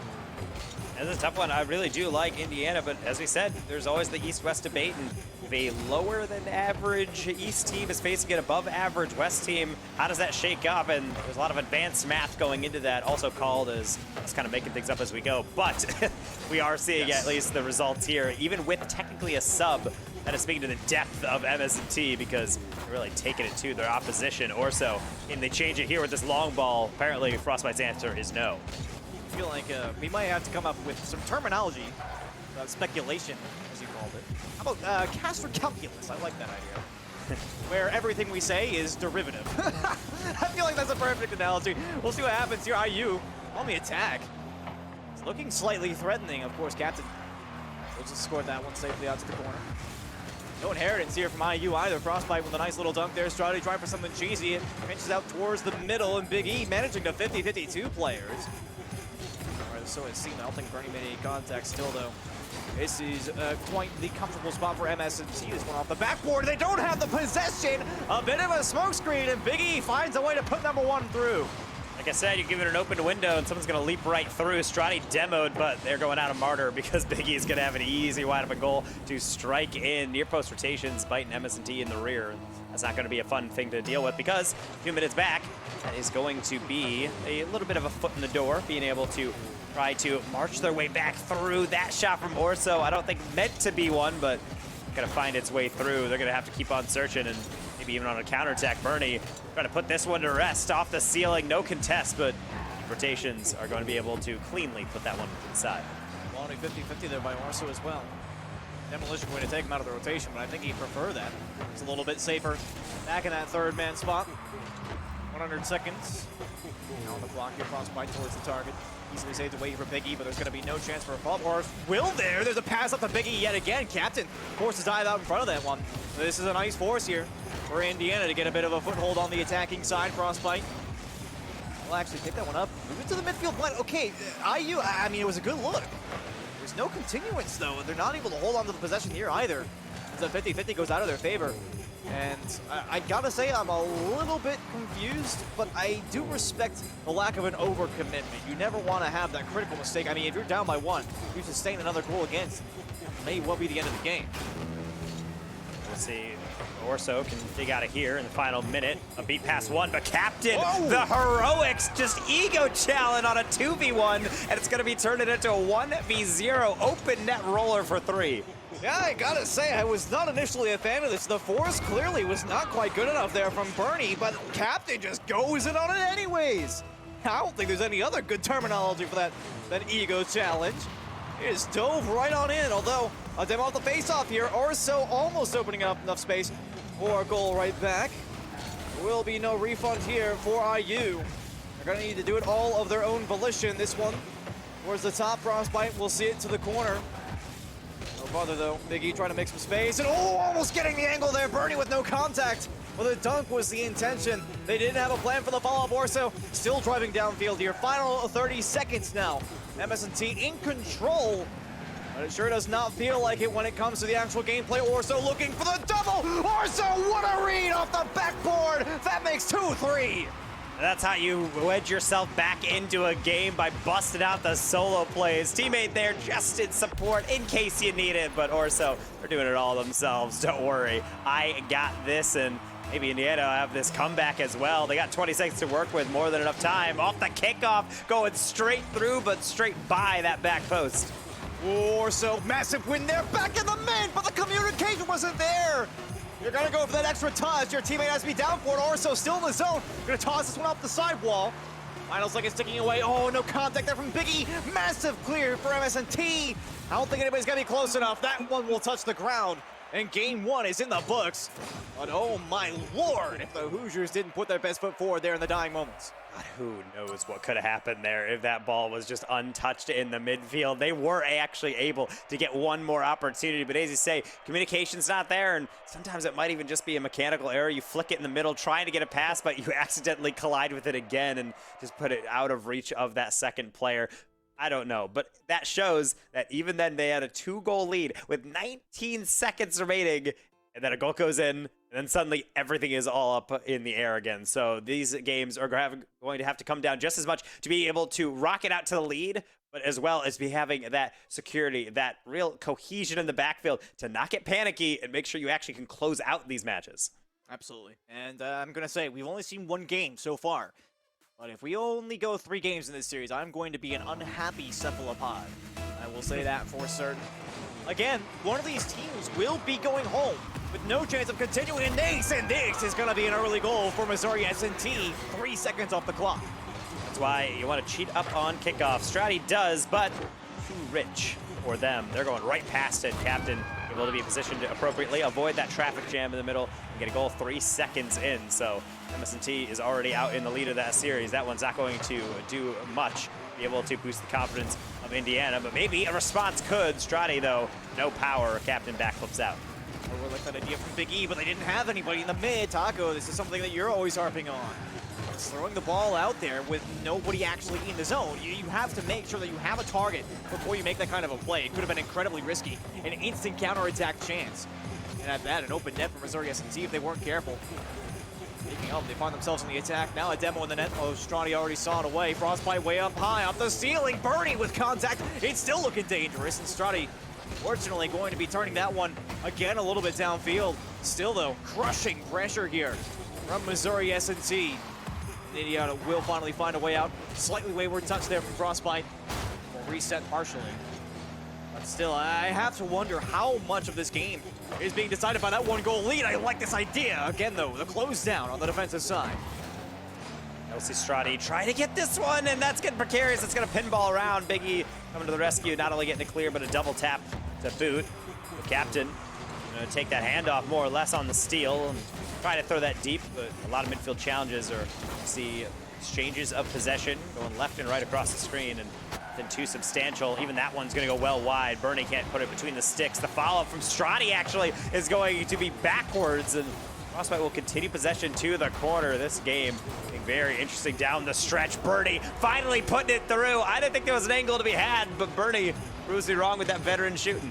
It's a tough one. I really do like Indiana, but as we said, there's always the East-West debate, and if a lower than average East team is facing an above average West team, how does that shake up? And there's a lot of advanced math going into that, also called as just kind of making things up as we go. But we are seeing at least the results here, even with technically a sub. That is speaking to the depth of MS&T because they're really taking it to their opposition. Orso, and they change it here with this long ball. Apparently, Frostbite's answer is no. I feel like we might have to come up with some terminology, speculation, as you called it. How about caster calculus? I like that idea. Where everything we say is derivative. I feel like that's a perfect analogy. We'll see what happens here. IU on the attack. It's looking slightly threatening, of course. Captain will just scored that one safely out to the corner. No inheritance here from IU either. Frostbite with a nice little dunk there. Strati trying for something cheesy. It pinches out towards the middle, and Big E managing to 50-52 players. So it seemed, I don't think Bernie made any contact still, though. This is quite the comfortable spot for MS&T. This one off the backboard. They don't have the possession. A bit of a smokescreen, and Big E finds a way to put number 1 through. Like I said, you give it an open window, and someone's going to leap right through. Strati demoed, but they're going out of Martyr because Big E is going to have an easy wide open goal to strike in. Near post rotations, biting MS&T in the rear. That's not going to be a fun thing to deal with because a few minutes back, that is going to be a little bit of a foot in the door, being able to try to march their way back through. That shot from Orso, I don't think meant to be one, but gonna find its way through. They're gonna have to keep on searching, and maybe even on a counterattack. Bernie trying to put this one to rest off the ceiling. No contest, but rotations are going to be able to cleanly put that one inside. Well, only 50-50 there by Orso as well. Demolition going to take him out of the rotation, but I think he'd prefer that. It's a little bit safer back in that 3rd man spot. 100 seconds. Now on the block here, Frostbite towards the target. Easily saved away for Big E, but there's going to be no chance for a follow. Or will there? There's a pass up to Big E yet again. Captain forces dive out in front of that one. This is a nice force here for Indiana to get a bit of a foothold on the attacking side. Frostbite will actually pick that one up. Move it to the midfield line. Okay, IU, I mean, it was a good look. There's no continuance, though. They're not able to hold on to the possession here either. The 50-50 goes out of their favor. And I gotta say, I'm a little bit confused, but I do respect the lack of an overcommitment. You never want to have that critical mistake. I mean, if you're down by 1, you sustain another goal against, it may well be the end of the game. We'll see. Orso can dig out of here in the final minute. A beat past 1, but Captain, the heroics, just ego challenge on a 2v1, and it's going to be turned into a 1v0 open net roller for 3. Yeah, I gotta say, I was not initially a fan of this. The force clearly was not quite good enough there from Bernie, but Captain just goes in on it anyways. I don't think there's any other good terminology for that ego challenge. It just dove right on in, although a demo off the face-off here. Orso almost opening up enough space for a goal right back. There will be no refund here for IU. They're gonna need to do it all of their own volition. This one towards the top. Frostbite will see it to the corner. No bother though. Big E trying to make some space, and almost getting the angle there. Bernie with no contact. Well, the dunk was the intention. They didn't have a plan for the follow-up. Orso still driving downfield here. Final 30 seconds now. MS&T in control, but it sure does not feel like it when it comes to the actual gameplay. Orso looking for the double. Orso, what a read off the backboard. That makes 2-3. That's how you wedge yourself back into a game, by busting out the solo plays. Teammate there just in support in case you need it, but Orso, they're doing it all themselves. Don't worry, I got this, and maybe Indiana will have this comeback as well. They got 20 seconds to work with, more than enough time. Off the kickoff, going straight through, but straight by that back post. Orso, massive win there, back in the mid, but the communication wasn't there. You're gonna go for that extra touch. Your teammate has to be down for it. Orso still in the zone. Gonna toss this one off the sidewall. Finals like it's sticking away. Oh, no contact there from Biggie. Massive clear for MS&T. I don't think anybody's gonna be close enough. That one will touch the ground. And game one is in the books. But oh my lord, if the Hoosiers didn't put their best foot forward there in the dying moments. God, who knows what could have happened there if that ball was just untouched in the midfield. They were actually able to get one more opportunity, but as you say, communication's not there, and sometimes it might even just be a mechanical error. You flick it in the middle trying to get a pass, but you accidentally collide with it again and just put it out of reach of that second player. I don't know, but that shows that even then they had a 2-goal lead with 19 seconds remaining, and then a goal goes in, and then suddenly everything is all up in the air again. So these games are going to have to come down just as much to be able to rocket out to the lead, but as well as be having that security, that real cohesion in the backfield to not get panicky and make sure you actually can close out these matches. Absolutely. And I'm going to say, we've only seen one game so far. But if we only go 3 games in this series, I'm going to be an unhappy cephalopod. I will say that for certain. Again, one of these teams will be going home with no chance of continuing in NACE, and this is going to be an early goal for Missouri S&T, 3 seconds off the clock. That's why you want to cheat up on kickoff. Strati does, but too rich for them. They're going right past it. Captain able to be positioned appropriately, avoid that traffic jam in the middle, and get a goal 3 seconds in. So MS&T is already out in the lead of that series. That one's not going to do much, be able to boost the confidence of Indiana, but maybe a response could. Strati, though, no power. Captain backflips out. I like that idea from Big E, but they didn't have anybody in the mid. Taco, this is something that you're always harping on. It's throwing the ball out there with nobody actually in the zone. You have to make sure that you have a target before you make that kind of a play. It could have been incredibly risky. An instant counterattack chance. And at that, an open net for Missouri S&T if they weren't careful. Speaking of, they find themselves in the attack. Now a demo in the net. Oh, Strati already saw it away. Frostbite way up high, off the ceiling. Bernie with contact. It's still looking dangerous. And Strati, fortunately, going to be turning that one again a little bit downfield. Still, though, crushing pressure here from Missouri S&T. Indiana will finally find a way out. Slightly wayward touch there from Frostbite. Will reset partially. But still, I have to wonder how much of this game is being decided by that 1-goal lead. I like this idea. Again, though, the close down on the defensive side. LC Strati trying to get this one, and that's getting precarious. It's going to pinball around. Biggie coming to the rescue, not only getting it clear, but a double tap to boot. The captain going to take that handoff more or less on the steal and try to throw that deep, but a lot of midfield challenges are see exchanges of possession going left and right across the screen, and then too substantial. Even that one's going to go well wide. Bernie can't put it between the sticks. The follow-up from Strati actually is going to be backwards, and Frostbite will continue possession to the corner. This game being very interesting down the stretch. Bernie finally putting it through. I didn't think there was an angle to be had, but Bernie proves me wrong with that veteran shooting.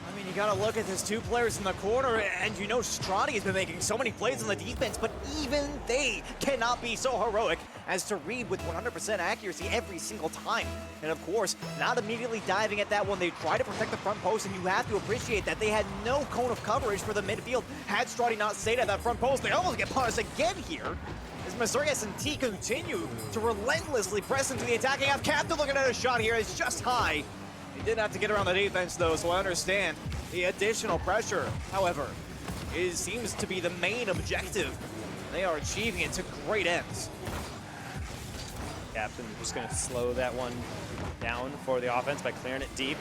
I mean, you gotta look at his 2 players in the corner, and you know Strati has been making so many plays on the defense, but even they cannot be so heroic as to read with 100% accuracy every single time. And of course, not immediately diving at that one. They try to protect the front post, and you have to appreciate that they had no cone of coverage for the midfield. Had Strati not stayed at that front post, they almost get punished again here. As Missouri S&T continue to relentlessly press into the attacking half. Captain looking at a shot here. It's just high. He did have to get around the defense, though, so I understand the additional pressure. However, it seems to be the main objective. They are achieving it to great ends. Captain just going to slow that one down for the offense by clearing it deep.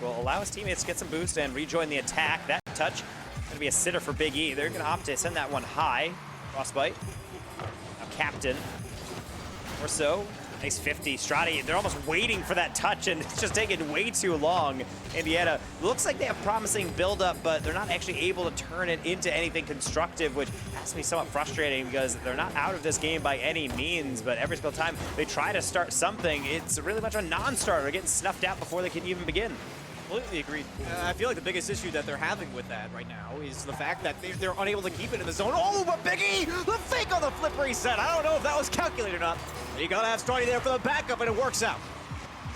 Will allow his teammates to get some boost and rejoin the attack. That touch going to be a sitter for Big E. They're going to opt to send that one high. Frostbite. Now Captain. Or so. Nice 50. Strati, they're almost waiting for that touch, and it's just taking way too long. Indiana looks like they have promising build-up, but they're not actually able to turn it into anything constructive, which has to be somewhat frustrating because they're not out of this game by any means, but every single time they try to start something, it's really much a non-starter, getting snuffed out before they can even begin. Completely agreed. I feel like the biggest issue that they're having with that right now is the fact that they're unable to keep it in the zone. Oh, but Big E, the fake on the flip reset. I don't know if that was calculated or not. You gotta have Starty there for the backup, and it works out.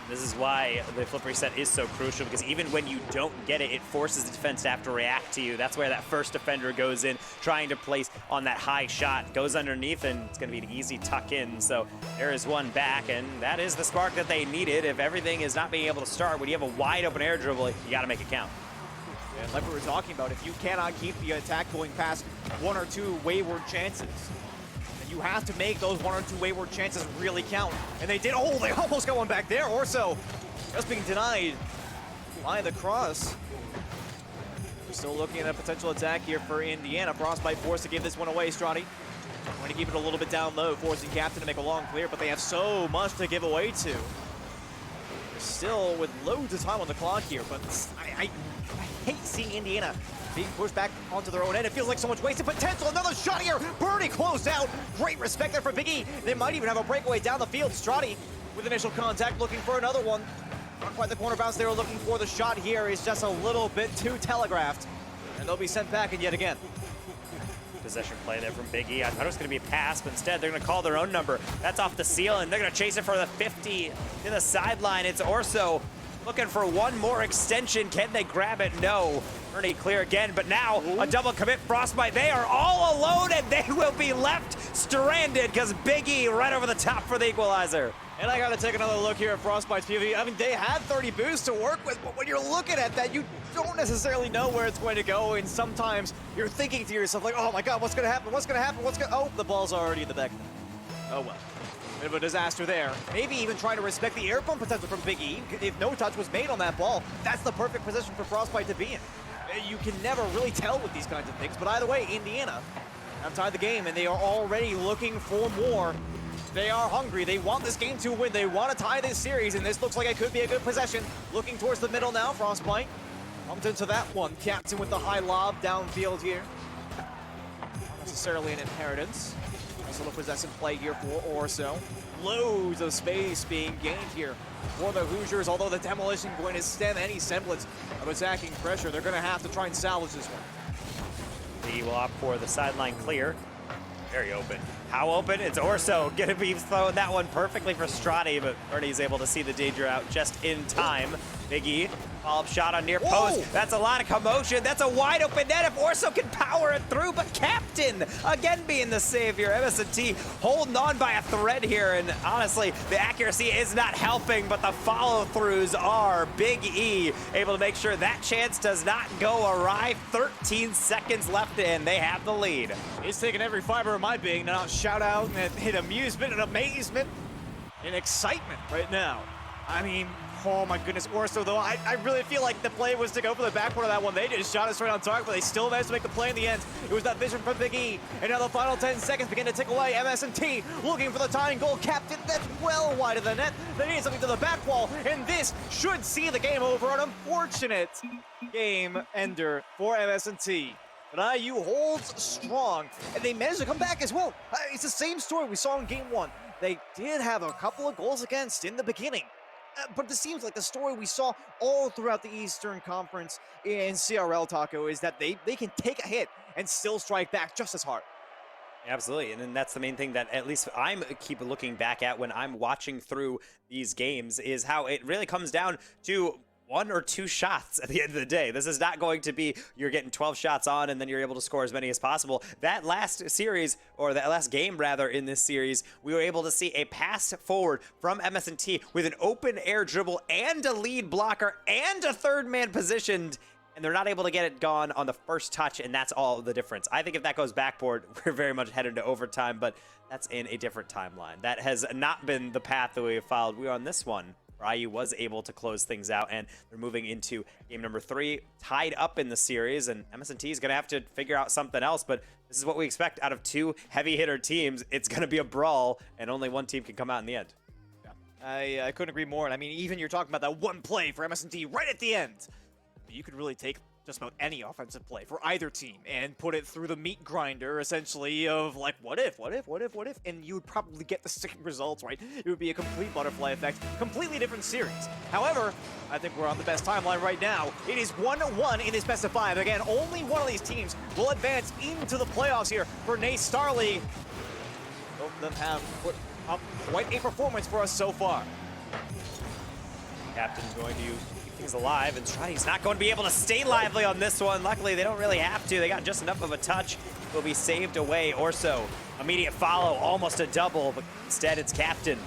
This is why the flip reset is so crucial, because even when you don't get it, it forces the defense to have to react to you. That's where that first defender goes in, trying to place on that high shot. Goes underneath, and it's going to be an easy tuck in. So there is one back, and that is the spark that they needed. If everything is not being able to start, when you have a wide open air dribble, you got to make it count. Yeah, like we were talking about, if you cannot keep the attack going past one or two wayward chances, you have to make those one or two wayward chances really count. And they did. Oh, they almost got one back there. Orso just being denied by the cross. We're still looking at a potential attack here for Indiana. Frostbite forced to give this one away. Strati going to keep it a little bit down low, forcing Captain to make a long clear, but they have so much to give away to. They're still with loads of time on the clock here, but I hate seeing Indiana being pushed back onto their own end. It feels like so much wasted potential. Another shot here. Birdie closed out. Great respect there for Big E. They might even have a breakaway down the field. Strati with initial contact, looking for another one. Not quite the corner bounce they were looking for. The shot here is just a little bit too telegraphed. And they'll be sent back, and yet again. Possession play there from Big E. I thought it was going to be a pass, but instead they're going to call their own number. That's off the seal, and they're going to chase it for the 50 to the sideline. It's Orso looking for one more extension. Can they grab it? No. Ernie clear again, but now a double commit Frostbite. They are all alone, and they will be left stranded because Big E right over the top for the equalizer. And I got to take another look here at Frostbite's POV. I mean, they had 30 boosts to work with, but when you're looking at that, you don't necessarily know where it's going to go, and sometimes you're thinking to yourself like, oh my god, what's going to happen? What's going to happen? Oh, the ball's already in the back. Oh well. Bit of a disaster there. Maybe even trying to respect the air pump potential from Big E. If no touch was made on that ball, that's the perfect position for Frostbite to be in. You can never really tell with these kinds of things, but either way, Indiana have tied the game, and they are already looking for more. They are hungry. They want this game to win. They want to tie this series, and this looks like it could be a good possession. Looking towards the middle now, Frostbite comes into that one. Captain with the high lob downfield here. Not necessarily an inheritance. Nice little possessive play here for Orso. Loads of space being gained here for the Hoosiers, although the demolition going to stem any semblance of attacking pressure. They're going to have to try and salvage this one. He will opt for the sideline clear. Very open. How open? It's Orso gonna be throwing that one perfectly for Strati, but Ernie's able to see the danger out just in time. Big E, follow-up shot on near post. Whoa. That's a lot of commotion. That's a wide open net if Orso can power it through, but Captain again being the savior. MS&T holding on by a thread here, and honestly, the accuracy is not helping, but the follow-throughs are. Big E able to make sure that chance does not go awry. 13 seconds left, and they have the lead. It's taking every fiber of my being to not shout out and hit amusement and amazement and excitement right now. I mean, oh my goodness, Orso though, I really feel like the play was to go for the backboard of that one. They just shot us right on target, but they still managed to make the play in the end. It was that vision from Big E. And now the final 10 seconds begin to tick away. MS&T looking for the tying goal. Captain, that's well wide of the net. They need something to the back wall, and this should see the game over. An unfortunate game ender for MS&T. But IU holds strong, and they managed to come back as well. It's the same story we saw in Game 1. They did have a couple of goals against in the beginning. But this seems like the story we saw all throughout the Eastern Conference in CRL, Taco, is that they can take a hit and still strike back just as hard. Absolutely, and then that's the main thing that at least I'm keep looking back at when I'm watching through these games, is how it really comes down to one or two shots at the end of the day. This is not going to be you're getting 12 shots on and then you're able to score as many as possible. That last series, or that last game rather, in this series, we were able to see a pass forward from MS&T with an open air dribble and a lead blocker and a third man positioned, and they're not able to get it gone on the first touch, and that's all the difference. I think if that goes backboard, we're very much headed to overtime, but that's in a different timeline. That has not been the path that we have followed. We're on this one. IU was able to close things out, and they're moving into game number 3, tied up in the series, and MS&T is going to have to figure out something else, but This is what we expect out of two heavy hitter teams. It's going to be a brawl, and only one team can come out in the end. I couldn't agree more. And I mean, even you're talking about that one play for MS&T right at the end. You could really take just about any offensive play for either team and put it through the meat grinder, essentially, of like, what if, and you would probably get the same results, right? It would be a complete butterfly effect, completely different series. However, I think we're on the best timeline right now. It is 1-1 in this best of 5. Again, only one of these teams will advance into the playoffs here for NACE Starleague. Both of them have put up quite a performance for us so far. Captain's going to keep things alive, and Strati's not going to be able to stay lively on this one. Luckily, they don't really have to. They got just enough of a touch. Will be saved away. Orso, immediate follow, almost a double, but instead it's Captain.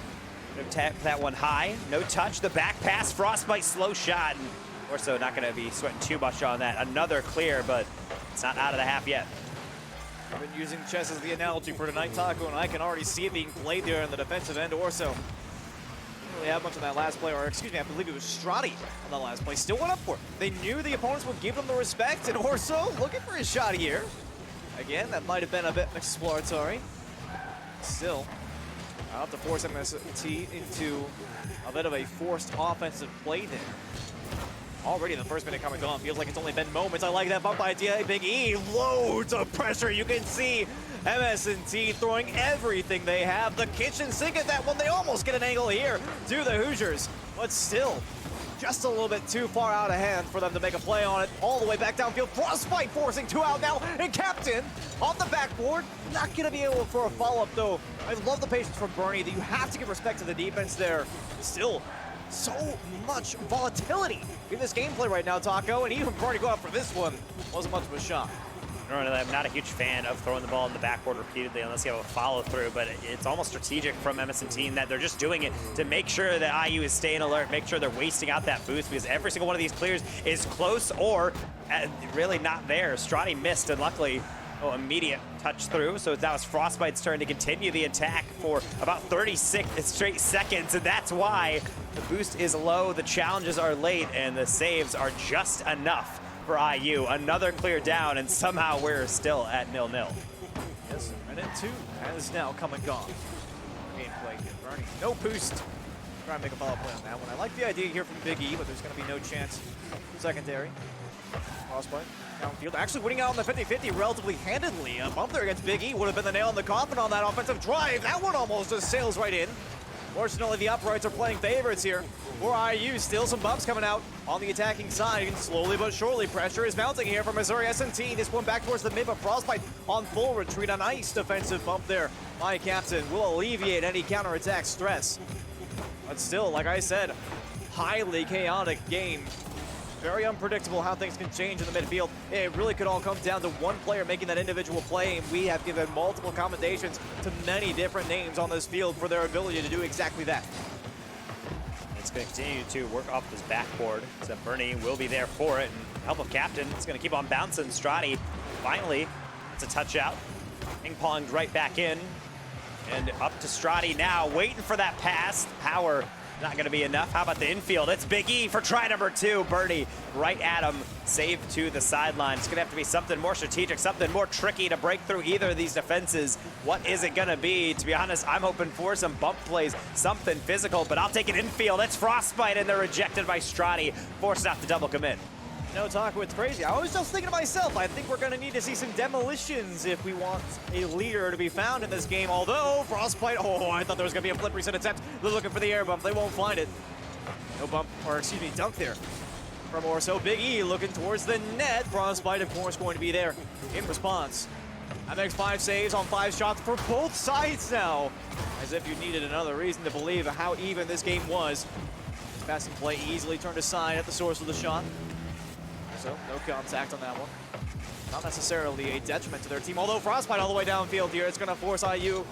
Gonna tap that one high. No touch. The back pass, Frostbite, slow shot. And Orso not going to be sweating too much on that. Another clear, but it's not out of the half yet. I've been using chess as the analogy for tonight, Taco, and I can already see it being played there in the defensive end. Orso didn't really have much on that last play, or excuse me, I believe it was Strati on the last play. Still went up for it. They knew the opponents would give them the respect, and Orso looking for his shot here. Again, that might have been a bit exploratory. Still, I'll have to force MS&T into a bit of a forced offensive play there. Already the first minute coming on. Feels like it's only been moments. I like that bump idea. Big E, loads of pressure. You can see MS&T throwing everything they have. The kitchen sink at that one. They almost get an angle here to the Hoosiers. But still, just a little bit too far out of hand for them to make a play on it. All the way back downfield. Frostbite forcing 2 out now. And Captain on the backboard. Not going to be able for a follow-up, though. I love the patience from Bernie. That you have to give respect to the defense there. Still, so much volatility in this gameplay right now, Taco, and even Bernie going up for this one wasn't much of a shot. I'm not a huge fan of throwing the ball in the backboard repeatedly unless you have a follow-through, but it's almost strategic from MS&T in that they're just doing it to make sure that IU is staying alert, make sure they're wasting out that boost, because every single one of these clears is close or really not there. Strati missed, and luckily, immediate touch through, so that was Frostbite's turn to continue the attack for about 36 straight seconds, and that's why the boost is low, the challenges are late, and the saves are just enough for IU. Another clear down, and somehow we're still at 0-0. Yes, minute 2 has now come and gone. Gameplay here, Bernie. No boost. Try and make a follow-up play on that one. I like the idea here from Big E, but there's going to be no chance secondary. Frostbite downfield, actually winning out on the 50-50 relatively handedly. A bump there against Big E would have been the nail in the coffin on that offensive drive. That one almost just sails right in. Fortunately, the uprights are playing favorites here for IU. Still some bumps coming out on the attacking side, and slowly but surely pressure is mounting here from Missouri S&T. This one back towards the mid, but Frostbite on full retreat. A nice defensive bump there by Captain will alleviate any counterattack stress. But still, like I said, highly chaotic game. Very unpredictable how things can change in the midfield. It really could all come down to one player making that individual play, and we have given multiple commendations to many different names on this field for their ability to do exactly that. It's going to continue to work off this backboard, so Bernie will be there for it, and help of Captain. It's going to keep on bouncing. Strati finally, it's a touch out. Ping-ponged right back in, and up to Strati now, waiting for that pass. Power not going to be enough. How about the infield? It's Big E for try number 2. Bernie right at him, save to the sideline. It's going to have to be something more strategic, something more tricky to break through either of these defenses. What is it going to be? To be honest, I'm hoping for some bump plays, something physical, but I'll take an infield. It's Frostbite, and they're rejected by Strati, forcing out the double commit. No, Taco, it's crazy. I was just thinking to myself, I think we're going to need to see some demolitions if we want a leader to be found in this game. Although, Frostbite, I thought there was going to be a flip reset attempt. They're looking for the air bump. They won't find it. No bump, or excuse me, dunk there from Orso. Big E looking towards the net. Frostbite, of course, going to be there in response. That makes 5 saves on 5 shots for both sides now. As if you needed another reason to believe how even this game was. Passing play easily turned aside at the source of the shot. So, no contact on that one. Not necessarily a detriment to their team, although Frostbite all the way downfield here. It's going to force IU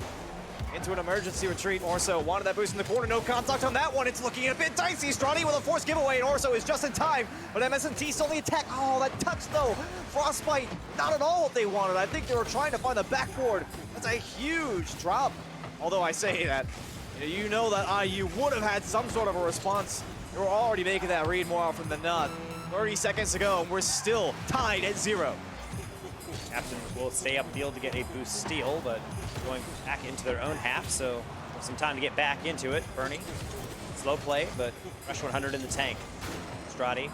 into an emergency retreat. Orso wanted that boost in the corner. No contact on that one. It's looking a bit dicey. Strati with a forced giveaway, and Orso is just in time. But MS&T still the attack. Oh, that touch, though. Frostbite, not at all what they wanted. I think they were trying to find the backboard. That's a huge drop. Although I say that, you know that IU would have had some sort of a response. They were already making that read more often than not. 30 seconds to go, and we're still tied at 0. Captain will stay upfield to get a boost steal, but going back into their own half, so some time to get back into it. Bernie, slow play, but rush 100 in the tank. Strati,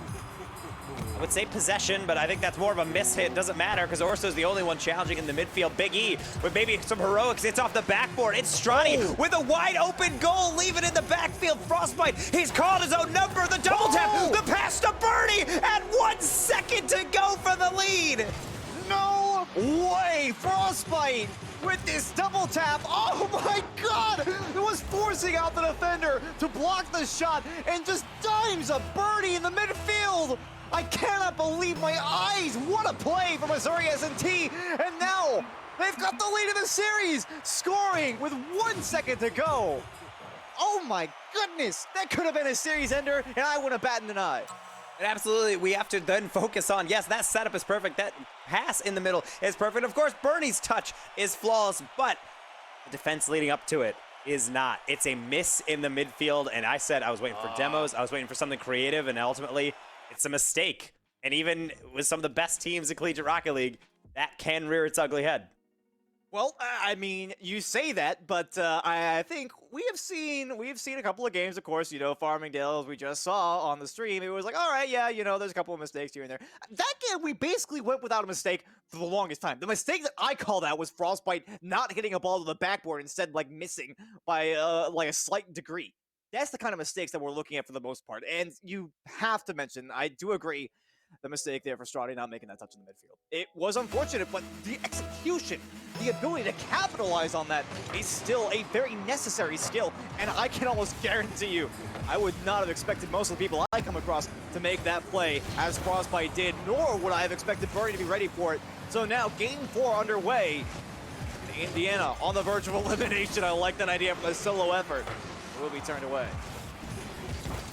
I would say possession, but I think that's more of a miss hit. Doesn't matter because Orso's the only one challenging in the midfield. Big E with maybe some heroics. It's off the backboard. It's Strati with a wide open goal. Leave it in the backfield. Frostbite. He's called his own number. The double tap. The pass to Bernie. And 1 second to go for the lead. No way! Frostbite with this double tap. Oh my god! It was forcing out the defender to block the shot and just dimes a birdie in the midfield. I cannot believe my eyes. What a play for Missouri S&T. And now they've got the lead in the series, scoring with 1 second to go. Oh my goodness. That could have been a series ender, and I wouldn't have batted an eye. And absolutely, we have to then focus on, yes, that setup is perfect. That pass in the middle is perfect. Of course, Bernie's touch is flawless, but the defense leading up to it is not. It's a miss in the midfield, and I said I was waiting for demos. I was waiting for something creative, and ultimately, it's a mistake. And even with some of the best teams in Collegiate Rocket League, that can rear its ugly head. Well, I mean, you say that, but I think we've seen a couple of games, of course, you know, Farmingdale, as we just saw on the stream. It was like, all right, yeah, you know, there's a couple of mistakes here and there. That game, we basically went without a mistake for the longest time. The mistake that I called out was Frostbite not hitting a ball to the backboard, instead, like, missing by, like, a slight degree. That's the kind of mistakes that we're looking at for the most part. And you have to mention, I do agree, the mistake there for Strati not making that touch in the midfield. It was unfortunate, but the execution, the ability to capitalize on that is still a very necessary skill, and I can almost guarantee you, I would not have expected most of the people I come across to make that play as Frostbite did, nor would I have expected Bernie to be ready for it. So now, Game 4 underway. Indiana on the verge of elimination. I like that idea from a solo effort. It will be turned away.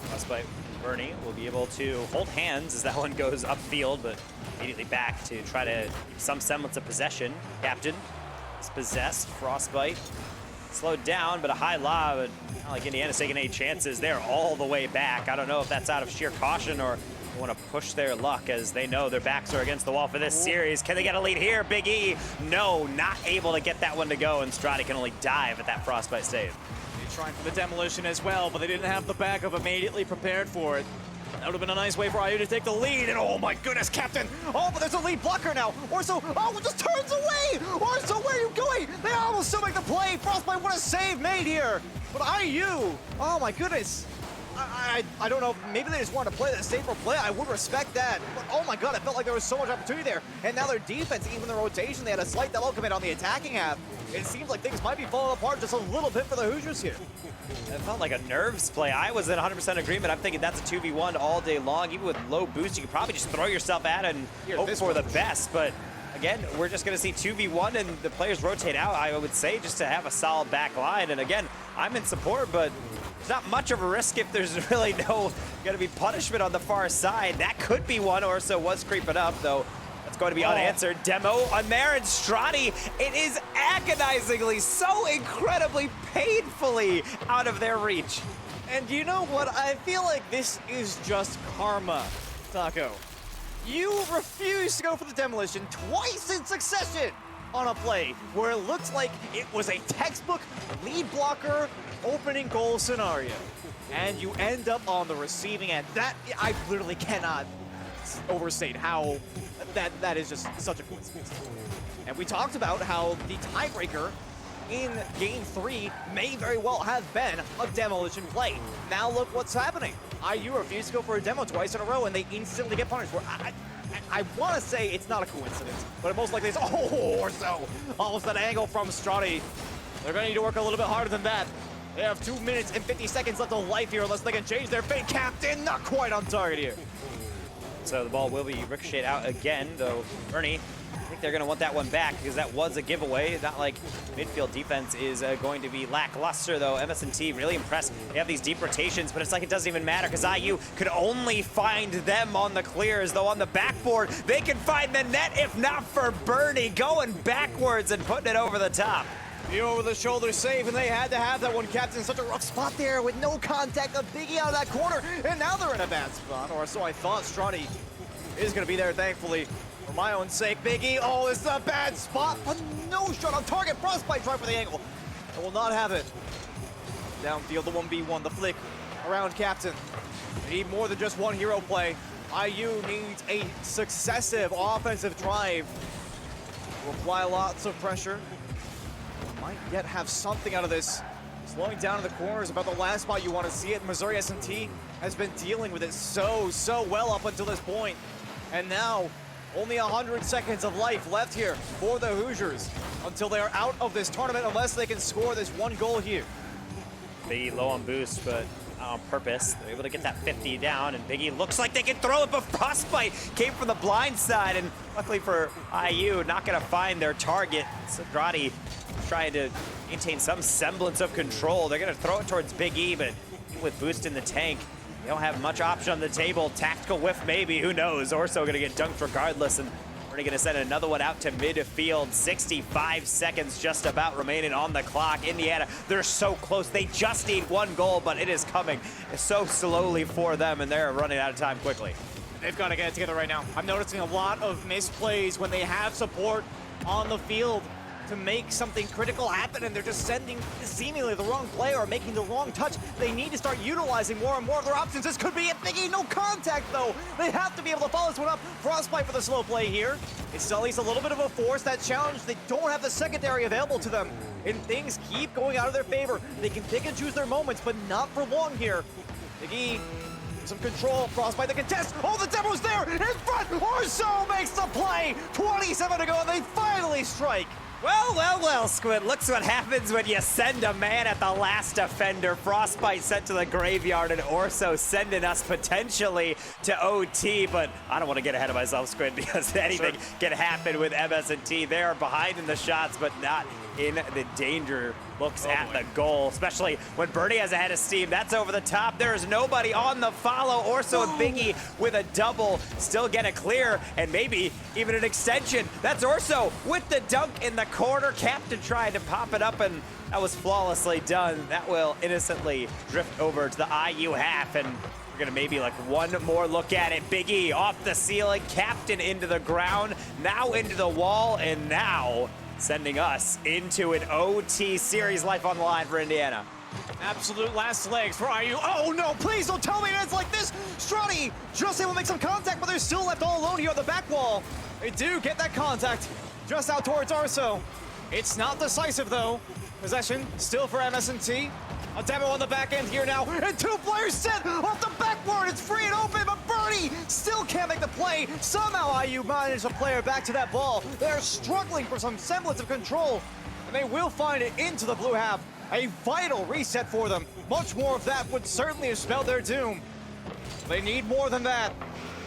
Frostbite. Bernie will be able to hold hands as that one goes upfield, but immediately back to try to keep some semblance of possession. Captain is possessed. Frostbite slowed down, but a high lob. But not like Indiana's taking any chances. They're all the way back. I don't know if that's out of sheer caution or they want to push their luck as they know their backs are against the wall for this series. Can they get a lead here? Big E, no, not able to get that one to go, and Strati can only dive at that Frostbite save. Trying for the demolition as well, but they didn't have the backup immediately prepared for it. That would have been a nice way for IU to take the lead, and oh my goodness, Captain! Oh, but there's a lead blocker now! Orso, oh, just turns away! Orso, where are you going? They almost still make the play! Frostbite, what a save made here! But IU, oh my goodness! I don't know, maybe they just wanted to play that safer play. I would respect that. But oh my god, I felt like there was so much opportunity there. And now their defense, even the rotation, they had a slight double commit on the attacking half. It seems like things might be falling apart just a little bit for the Hoosiers here. It felt like a nerves play. I was in 100% agreement. I'm thinking that's a 2v1 all day long. Even with low boost, you could probably just throw yourself at it and hope for the best. But again, we're just going to see 2v1 and the players rotate out, I would say, just to have a solid back line. And again, I'm in support, but there's not much of a risk if there's really no going to be punishment on the far side. That could be one, or so was creeping up, though. That's going to be unanswered. Demo on there, and Strati, it is agonizingly, so incredibly painfully out of their reach. And you know what? I feel like this is just karma, Taco. You refused to go for the demolition twice in succession on a play where it looks like it was a textbook lead blocker opening goal scenario. And you end up on the receiving end. That, I literally cannot overstate how that is just such a coincidence. And we talked about how the tiebreaker in Game 3 may very well have been a demolition play. Now look what's happening. IU refused to go for a demo twice in a row, and they instantly get punished. I want to say it's not a coincidence, but it most likely is. Oh, or so. Almost that angle from Strati. They're going to need to work a little bit harder than that. They have 2 minutes and 50 seconds left of life here unless they can change their fate. Captain, not quite on target here. So the ball will be ricocheted out again, though Bernie, I think they're going to want that one back because that was a giveaway. Not like midfield defense is going to be lackluster, though. MS&T really impressed. They have these deep rotations, but it's like it doesn't even matter because IU could only find them on the clears, though on the backboard, they can find the net if not for Bernie going backwards and putting it over the top. The over-the-shoulder save, and they had to have that one. Captain in such a rough spot there with no contact of Biggie out of that corner, and now they're in a bad spot, or so I thought. Strati is going to be there, thankfully. For my own sake, Biggie. Oh, this is a bad spot. A no shot on target. Frostbite trying for the angle. I will not have it. Downfield, the 1v1, the flick around Captain. They need more than just one hero play. IU needs a successive offensive drive to apply lots of pressure. Might yet have something out of this. Slowing down in the corner is about the last spot you want to see it. Missouri S&T has been dealing with it so well up until this point. And now, only 100 seconds of life left here for the Hoosiers until they are out of this tournament unless they can score this one goal here. Biggie low on boost, but on purpose. They're able to get that 50 down, and Biggie looks like they can throw it, but Frostbite came from the blind side, and luckily for IU, not gonna find their target. Sadrati trying to maintain some semblance of control. They're gonna throw it towards Big E, but with boost in the tank, they don't have much option on the table. Tactical whiff maybe, who knows? Orso gonna get dunked regardless, and we're gonna send another one out to midfield. 65 seconds just about remaining on the clock. Indiana, they're so close. They just need one goal, but it is coming so slowly for them, and they're running out of time quickly. They've got to get it together right now. I'm noticing a lot of misplays when they have support on the field to make something critical happen, and they're just sending seemingly the wrong play or making the wrong touch. They need to start utilizing more and more of their options. This could be it. Biggie, no contact though. They have to be able to follow this one up. Frostbite for the slow play here. It's at least a little bit of a force. That challenge, they don't have the secondary available to them, and things keep going out of their favor. They can pick and choose their moments, but not for long here. Biggie, some control. Frostbite the contest. Oh, the demo's there in front. Orso makes the play. 27 to go, and they finally strike. Well, Squid, looks what happens when you send a man at the last defender. Frostbite sent to the graveyard, and Orso sending us potentially to OT, but I don't want to get ahead of myself, Squid, because anything can happen with MS&T. They are behind in the shots, but not in the danger looks at the goal, especially when Birdie has a head of steam. That's over the top. There is nobody on the follow. Orso and Biggie with a double still get it clear, and maybe even an extension. That's Orso with the dunk in the corner. Captain tried to pop it up, and that was flawlessly done. That will innocently drift over to the IU half, and we're gonna maybe like one more look at it. Biggie off the ceiling, Captain into the ground, now into the wall, and now sending us into an OT series. Life on the line for Indiana. Absolute last legs for IU. Oh no, please don't tell me it's like this. Strati just able to make some contact, but they're still left all alone here on the back wall. They do get that contact just out towards Orso. It's not decisive though. Possession still for MS&T. A demo on the back end here now, and two players set off the backboard. It's free and open, but Birdie still can't make the play. Somehow IU managed to play her back to that ball. They're struggling for some semblance of control, and they will find it into the blue half. A vital reset for them. Much more of that would certainly have spelled their doom. They need more than that.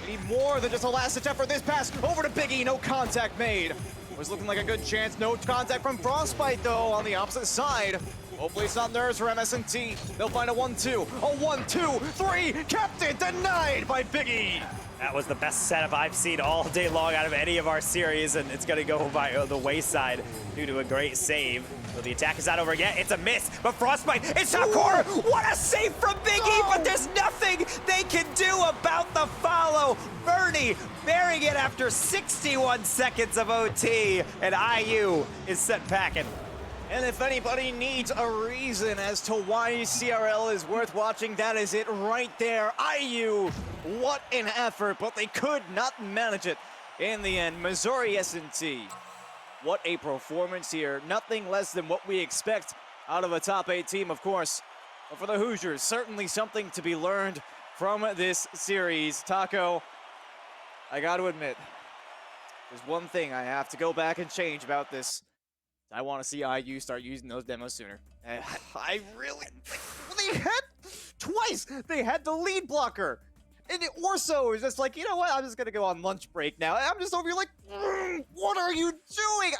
They need more than just a last-ditch effort. This pass over to Biggie, no contact made. Was looking like a good chance. No contact from Frostbite though on the opposite side. Hopefully it's not nerves for MS&T. They'll find a 1-2, a 1-2-3. Captain denied by Biggie. That was the best setup I've seen all day long out of any of our series, and it's gonna go by the wayside due to a great save. So the attack is not over yet. It's a miss, but Frostbite, it's top corner. What a save from Biggie, but there's nothing they can do about the follow. Bernie burying it after 61 seconds of OT, and IU is sent packing. And if anybody needs a reason as to why CRL is worth watching, that is it right there. IU, what an effort, but they could not manage it in the end. Missouri S&T, what a performance here. Nothing less than what we expect out of a top 8 team, of course. But for the Hoosiers, certainly something to be learned from this series. Taco, I got to admit, there's one thing I have to go back and change about this. I want to see IU start using those demos sooner. I really... They had twice! They had the lead blocker! And Orso is just like, you know what? I'm just going to go on lunch break now. I'm just over here like, what are you doing?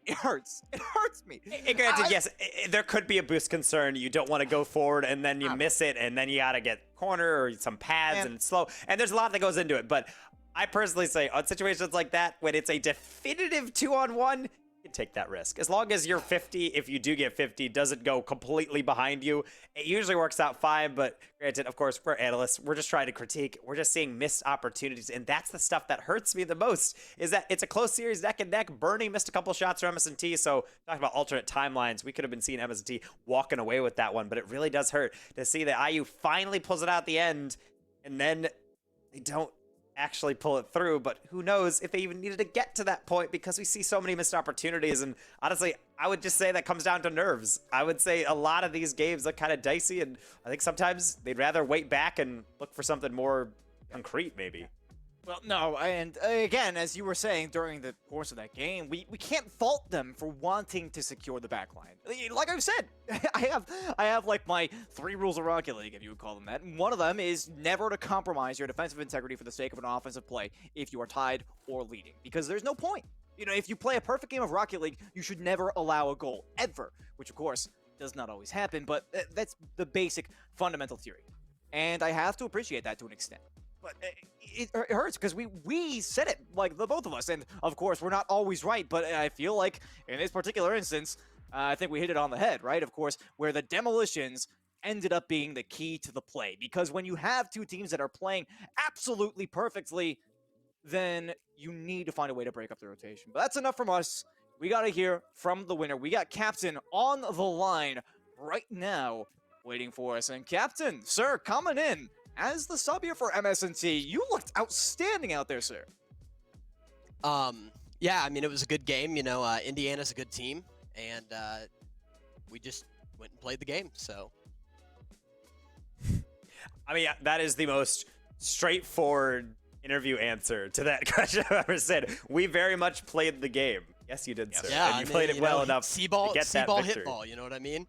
It hurts. It hurts me. Granted, yes, there could be a boost concern. You don't want to go forward, and then you miss it, and then you got to get corner or some pads and slow. And there's a lot that goes into it. But I personally say, on situations like that, when it's a definitive 2-on-1, you take that risk. As long as you're 50, if you do get 50, doesn't go completely behind you, it usually works out fine. But granted, of course, we're analysts. We're just trying to critique. We're just seeing missed opportunities. And that's the stuff that hurts me the most, is that it's a close series, neck and neck. Bernie missed a couple shots for MS&T. So talking about alternate timelines, we could have been seeing MS&T walking away with that one. But it really does hurt to see that IU finally pulls it out at the end, and then they don't actually pull it through. But who knows if they even needed to get to that point, because we see so many missed opportunities. And honestly, I would just say that comes down to nerves. I would say a lot of these games look kind of dicey, and I think sometimes they'd rather wait back and look for something more concrete, maybe. Well, no, and again, as you were saying during the course of that game, we can't fault them for wanting to secure the backline. Like I've said, I have like my 3 rules of Rocket League, if you would call them that. And one of them is never to compromise your defensive integrity for the sake of an offensive play if you are tied or leading, because there's no point. You know, if you play a perfect game of Rocket League, you should never allow a goal, ever, which of course does not always happen, but that's the basic fundamental theory. And I have to appreciate that to an extent. But it hurts because we said it, like the both of us, and of course we're not always right, but I feel like in this particular instance, I think we hit it on the head, right? Of course, where the demolitions ended up being the key to the play, because when you have 2 teams that are playing absolutely perfectly, then you need to find a way to break up the rotation. But that's enough from us. We got to hear from the winner. We got Captain on the line right now waiting for us. And Captain, sir, coming in as the sub here for MS&T, you looked outstanding out there, sir. Yeah, I mean, it was a good game. You know, Indiana's a good team, and we just went and played the game, so. I mean, that is the most straightforward interview answer to that question I've ever said. We very much played the game. Yes, you did, sir. Yeah, and you played it well enough to get that victory. hit ball, you know what I mean?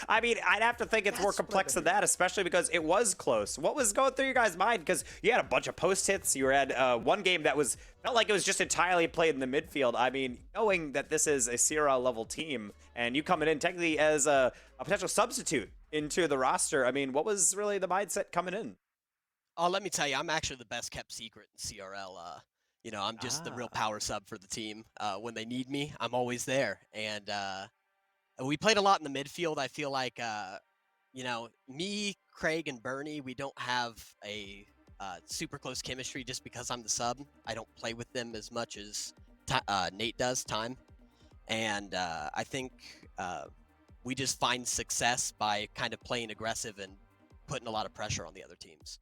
I mean, I'd have to think it's more complex than that, especially because it was close. What was going through your guys' mind? Because you had a bunch of post hits. You had one game that felt like it was just entirely played in the midfield. I mean, knowing that this is a CRL level team and you coming in technically as a potential substitute into the roster, I mean, what was really the mindset coming in? Oh, let me tell you, I'm actually the best kept secret in CRL. You know, I'm just the real power sub for the team. When they need me, I'm always there. And we played a lot in the midfield. I feel like, you know, me, Craig, and Bernie, we don't have a super close chemistry just because I'm the sub. I don't play with them as much as Nate does, time. And I think we just find success by kind of playing aggressive and putting a lot of pressure on the other teams.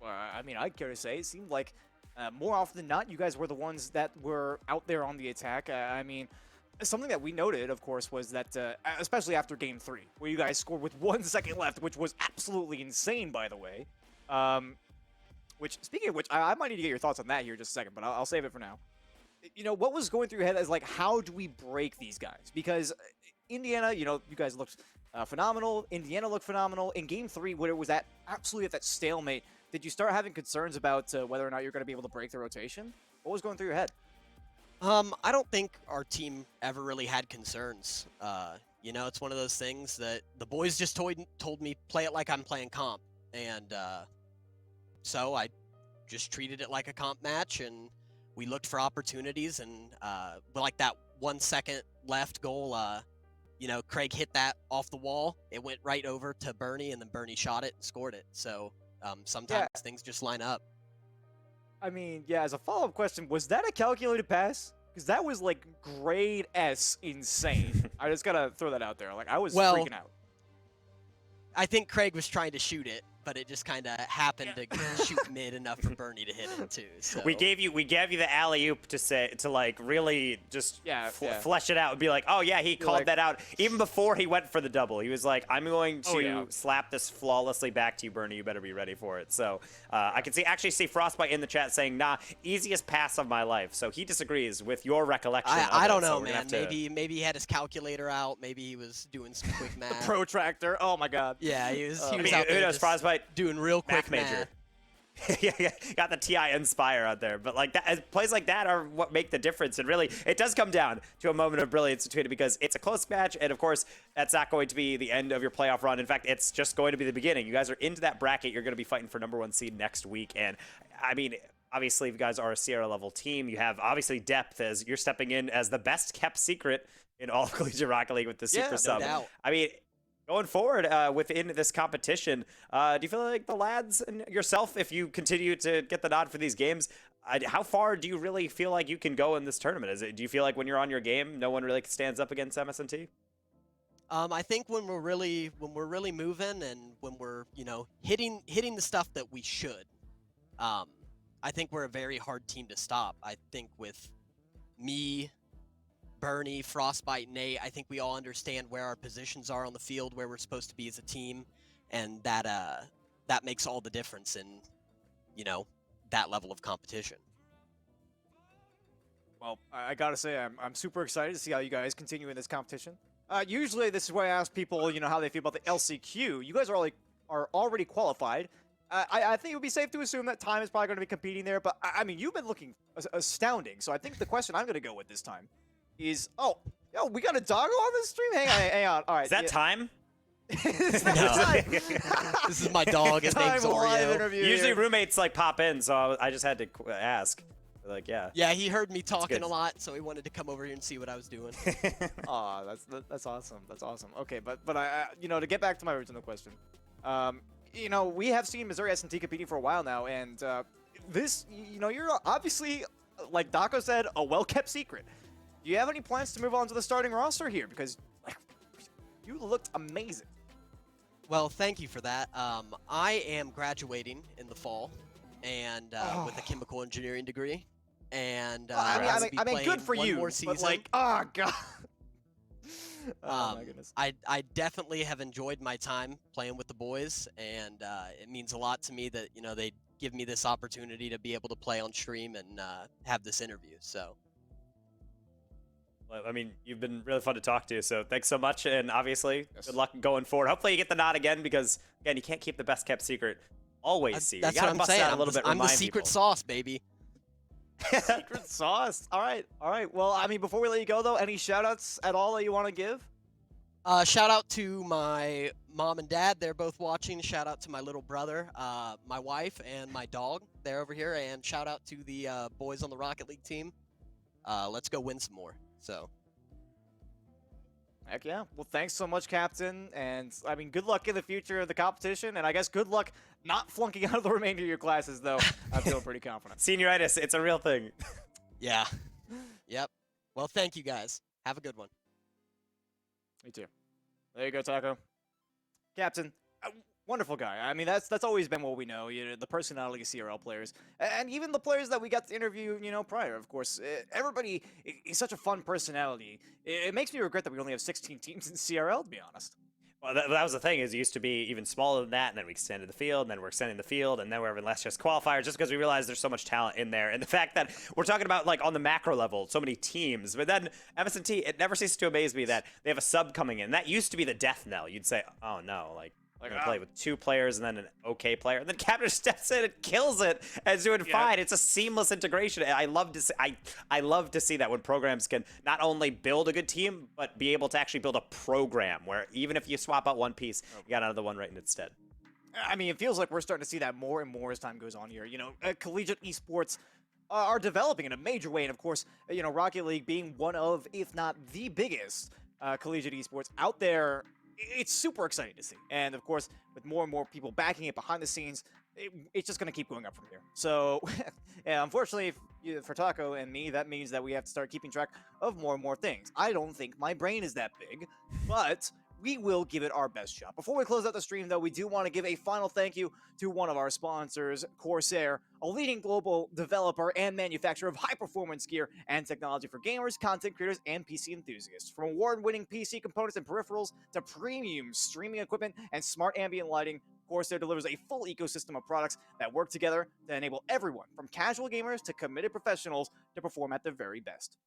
Well, I mean, I'd care to say it seemed like more often than not, you guys were the ones that were out there on the attack. I mean, something that we noted, of course, was that, especially after Game 3, where you guys scored with 1 second left, which was absolutely insane, by the way. Which, speaking of which, I might need to get your thoughts on that here in just a second, but I'll save it for now. You know, what was going through your head is, like, how do we break these guys? Because Indiana, you know, you guys looked phenomenal. Indiana looked phenomenal. In Game 3, where it was absolutely at that stalemate, did you start having concerns about whether or not you're going to be able to break the rotation? What was going through your head? I don't think our team ever really had concerns. You know, it's one of those things that the boys just told me, play it like I'm playing comp. And so I just treated it like a comp match, and we looked for opportunities. And like that 1 second left goal, you know, Craig hit that off the wall. It went right over to Bernie, and then Bernie shot it and scored it. So sometimes things just line up. I mean, yeah, as a follow-up question, was that a calculated pass? Because that was, like, grade S insane. I just gotta throw that out there. Like, I was freaking out. I think Craig was trying to shoot it, but it just kind of happened to shoot mid enough for Bernie to hit it too. So. We gave you the alley-oop to like really just flesh it out and be like, oh yeah, he called that out even before he went for the double. He was like, I'm going to slap this flawlessly back to you, Bernie. You better be ready for it. So I can actually see Frostbite in the chat saying, nah, easiest pass of my life. So he disagrees with your recollection. I don't know, man. Maybe he had his calculator out. Maybe he was doing some quick math. The protractor. Oh my god. Yeah, he was. He was out there Frostbite doing real quick major. Yeah, got the TI Inspire out there, but like that, plays like that are what make the difference. And really, it does come down to a moment of brilliance between it, because it's a close match, and of course, that's not going to be the end of your playoff run. In fact, it's just going to be the beginning. You guys are into that bracket. You're going to be fighting for #1 seed next week, and I mean, obviously you guys are a Sierra level team. You have obviously depth as you're stepping in as the best kept secret in all of Collegiate Rocket League with the Super no Sub. doubt. I mean, going forward within this competition, do you feel like the lads and yourself, if you continue to get the nod for these games, how far do you really feel like you can go in this tournament? Do you feel like when you're on your game, no one really stands up against MSNT? I think when we're really moving and when we're hitting the stuff that we should, I think we're a very hard team to stop. I think with me, Bernie, Frostbite, Nate, I think we all understand where our positions are on the field, where we're supposed to be as a team, and that makes all the difference in that level of competition. Well, I gotta say, I'm super excited to see how you guys continue in this competition. Usually, this is where I ask people, how they feel about the LCQ. You guys are already qualified. I think it would be safe to assume that Time is probably going to be competing there, but I mean, you've been looking astounding. So I think the question I'm going to go with this time is, we got a doggo on this stream? Hang on. All right. Is that Time? It's not Time. This is my dog. His name's Time live Oreo. interview Usually here. roommates like pop in, so I just had to ask. Like, yeah. Yeah, he heard me talking good. a lot, so he wanted to come over here and see what I was doing. Aw, that's awesome. That's awesome. Okay, but I to get back to my original question, we have seen Missouri S&T competing for a while now, and this, you're obviously, like Daco said, a well-kept secret. Do you have any plans to move on to the starting roster here? Because you looked amazing. Well, thank you for that. I am graduating in the fall, and with a chemical engineering degree. And I will be mean, good playing for one you. more season. But like, oh god. Oh my goodness. I definitely have enjoyed my time playing with the boys, and it means a lot to me that they give me this opportunity to be able to play on stream and have this interview. So. Well, I mean, you've been really fun to talk to, so thanks so much, and obviously, good luck going forward. Hopefully you get the nod again, because, again, you can't keep the best kept secret always secret. That's you gotta what I'm bust saying. out a little bit, I'm the remind secret people. sauce, baby. Secret sauce. All right. Well, I mean, before we let you go, though, any shout-outs at all that you want to give? Shout out to my mom and dad. They're both watching. Shout out to my little brother, my wife, and my dog. They're over here. And shout out to the boys on the Rocket League team. Let's go win some more. So. Heck yeah. Well, thanks so much, Captain. And, I mean, good luck in the future of the competition. And I guess good luck not flunking out of the remainder of your classes, though. I'm feeling pretty confident. Senioritis, it's a real thing. Yeah. Yep. Well, thank you, guys. Have a good one. Me too. There you go, Taco. Captain, wonderful guy. I mean, that's always been what we know. The personality of CRL players, and even the players that we got to interview, prior. Of course, everybody is such a fun personality. It makes me regret that we only have 16 teams in CRL, to be honest. Well, that was the thing, is it used to be even smaller than that, and then we extended the field, and then we're extending the field, and then we're having less just qualifiers, just because we realized there's so much talent in there. And the fact that we're talking about, like, on the macro level, so many teams, but then MSNT, it never ceases to amaze me that they have a sub coming in. That used to be the death knell. You'd say, oh no, like we're gonna play with 2 players and then an okay player, and then Captain steps in and kills it and is doing fine. It's a seamless integration. I love to see. I love to see that when programs can not only build a good team, but be able to actually build a program where even if you swap out one piece, you got another one right in its stead. I mean, it feels like we're starting to see that more and more as time goes on here. Collegiate esports are developing in a major way, and of course, Rocket League being one of, if not the biggest, collegiate esports out there. It's super exciting to see. And of course, with more and more people backing it behind the scenes, it's just going to keep going up from here. So, yeah, unfortunately, for Taco and me, that means that we have to start keeping track of more and more things. I don't think my brain is that big, but we will give it our best shot. Before we close out the stream, though, we do want to give a final thank you to one of our sponsors, Corsair, a leading global developer and manufacturer of high-performance gear and technology for gamers, content creators, and PC enthusiasts. From award-winning PC components and peripherals to premium streaming equipment and smart ambient lighting, Corsair delivers a full ecosystem of products that work together to enable everyone, from casual gamers to committed professionals, to perform at their very best.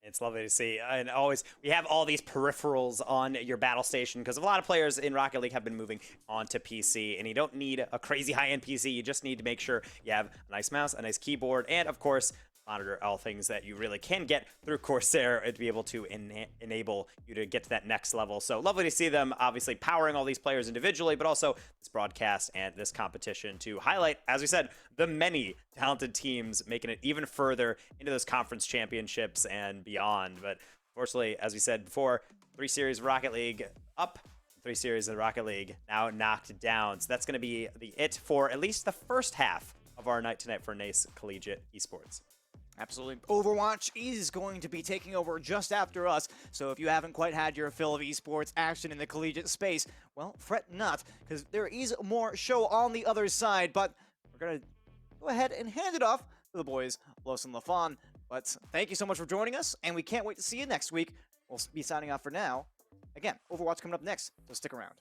It's lovely to see. And always, we have all these peripherals on your battle station, because a lot of players in Rocket League have been moving on to PC, and you don't need a crazy high-end PC. You just need to make sure you have a nice mouse, a nice keyboard, and of course, monitor all things that you really can get through Corsair and to be able to enable you to get to that next level. So lovely to see them obviously powering all these players individually, but also this broadcast and this competition to highlight, as we said, the many talented teams making it even further into those conference championships and beyond. But unfortunately, as we said before, 3 series of Rocket League up, 3 series of Rocket League now knocked down. So that's going to be it for at least the first half of our night tonight for NACE Collegiate Esports. Absolutely. Overwatch is going to be taking over just after us, so if you haven't quite had your fill of esports action in the collegiate space, well, fret not, because there is more show on the other side, but we're going to go ahead and hand it off to the boys, Los and LaFon. But thank you so much for joining us, and we can't wait to see you next week. We'll be signing off for now. Again, Overwatch coming up next, so stick around.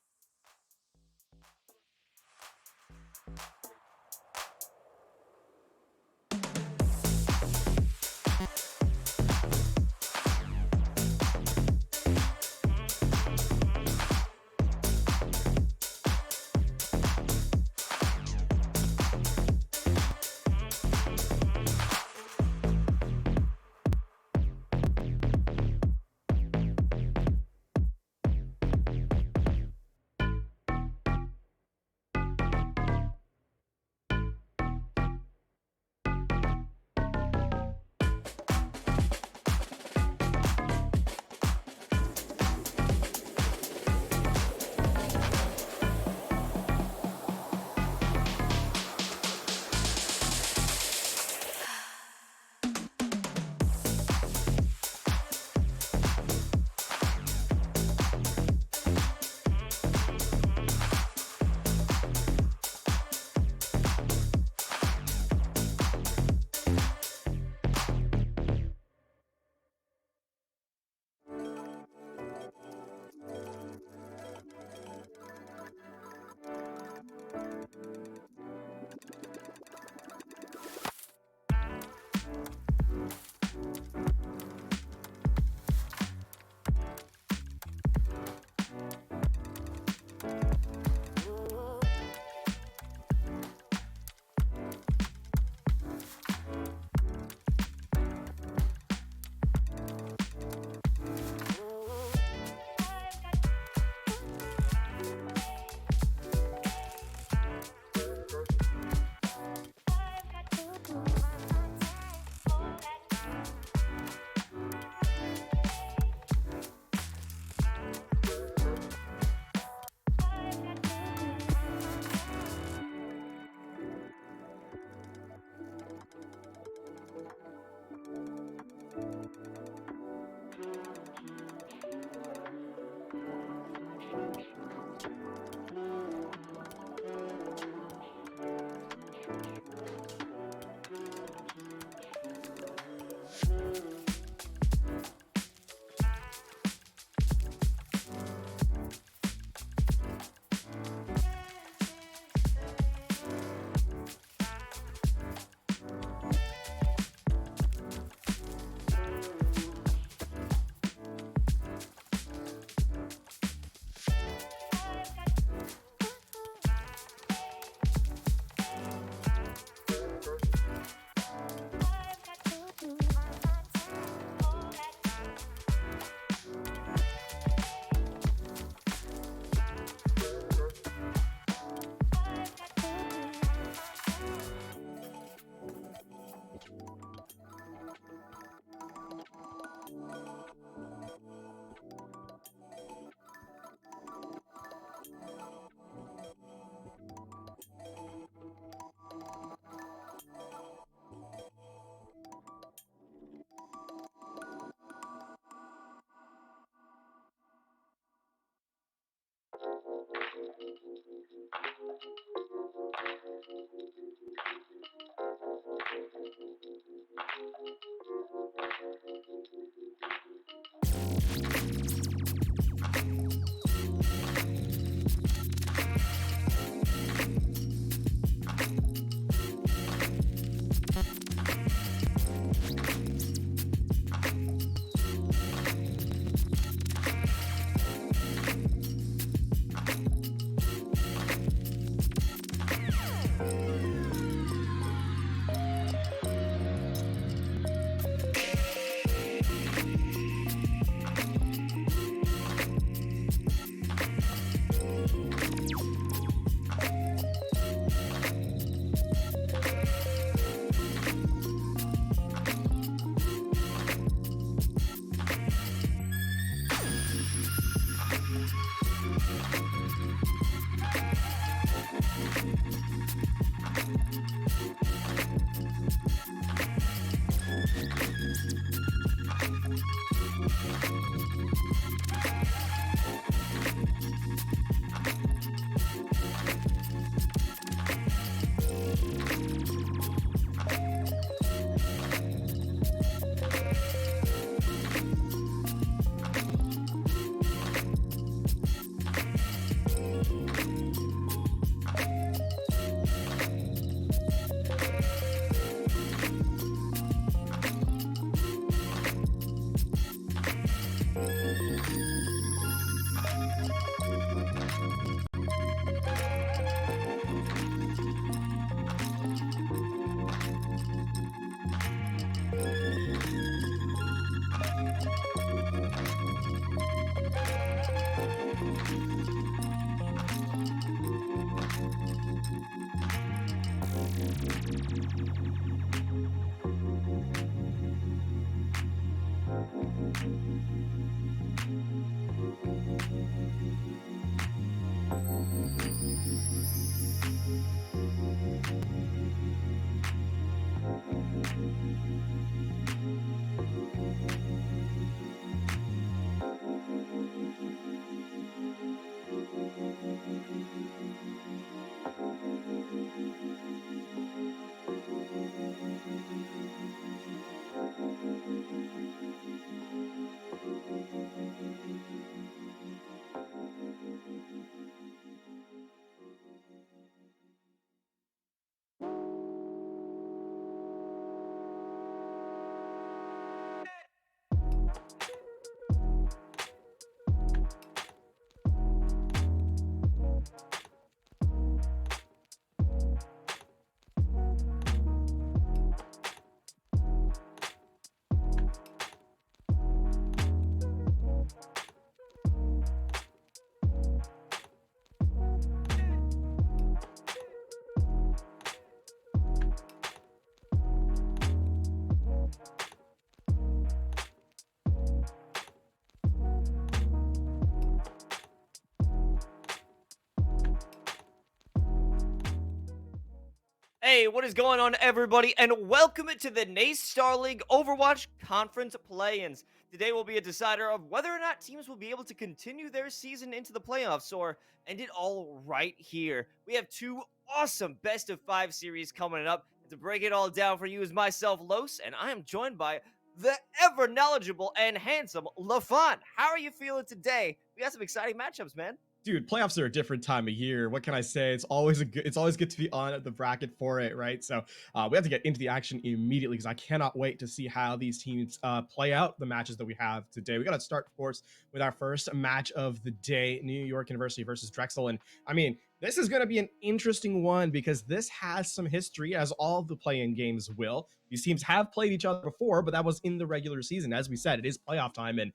Hey, what is going on, everybody, and welcome to the NACE Starleague Overwatch Conference Play-ins. Today will be a decider of whether or not teams will be able to continue their season into the playoffs or end it all right here. We have two awesome best-of-5 series coming up. And to break it all down for you is myself, Los, and I am joined by the ever-knowledgeable and handsome LaFont. How are you feeling today? We got some exciting matchups, man. Dude, playoffs are a different time of year. What can I say? It's always good to be on the bracket for it, right? So we have to get into the action immediately because I cannot wait to see how these teams play out the matches that we have today. We got to start, of course, with our first match of the day: New York University versus Drexel. And I mean, this is going to be an interesting one because this has some history, as all of the play-in games will. These teams have played each other before, but that was in the regular season. As we said, it is playoff time, and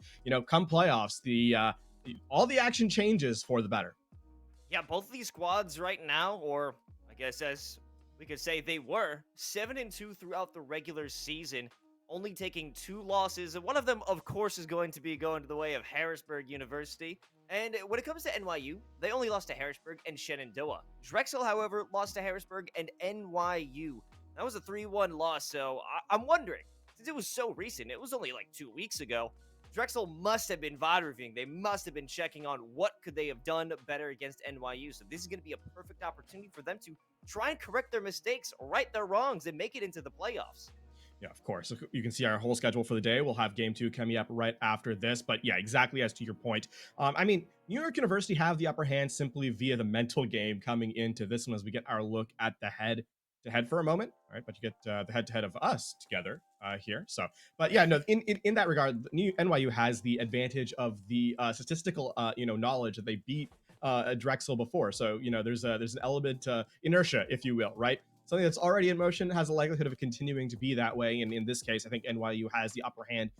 come playoffs, all the action changes for the better. Yeah, both of these squads right now, or I guess as we could say they were, 7-2 throughout the regular season, only taking 2 losses. And one of them, of course, is going to be going to the way of Harrisburg University. And when it comes to NYU, they only lost to Harrisburg and Shenandoah. Drexel, however, lost to Harrisburg and NYU. That was a 3-1 loss, so I'm wondering, since it was so recent, it was only like 2 weeks ago, Drexel must have been VOD reviewing. They must have been checking on what could they have done better against NYU. So this is going to be a perfect opportunity for them to try and correct their mistakes, right their wrongs, and make it into the playoffs. Yeah, of course. So you can see our whole schedule for the day. We'll have game 2 coming up right after this. But yeah, exactly as to your point. I mean, New York University have the upper hand simply via the mental game coming into this one as we get our look at the head-to-head for a moment. All right, but you get the head-to-head of us together here. So, but yeah, no, in that regard, NYU has the advantage of the statistical knowledge that they beat Drexel before. So there's an element inertia, if you will, right? Something that's already in motion has a likelihood of continuing to be that way. And in this case, I think NYU has the upper hand